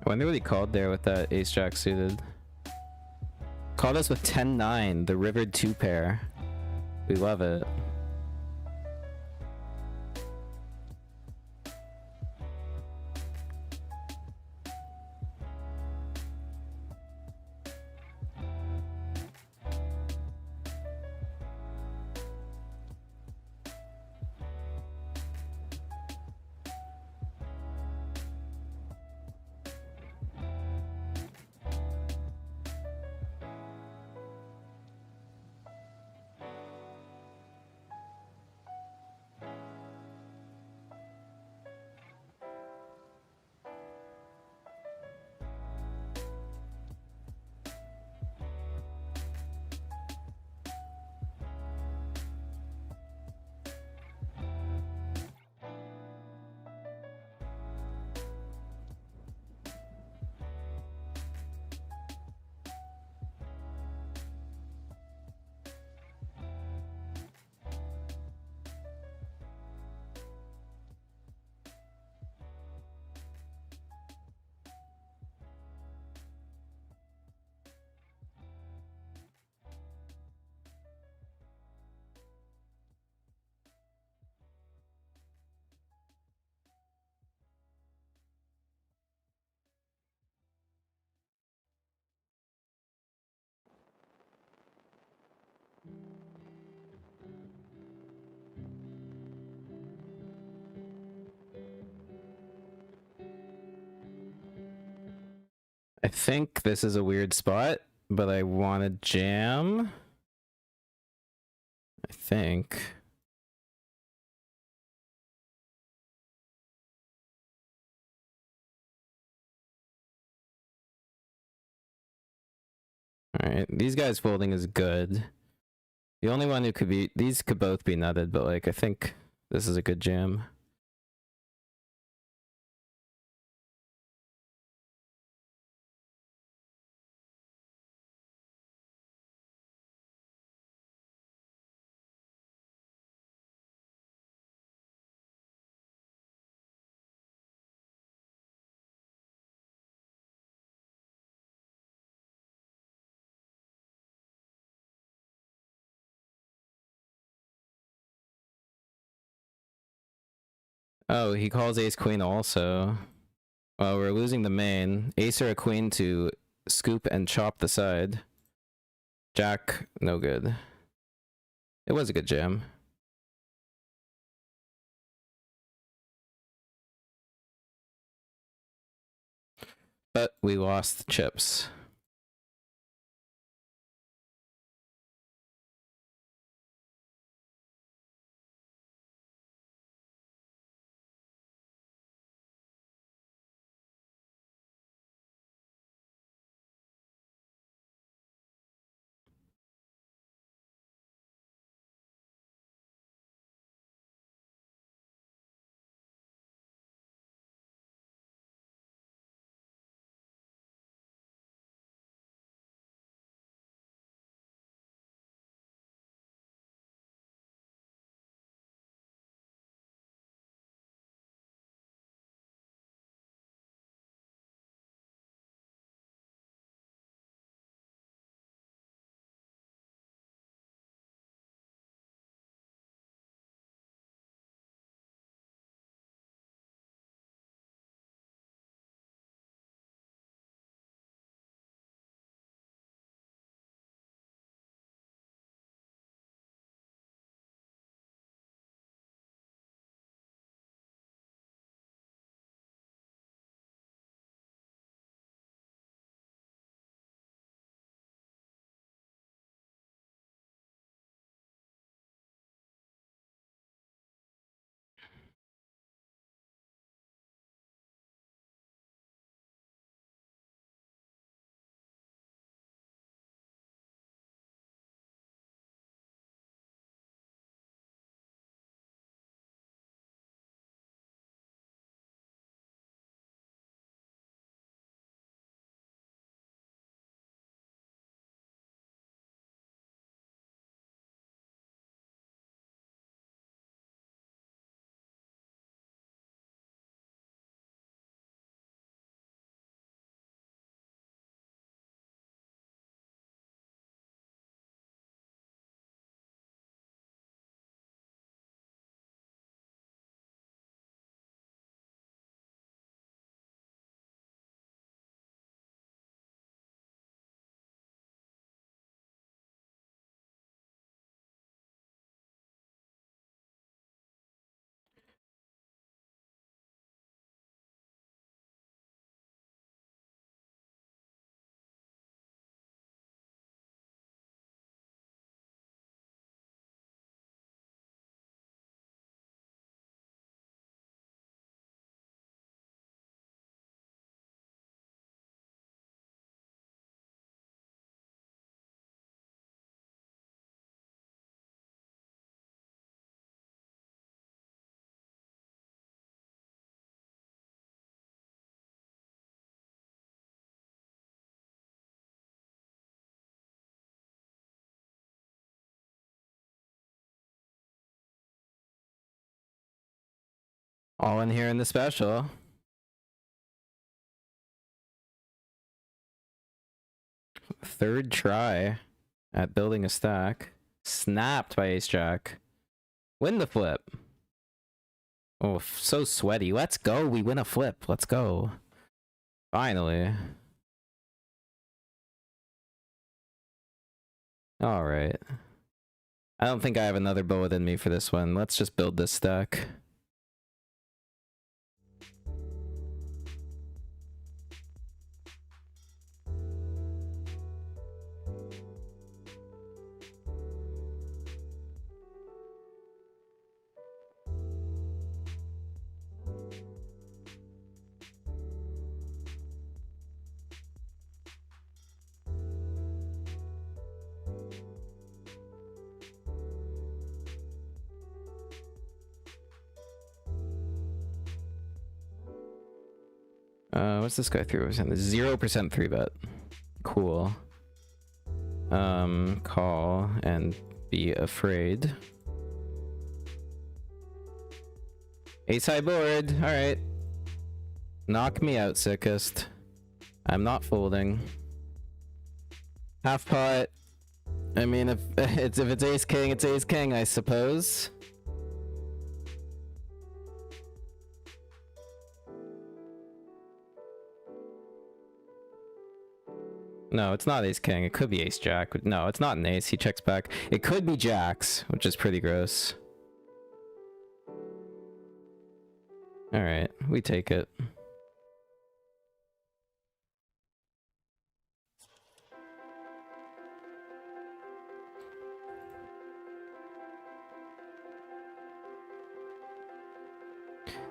I wonder what he called there with that ace-jack suited. Called us with 10-9, the rivered 2-pair. We love it. I think this is a weird spot. but I want to jam. I think. Alright, these guys folding is good. The only one who could be... These could both be nutted, but like, I think this is a good jam. Oh, he calls ace queen also. Well, we're losing the main. Ace or a queen to scoop and chop the side. Jack, no good. It was a good jam. But we lost chips. All in here in the special. Third try at building a stack. Snapped by ace jack. Win the flip. Oh, so sweaty. Let's go. We win a flip. Let's go. Finally. Alright. I don't think I have another bullet in me for this one. Let's just build this stack. What's this guy 3%? 0% 3-bet. Cool. Call and be afraid. Ace high board. All right. Knock me out, sickest. I'm not folding. Half pot. I mean, if it's ace king, it's ace king, I suppose. No, it's not ace king. It could be ace jack. No, it's not an ace. He checks back. It could be jacks, which is pretty gross. All right, we take it.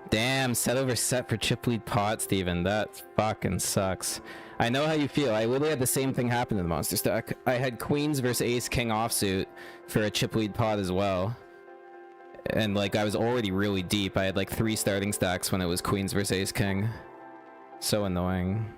Damn, set over set for chip lead pot, Steven. That fucking sucks. I know how you feel. I literally had the same thing happen in the monster stack. I had queens versus ace king offsuit for a chip lead pot as well. And like I was already really deep. I had like 3 starting stacks when it was queens versus ace king. So annoying.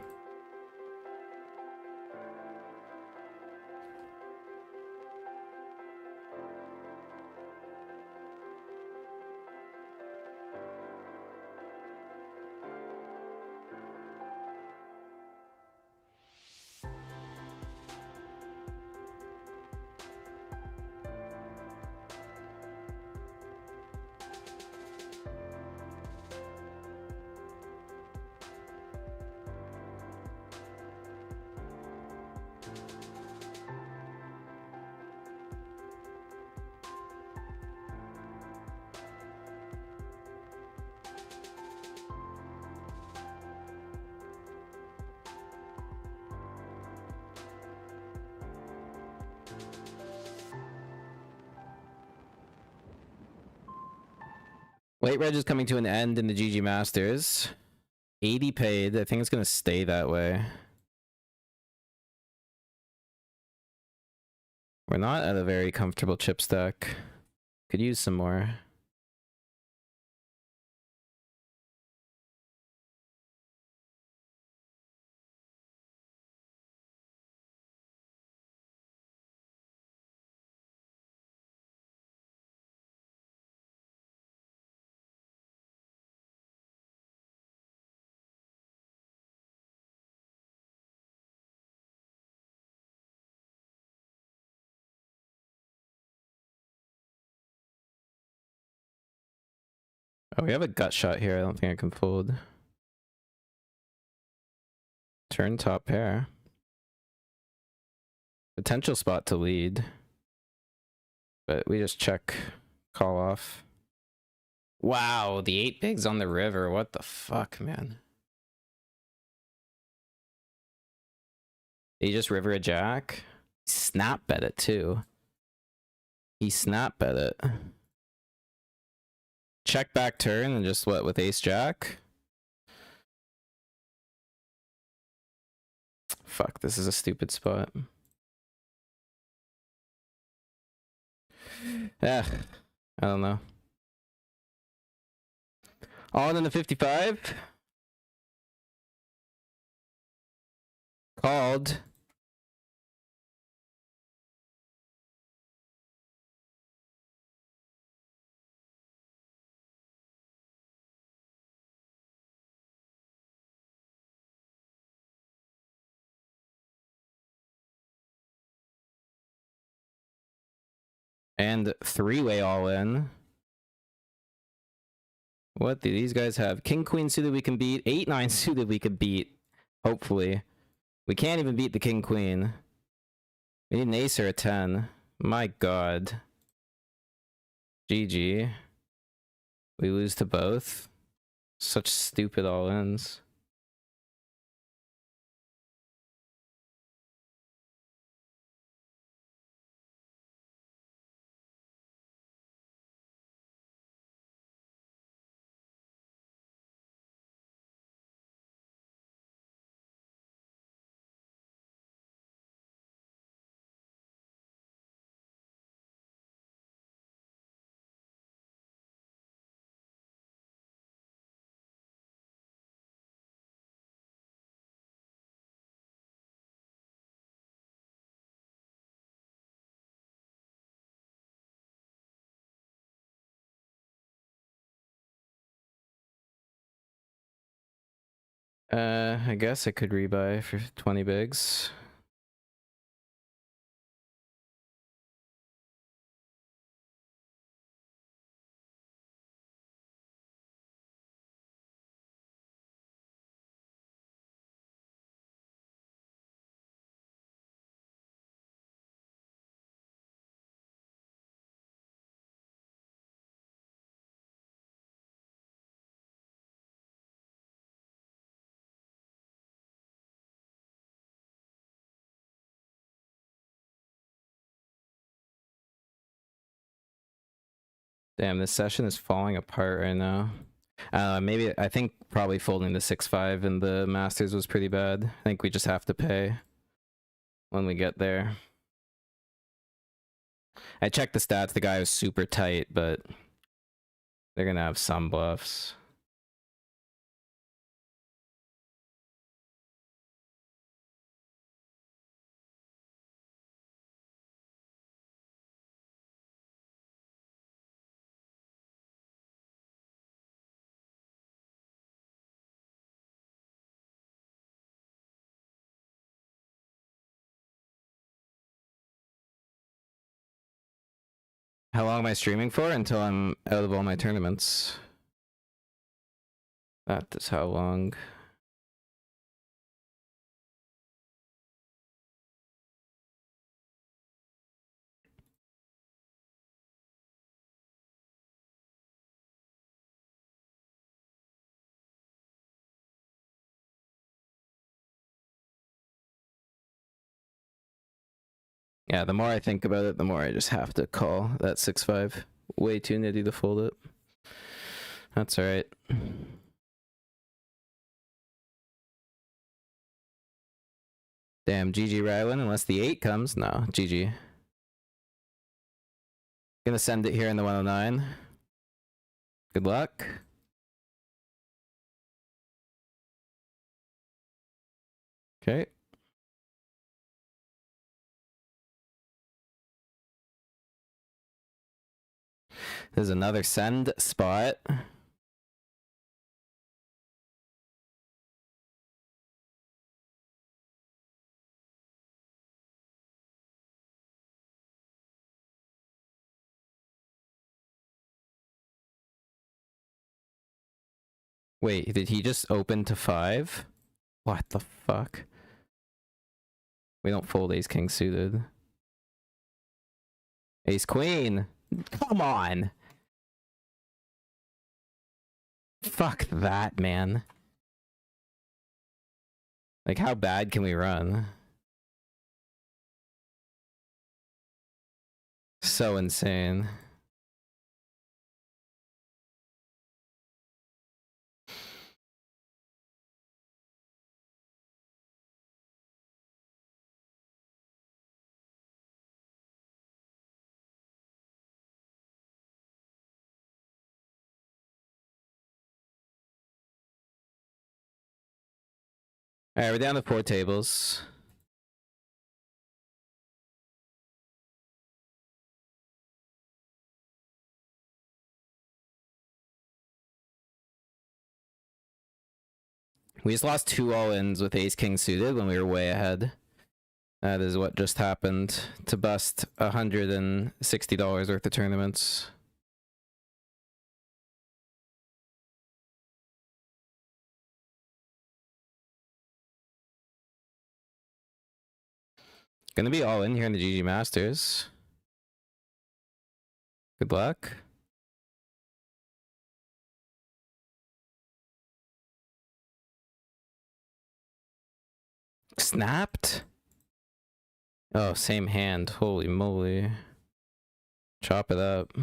Late reg is coming to an end in the GG Masters. 80 paid. I think it's gonna stay that way. We're not at a very comfortable chip stack. Could use some more. Oh, we have a gut shot here. I don't think I can fold. Turn top pair. Potential spot to lead. But we just check, call off. Wow, the 8 bigs on the river. What the fuck, man? He just river a jack. Snap bet it too. He snap bet it. Check back turn and just what with ace jack? Fuck, this is a stupid spot. Yeah, I don't know. On in the 55. Called. And 3-way all in. What do these guys have? King queen suited we can beat. 8-9 suited we could beat. Hopefully. We can't even beat the king queen. We need an ace or a 10. My god. GG. We lose to both. Such stupid all ins. I guess I could rebuy for 20 bigs. Damn, this session is falling apart right now. Maybe I think probably folding the 6-5 in the Masters was pretty bad. I think we just have to pay when we get there. I checked the stats. The guy was super tight, but they're gonna have some bluffs. How long am I streaming for? Until I'm out of all my tournaments. That is how long. Yeah, the more I think about it, the more I just have to call that 6-5. Way too nitty to fold it. That's alright. Damn, GG Rylan, unless the 8 comes. No, GG. Gonna send it here in the 109. Good luck. Okay. There's another send spot. Wait, did he just open to 5? What the fuck? We don't fold ace king suited. Ace queen. Come on. Fuck that, man. Like, how bad can we run? So insane. Alright, we're down to 4 tables. We just lost 2 all-ins with ace king suited when we were way ahead. That is what just happened to bust $160 worth of tournaments. Gonna be all in here in the GG Masters. Good luck. Snapped? Oh, same hand. Holy moly. Chop it up.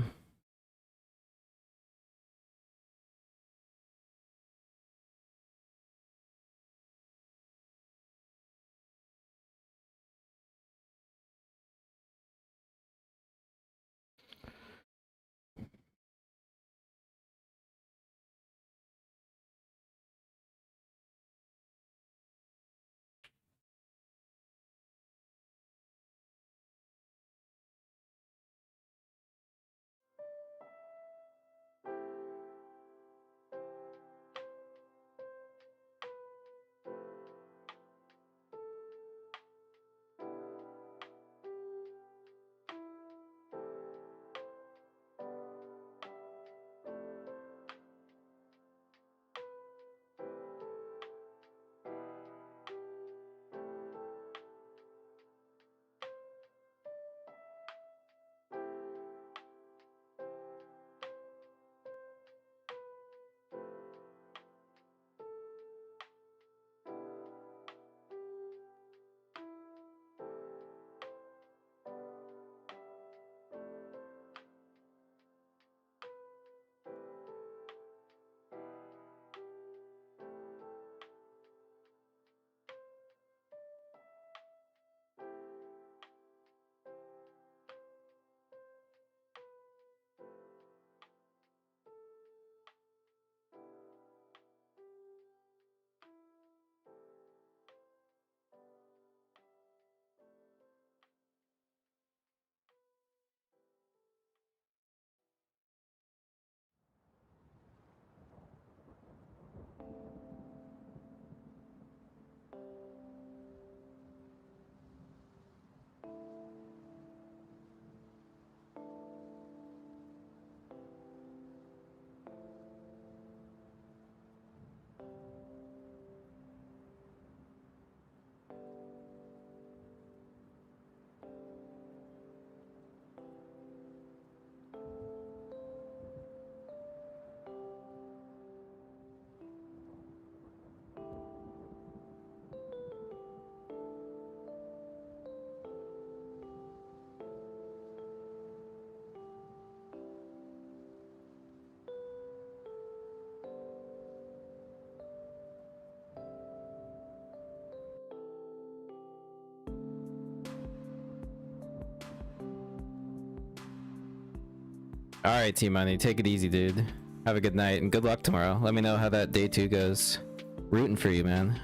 All right, T-Money, take it easy, dude. Have a good night and good luck tomorrow. Let me know how that day 2 goes. Rooting for you, man.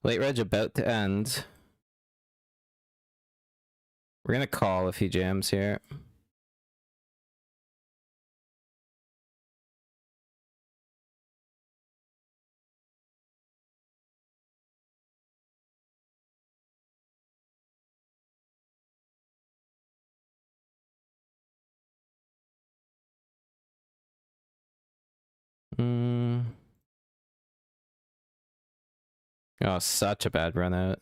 Late Reg about to end. We're gonna call if he jams here. Oh, such a bad run out.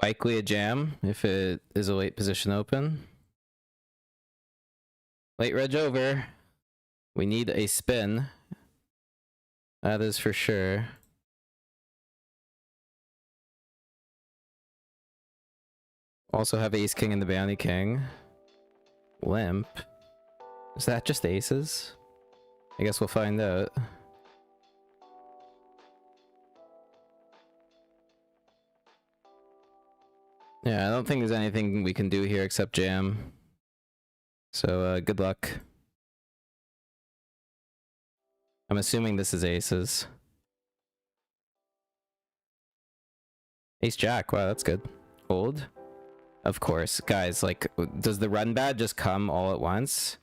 Likely a jam if it is a late position open. Late reg over. We need a spin. That is for sure. Also have ace king and the bounty king. Limp. Is that just aces? I guess we'll find out. Yeah, I don't think there's anything we can do here except jam. So, good luck. I'm assuming this is aces. Ace jack, wow, that's good. Fold. Of course. Guys, like, does the run bad just come all at once?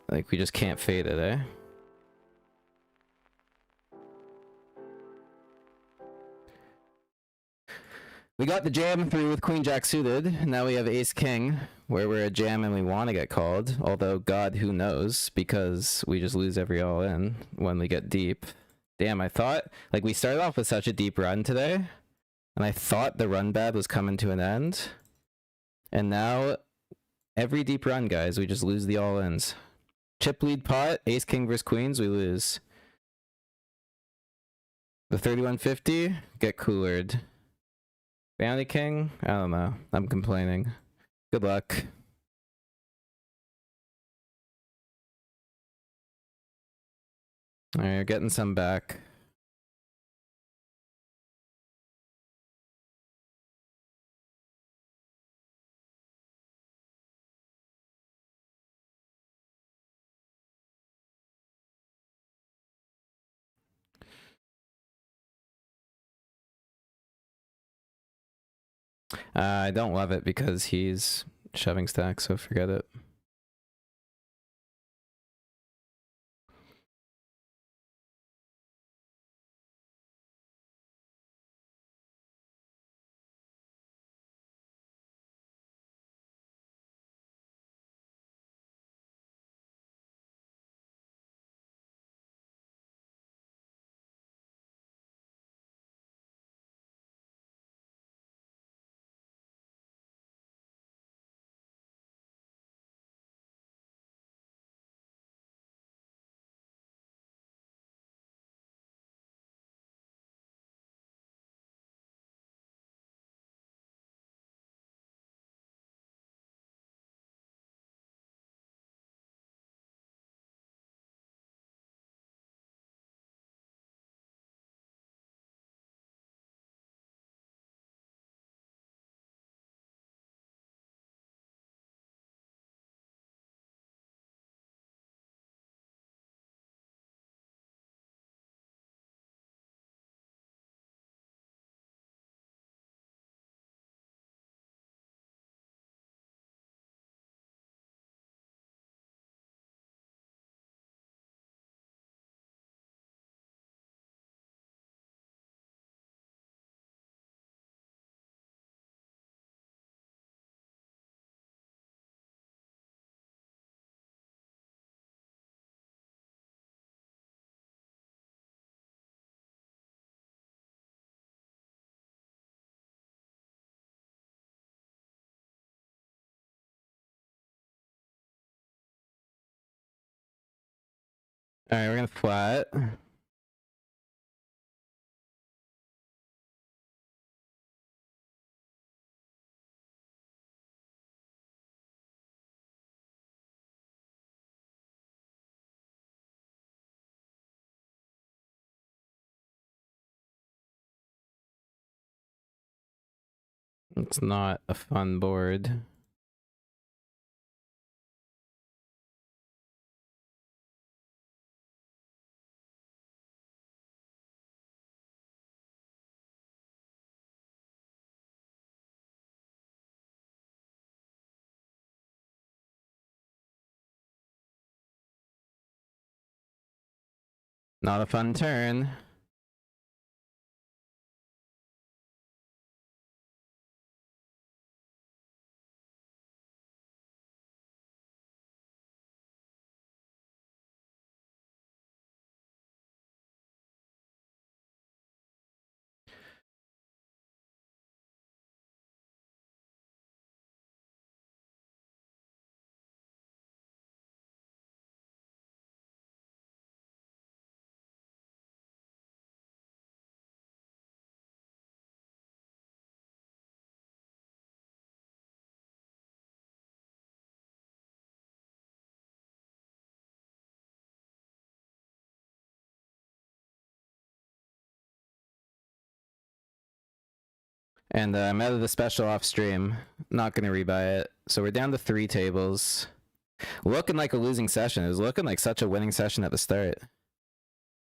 Like, we just can't fade it, eh? We got the jam through with queen jack suited. Now we have ace king, where we're a jam and we want to get called. Although, God, who knows? Because we just lose every all in when we get deep. Damn, I thought, like, we started off with such a deep run today, and I thought the run bad was coming to an end. And now, every deep run, guys, we just lose the all ins. Chip lead pot, ace king versus queens, we lose. The 3150, get coolered. Bounty king? I don't know. I'm complaining. Good luck. Alright, you're getting some back. I don't love it because he's shoving stacks, so forget it. Alright, we're gonna flat. It's not a fun board. Not a fun turn. And I'm out of the special off stream. Not gonna rebuy it. So we're down to 3 tables. Looking like a losing session. It was looking like such a winning session at the start.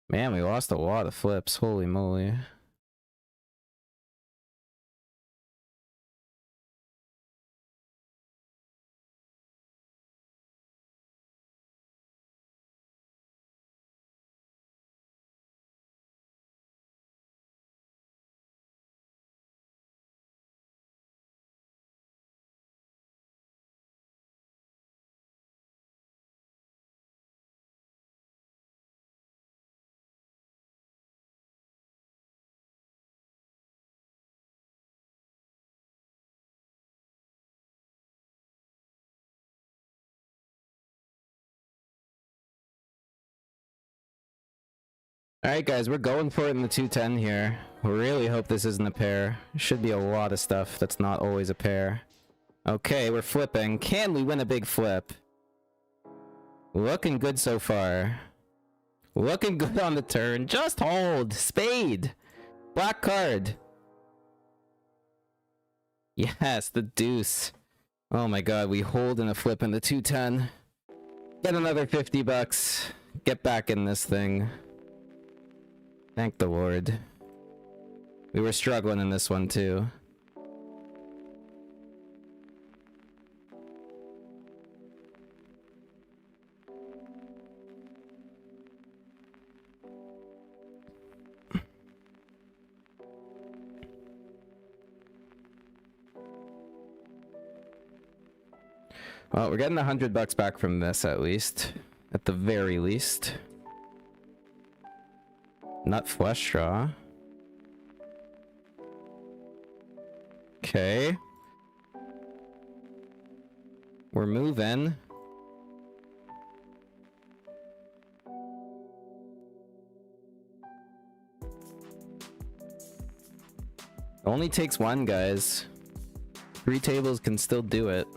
Man, we lost a lot of flips. Holy moly. Alright guys, we're going for it in the 210 here. We really hope this isn't a pair. Should be a lot of stuff that's not always a pair. Okay, we're flipping. Can we win a big flip? Looking good so far. Looking good on the turn. Just hold. Spade. Black card. Yes, the deuce. Oh my god, we hold in a flip in the 210. Get another 50 bucks. Get back in this thing. Thank the Lord. We were struggling in this one too. Well, we're getting 100 bucks back from this at least. At the very least. Nut flush draw. Okay. We're moving. Only takes one, guys. 3 tables can still do it.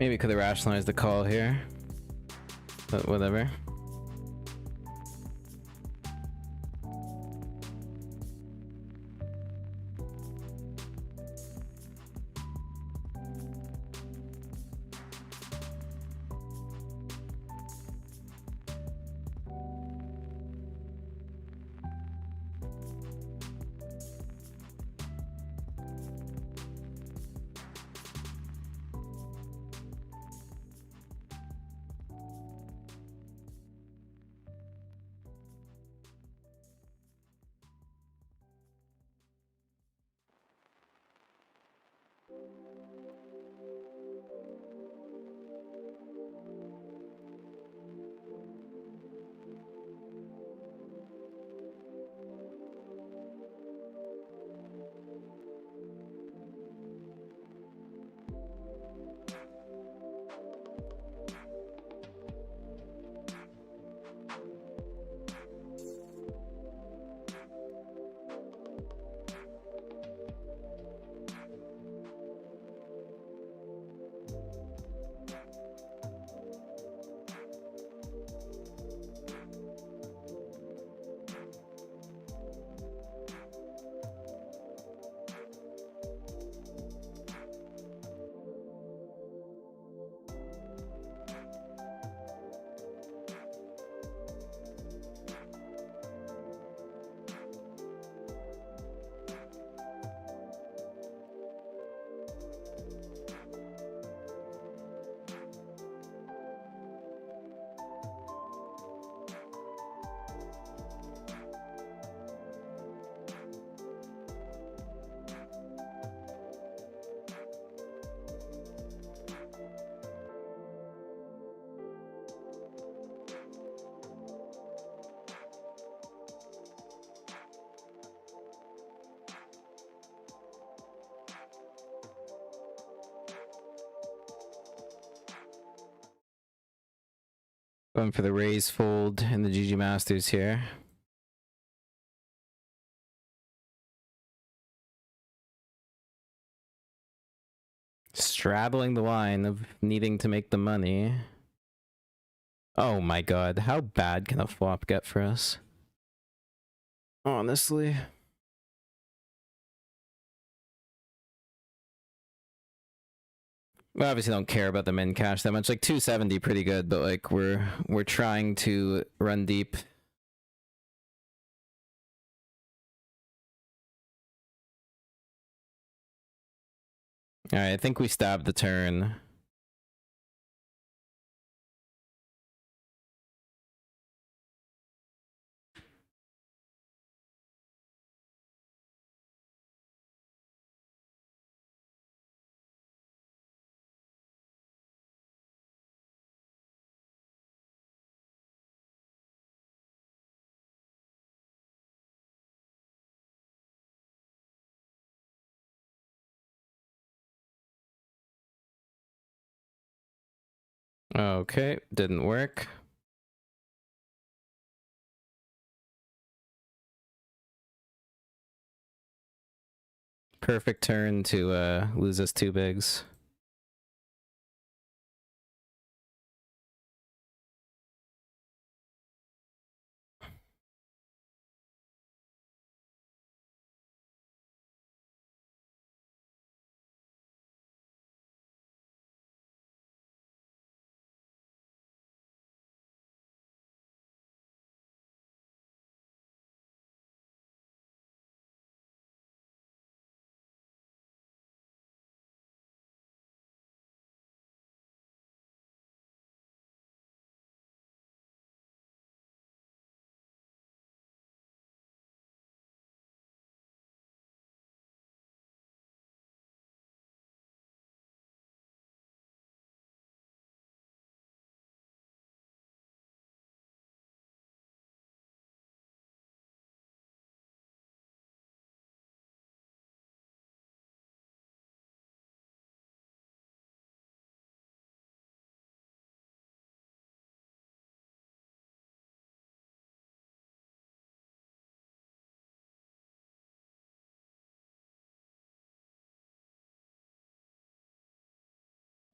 Maybe could have rationalized the call here. But whatever. Going for the raise fold in the GG Masters here. Straddling the line of needing to make the money. Oh my god, how bad can a flop get for us? Honestly. We obviously don't care about the min cash that much. Like 270 pretty good, but like we're trying to run deep. Alright, I think we stabbed the turn. Okay, didn't work. Perfect turn to lose us 2 bigs.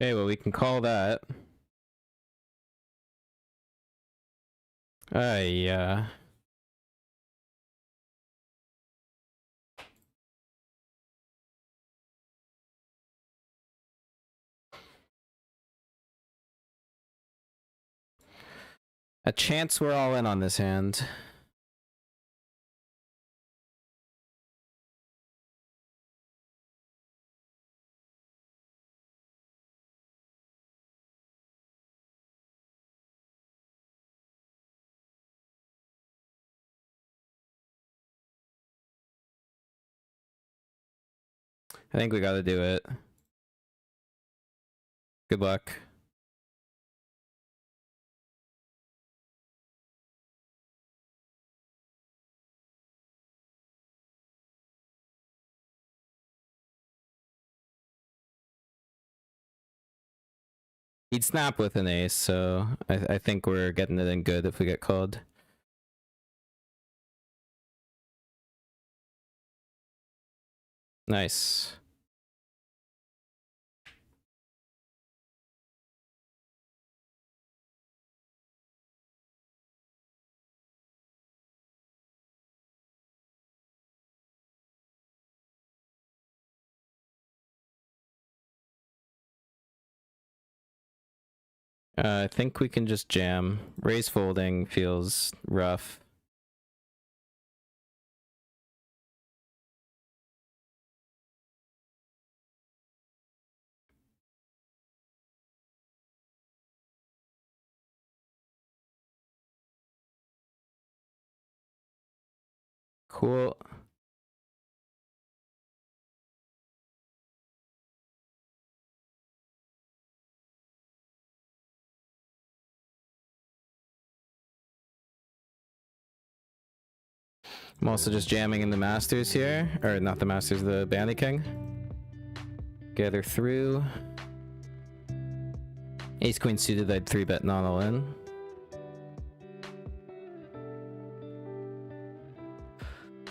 Okay, well we can call that. Yeah. A chance we're all in on this hand. I think we gotta do it. Good luck. He'd snap with an ace, so I think we're getting it in good if we get called. Nice. I think we can just jam. Raise folding feels rough. Cool. I'm also just jamming in the Masters here. Or not the Masters, the Bounty King. Gather through. Ace Queen suited, I'd 3-bet non all in.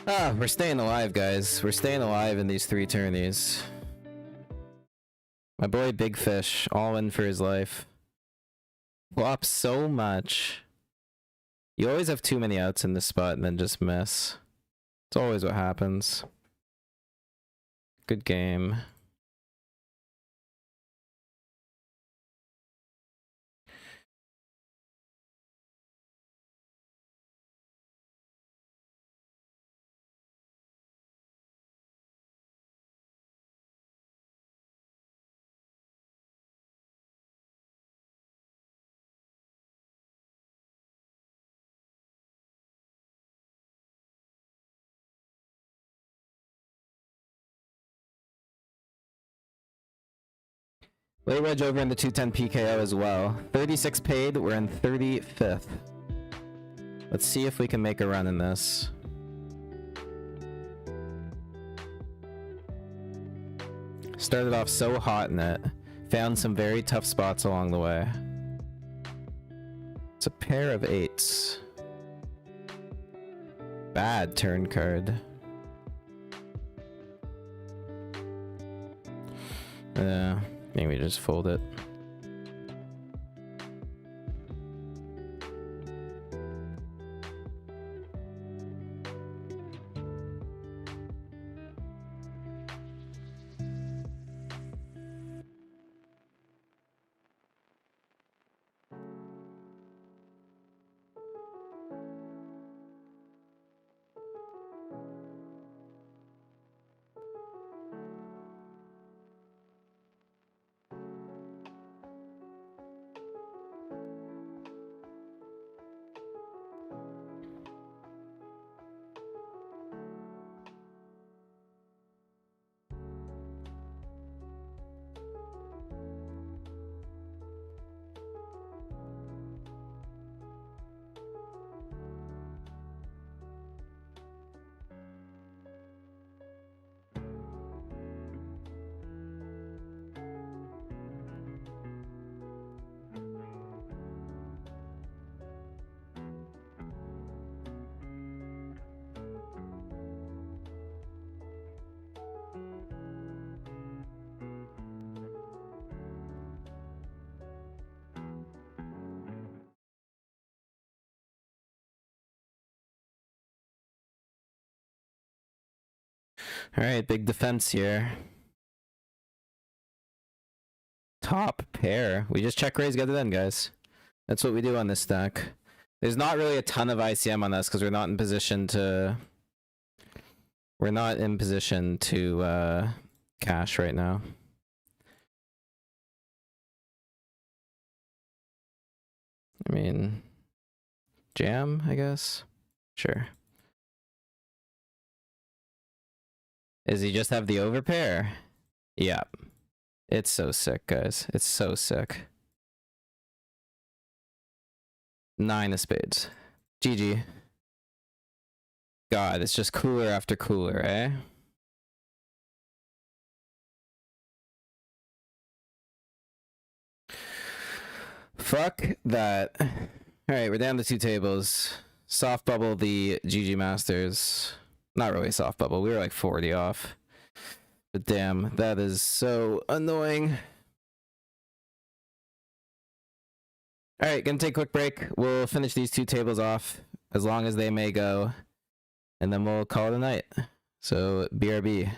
Ah, we're staying alive, guys. We're staying alive in these 3 tourneys. My boy Big Fish, all in for his life. Flop so much. You always have too many outs in this spot and then just miss. It's always what happens. Good game. Late wedge over in the 210 PKO as well. 36 paid, we're in 35th. Let's see if we can make a run in this. Started off so hot in it. Found some very tough spots along the way. It's a pair of 8s. Bad turn card. Maybe just fold it. Alright, big defense here. Top pair. We just check raise, get it in, guys. That's what we do on this stack. There's not really a ton of ICM on us because we're not in position to... We're not in position to cash right now. I mean... Jam, I guess? Sure. Does he just have the overpair? Yeah. It's so sick, guys. It's so sick. 9 of spades. GG. God, it's just cooler after cooler, eh? Fuck that. Alright, we're down to 2 tables. Soft bubble the GG Masters. Not really soft bubble. We were like 40 off. But damn, that is so annoying. Alright, gonna take a quick break. We'll finish these 2 tables off as long as they may go. And then we'll call it a night. So, BRB.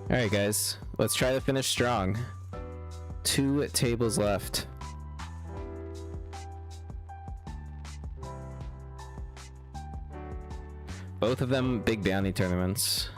Alright guys, let's try to finish strong. 2 tables left. Both of them big bounty tournaments.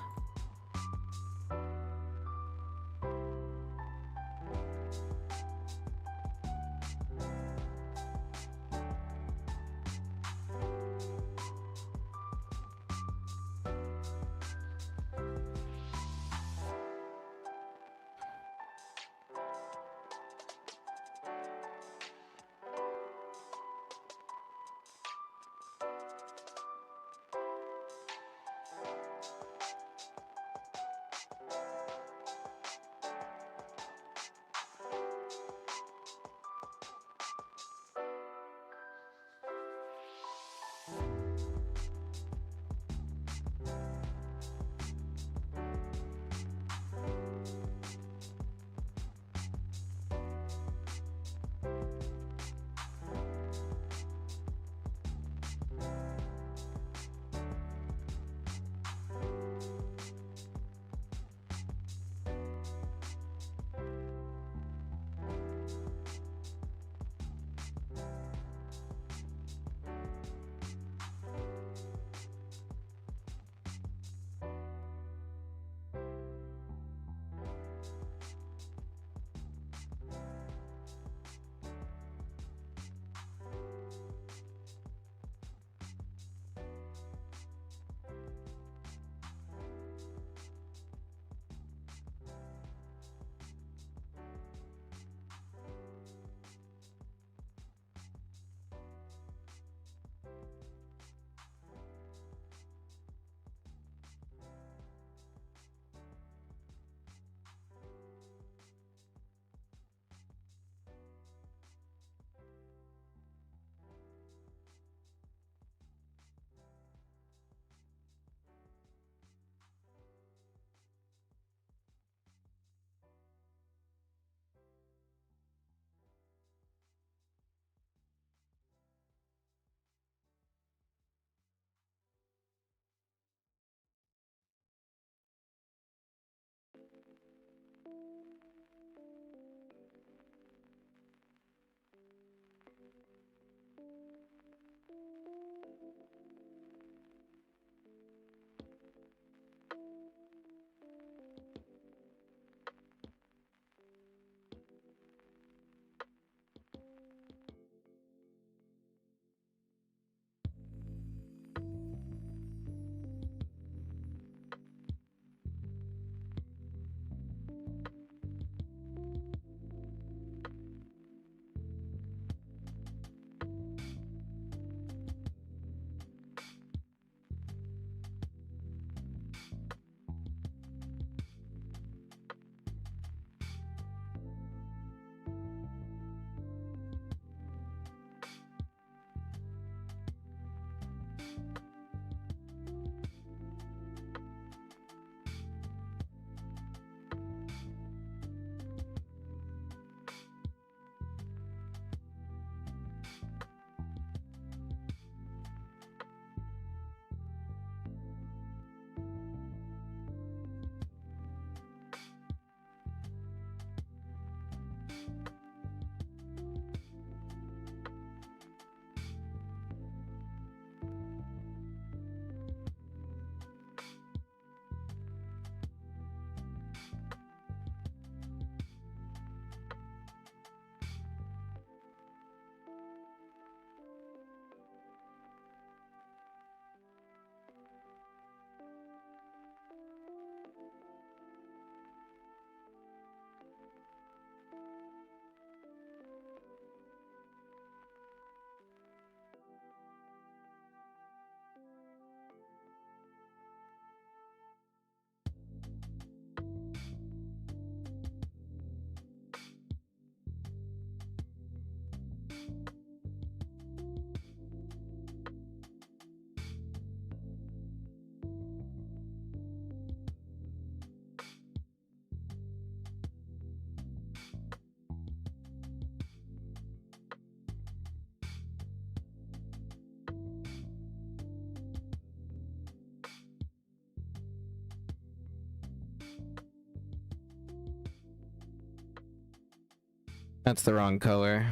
That's the wrong color.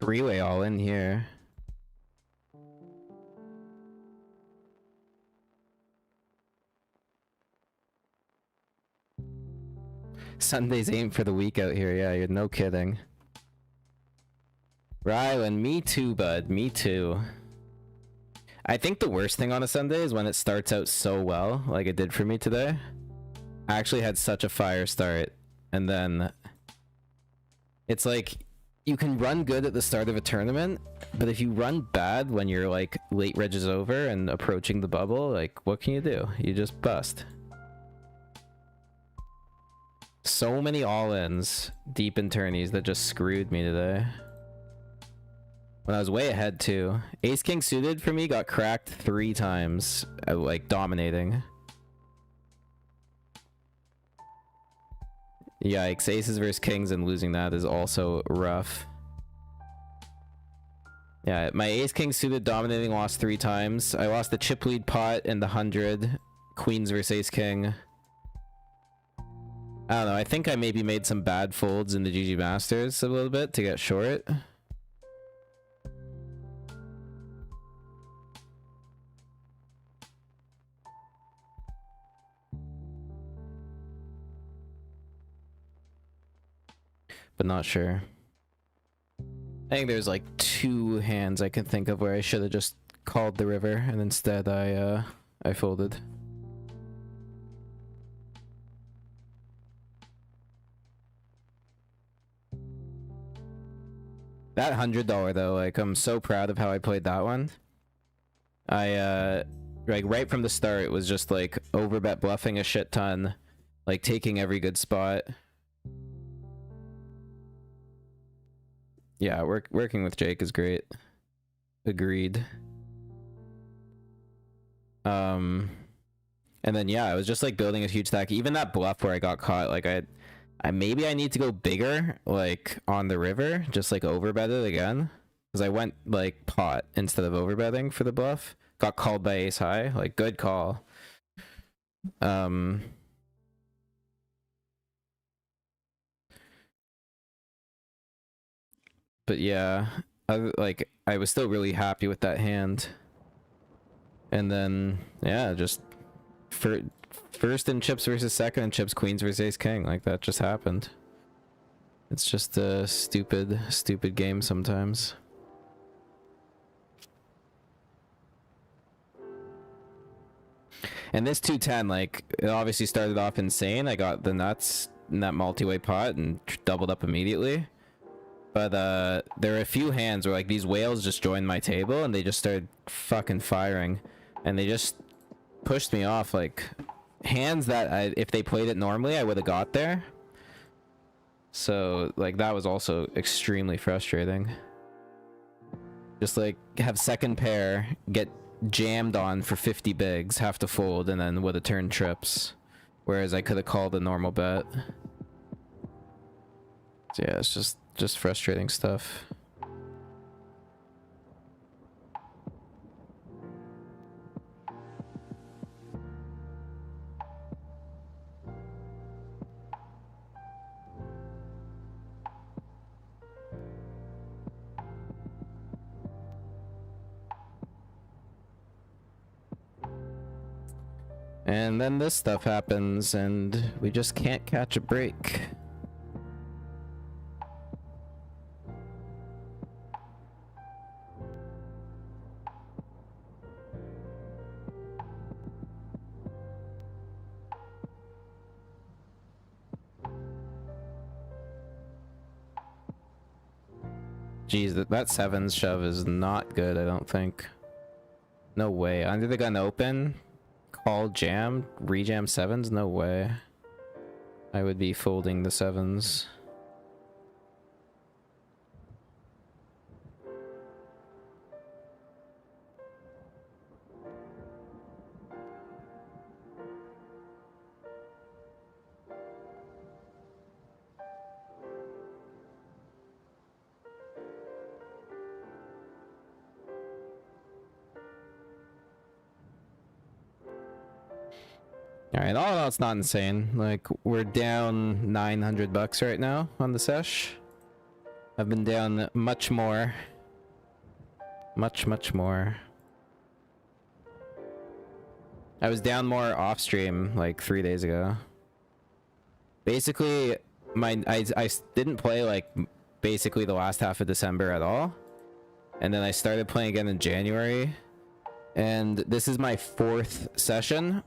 Three-way all in here. Sunday's aim for the week out here. Yeah, you're no kidding. Rylan, me too, bud. Me too. I think the worst thing on a Sunday is when it starts out so well, like it did for me today. I actually had such a fire start, and then it's like you can run good at the start of a tournament, but if you run bad when you're like late reg is over and approaching the bubble, like what can you do? You just bust. So many all-ins deep in tourneys that just screwed me today. When I was way ahead too. Ace King suited for me got cracked 3 times, like dominating. Yikes, aces versus kings and losing that is also rough. Yeah, my ace king suited dominating lost 3 times. I lost the chip lead pot in the 100. Queens versus ace king. I don't know, I think I maybe made some bad folds in the GG Masters a little bit to get short. But not sure. I think there's like 2 hands I can think of where I should have just called the river and instead I folded. That $100 though, like I'm so proud of how I played that one. I like right from the start it was just like overbet bluffing a shit ton, like taking every good spot. Yeah, working with Jake is great. Agreed. And then yeah, I was just like building a huge stack. Even that bluff where I got caught, like I Maybe I need to go bigger, like on the river, just like overbet it again. Because I went like pot instead of overbetting for the bluff. Got called by ace high, like good call. But yeah, I was still really happy with that hand. And then yeah, just first in chips versus second in chips, queens versus ace king, like that just happened. It's just a stupid game sometimes. And this 210, like, it obviously started off insane. I got the nuts in that multi-way pot and doubled up immediately. But there are a few hands where like these whales just joined my table and they just started fucking firing. And they just pushed me off, like hands that if they played it normally, I would have got there. So like that was also extremely frustrating. Just like have second pair, get jammed on for 50 bigs, have to fold, and then would have turned trips. Whereas I could have called a normal bet. So yeah, it's just frustrating stuff. And then this stuff happens, and we just can't catch a break. Jeez, that sevens shove is not good, I don't think. No way. Under the gun open, call jam, rejam sevens? No way. I would be folding the sevens. Alright, all in all, it's not insane. Like, we're down 900 bucks right now on the sesh. I've been down much more. Much more. I was down more off stream like 3 days ago. Basically, I didn't play like basically the last half of December at all. And then I started playing again in January. And this is my 4th session.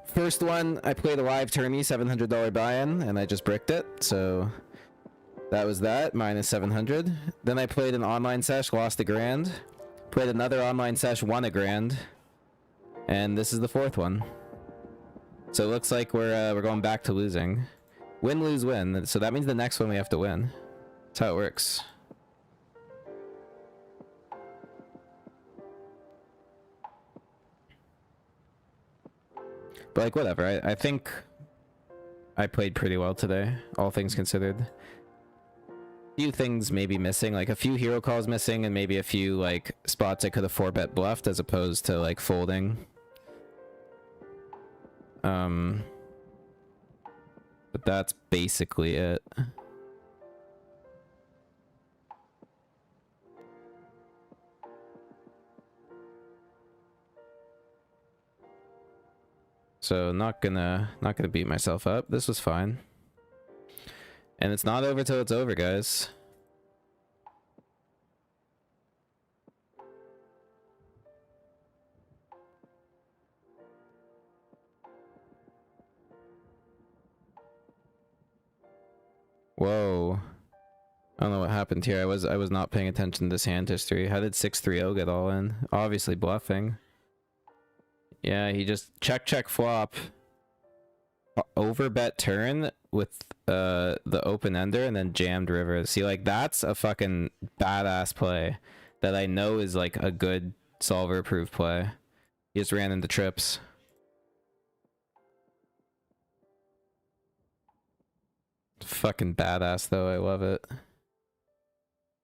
First one, I played a live tourney, $700 buy-in, and I just bricked it, so that was that, minus 700. Then I played an online sesh, lost $1,000. Played another online sesh, won $1,000. And this is the 4th one. So it looks like we're going back to losing. Win, lose, win. So that means the next one we have to win. That's how it works. But like, whatever. I think I played pretty well today, all things considered. A few things maybe missing, like a few hero calls missing, and maybe a few like spots I could have 4-bet bluffed as opposed to like folding. But that's basically it. So not gonna beat myself up. This was fine. And it's not over till it's over, guys. Whoa. I don't know what happened here. I was not paying attention to this hand history. How did 6-3-0 get all in? Obviously bluffing. Yeah, he just check flop, overbet turn with the open ender and then jammed river. See, like that's a fucking badass play that I know is like a good solver approved play. He just ran into trips. Fucking badass though, I love it.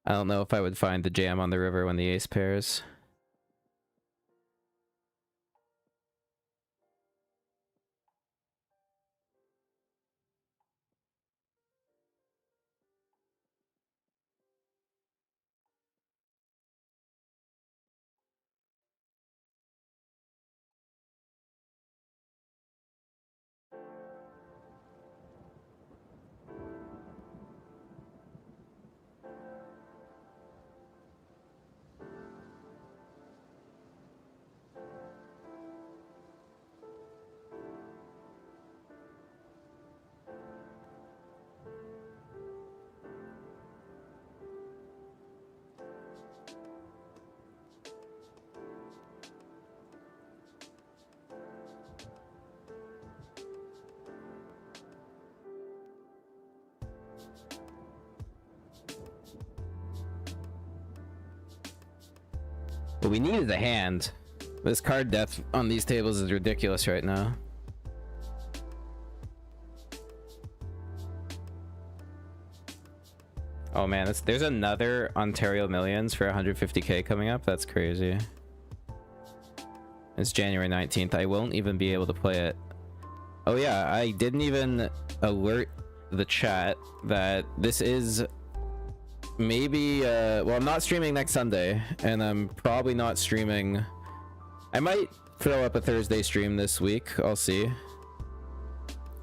I don't know if I would find the jam on the river when the ace pairs. What we need is a hand. This card depth on these tables is ridiculous right now. Oh man, there's another Ontario Millions for 150k coming up. That's crazy. It's January 19th. I won't even be able to play it. Oh yeah, I didn't even alert the chat that this is maybe well, I'm not streaming next Sunday, and I'm probably not streaming. I might throw up a Thursday stream this week, I'll see.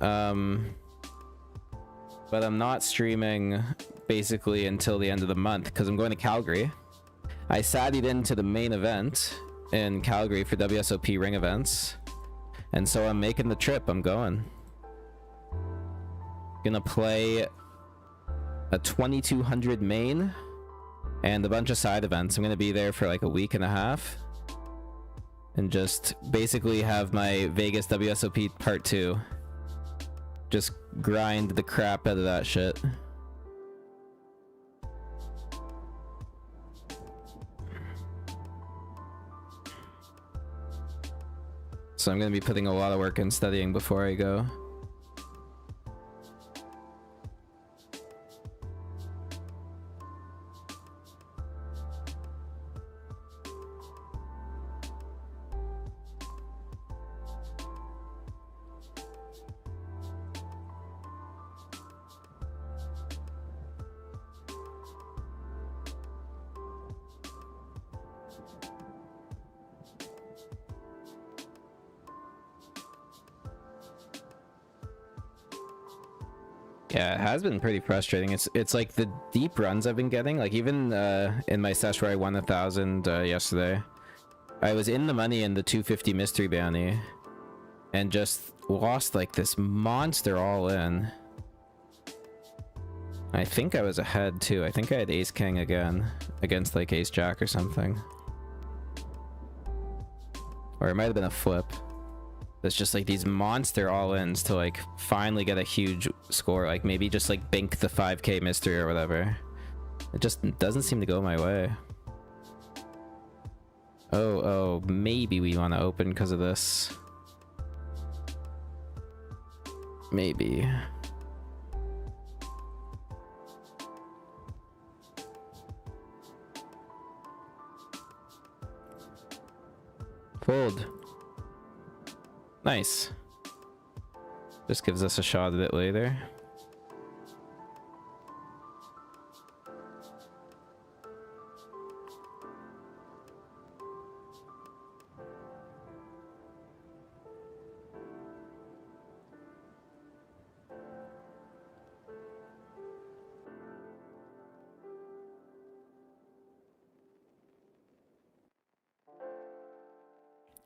But I'm not streaming basically until the end of the month because I'm going to Calgary. I saddied into the main event in Calgary for WSOP ring events, and so I'm making the trip. I'm going. Gonna play a 2200 main and a bunch of side events. I'm gonna be there for like a week and a half and just basically have my Vegas WSOP part 2. Just grind the crap out of that shit. So I'm gonna be putting a lot of work in studying before I go. Yeah, it has been pretty frustrating. It's like the deep runs I've been getting, like even in my sesh where I won 1,000 yesterday, I was in the money in the 250 mystery bounty and just lost like this monster all in. I think I was ahead too. I think I had ace king again against like ace jack or something, or it might have been a flip. That's just like these monster all-ins to like finally get a huge score, like maybe just like bink the 5k mystery or whatever. It just doesn't seem to go my way. Oh, maybe we want to open because of this. Maybe. Fold. Nice. Just gives us a shot at it later.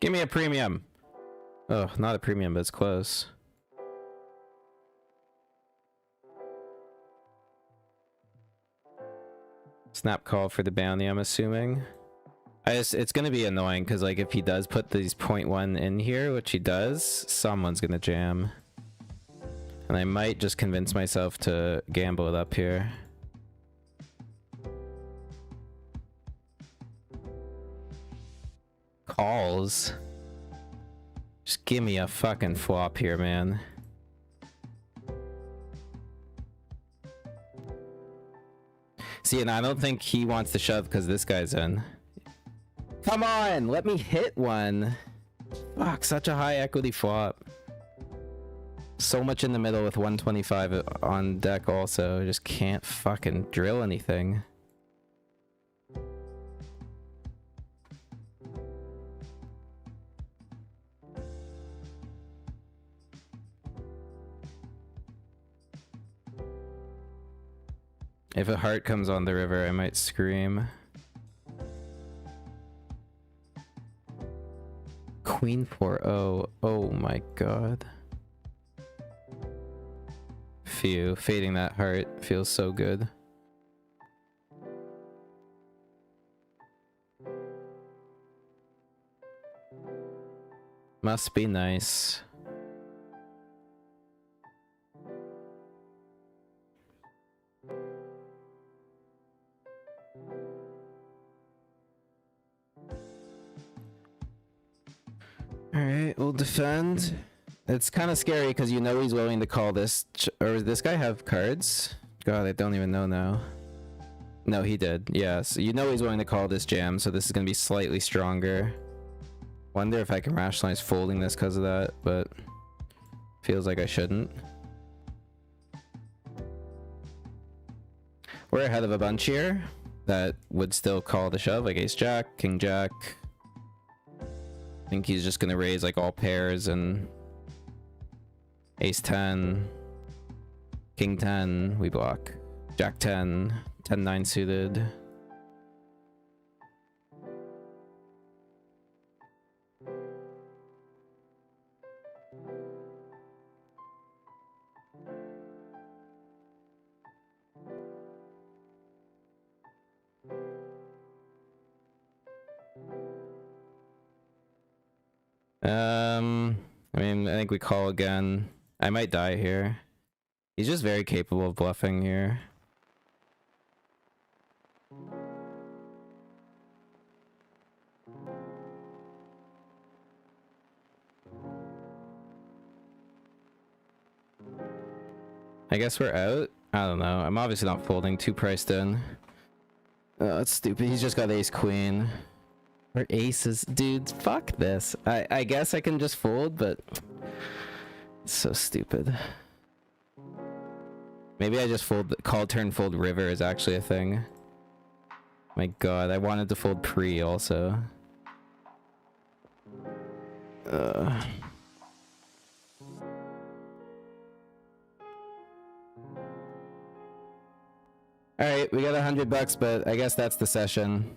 Give me a premium. Oh, not a premium, but it's close. Snap call for the bounty, I'm assuming. It's gonna be annoying because like if he does put these 0.1 in here, which he does, someone's gonna jam. And I might just convince myself to gamble it up here. Calls. Just give me a fucking flop here, man. See, and I don't think he wants to shove because this guy's in. Come on, let me hit one. Fuck, such a high equity flop. So much in the middle with 125 on deck also. I just can't fucking drill anything. If a heart comes on the river, I might scream. Queen 4-0. Oh my god. Phew, fading that heart feels so good. Must be nice. Alright, we'll defend. It's kind of scary because you know he's willing to call this. Or does this guy have cards? God, I don't even know now. No, he did. Yeah, so you know he's willing to call this jam, so this is going to be slightly stronger. Wonder if I can rationalize folding this because of that, but feels like I shouldn't. We're ahead of a bunch here that would still call the shove, like ace jack, king jack. I think he's just gonna raise like all pairs and ace 10, king 10, we block, jack 10, 10-9 suited. I mean, I think we call again. I might die here. He's just very capable of bluffing here. I guess we're out? I don't know. I'm obviously not folding. Too priced in. Oh, that's stupid. He's just got ace queen. Or aces. Dude, fuck this. I guess I can just fold, but it's so stupid. Maybe I just fold. Call turn fold river is actually a thing. My god, I wanted to fold pre also. Alright, we got $100, but I guess that's the session.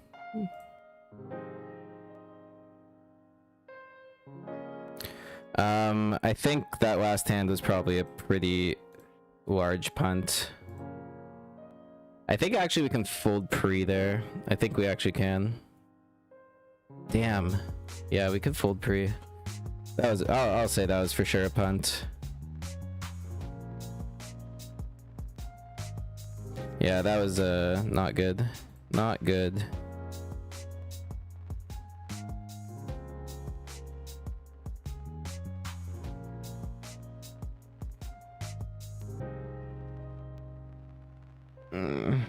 I think that last hand was probably a pretty large punt. I think actually we can fold pre there. I think we actually can. Damn. Yeah, we could fold pre. That was, I'll say that was for sure a punt. Yeah, that was not good. Not good.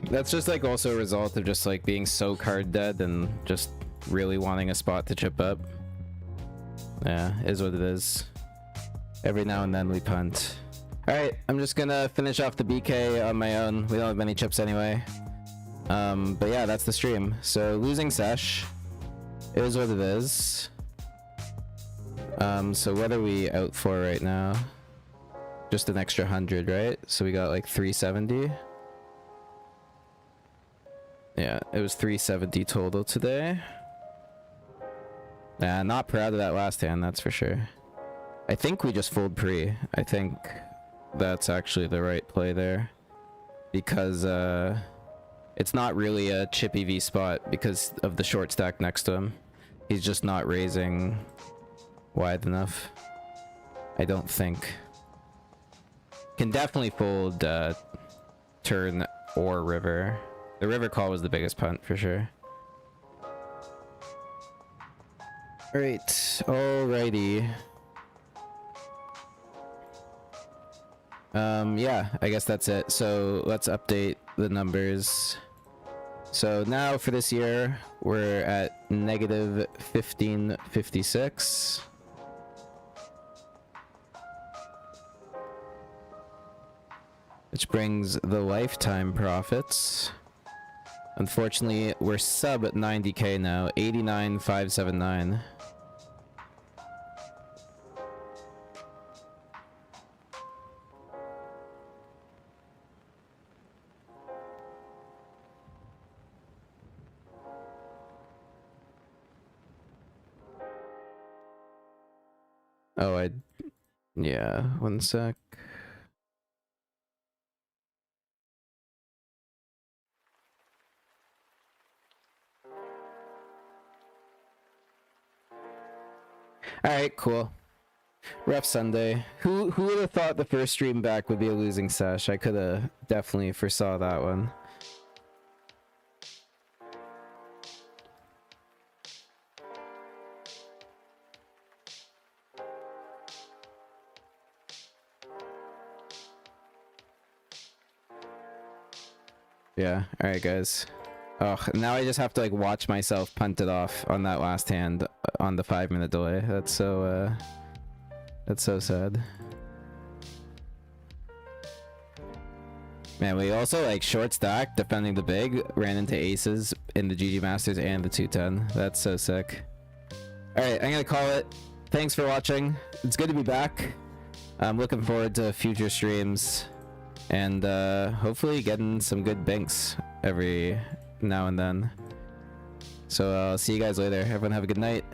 That's just like also a result of just like being so card dead and just really wanting a spot to chip up. Yeah, is what it is. Every now and then we punt. Alright, I'm just gonna finish off the BK on my own. We don't have many chips anyway. But yeah, that's the stream. So losing sesh is what it is. So what are we out for right now? Just an extra 100, right? So we got like 370. Yeah, it was 370 total today. Yeah, not proud of that last hand, that's for sure. I think we just fold pre. I think that's actually the right play there. Because it's not really a chippy V spot because of the short stack next to him. He's just not raising wide enough. I don't think. Can definitely fold turn or river. The river call was the biggest punt for sure. Alright, alrighty. Yeah, I guess that's it. So let's update the numbers. So now for this year, we're at negative 1556. Which brings the lifetime profits. Unfortunately, we're sub at 90k now, 89,579. Oh, yeah, one sec. Alright, cool. Rough Sunday. Who would have thought the first stream back would be a losing sesh? I could have definitely foresaw that one. Yeah, alright guys. Oh, now I just have to like watch myself punt it off on that last hand on the 5-minute delay. That's so sad. Man, we also like short stack defending the big, ran into aces in the GG Masters and the 210. That's so sick. Alright, I'm gonna call it. Thanks for watching. It's good to be back. I'm looking forward to future streams and hopefully getting some good binks every now and then. So I'll see you guys later. Everyone have a good night.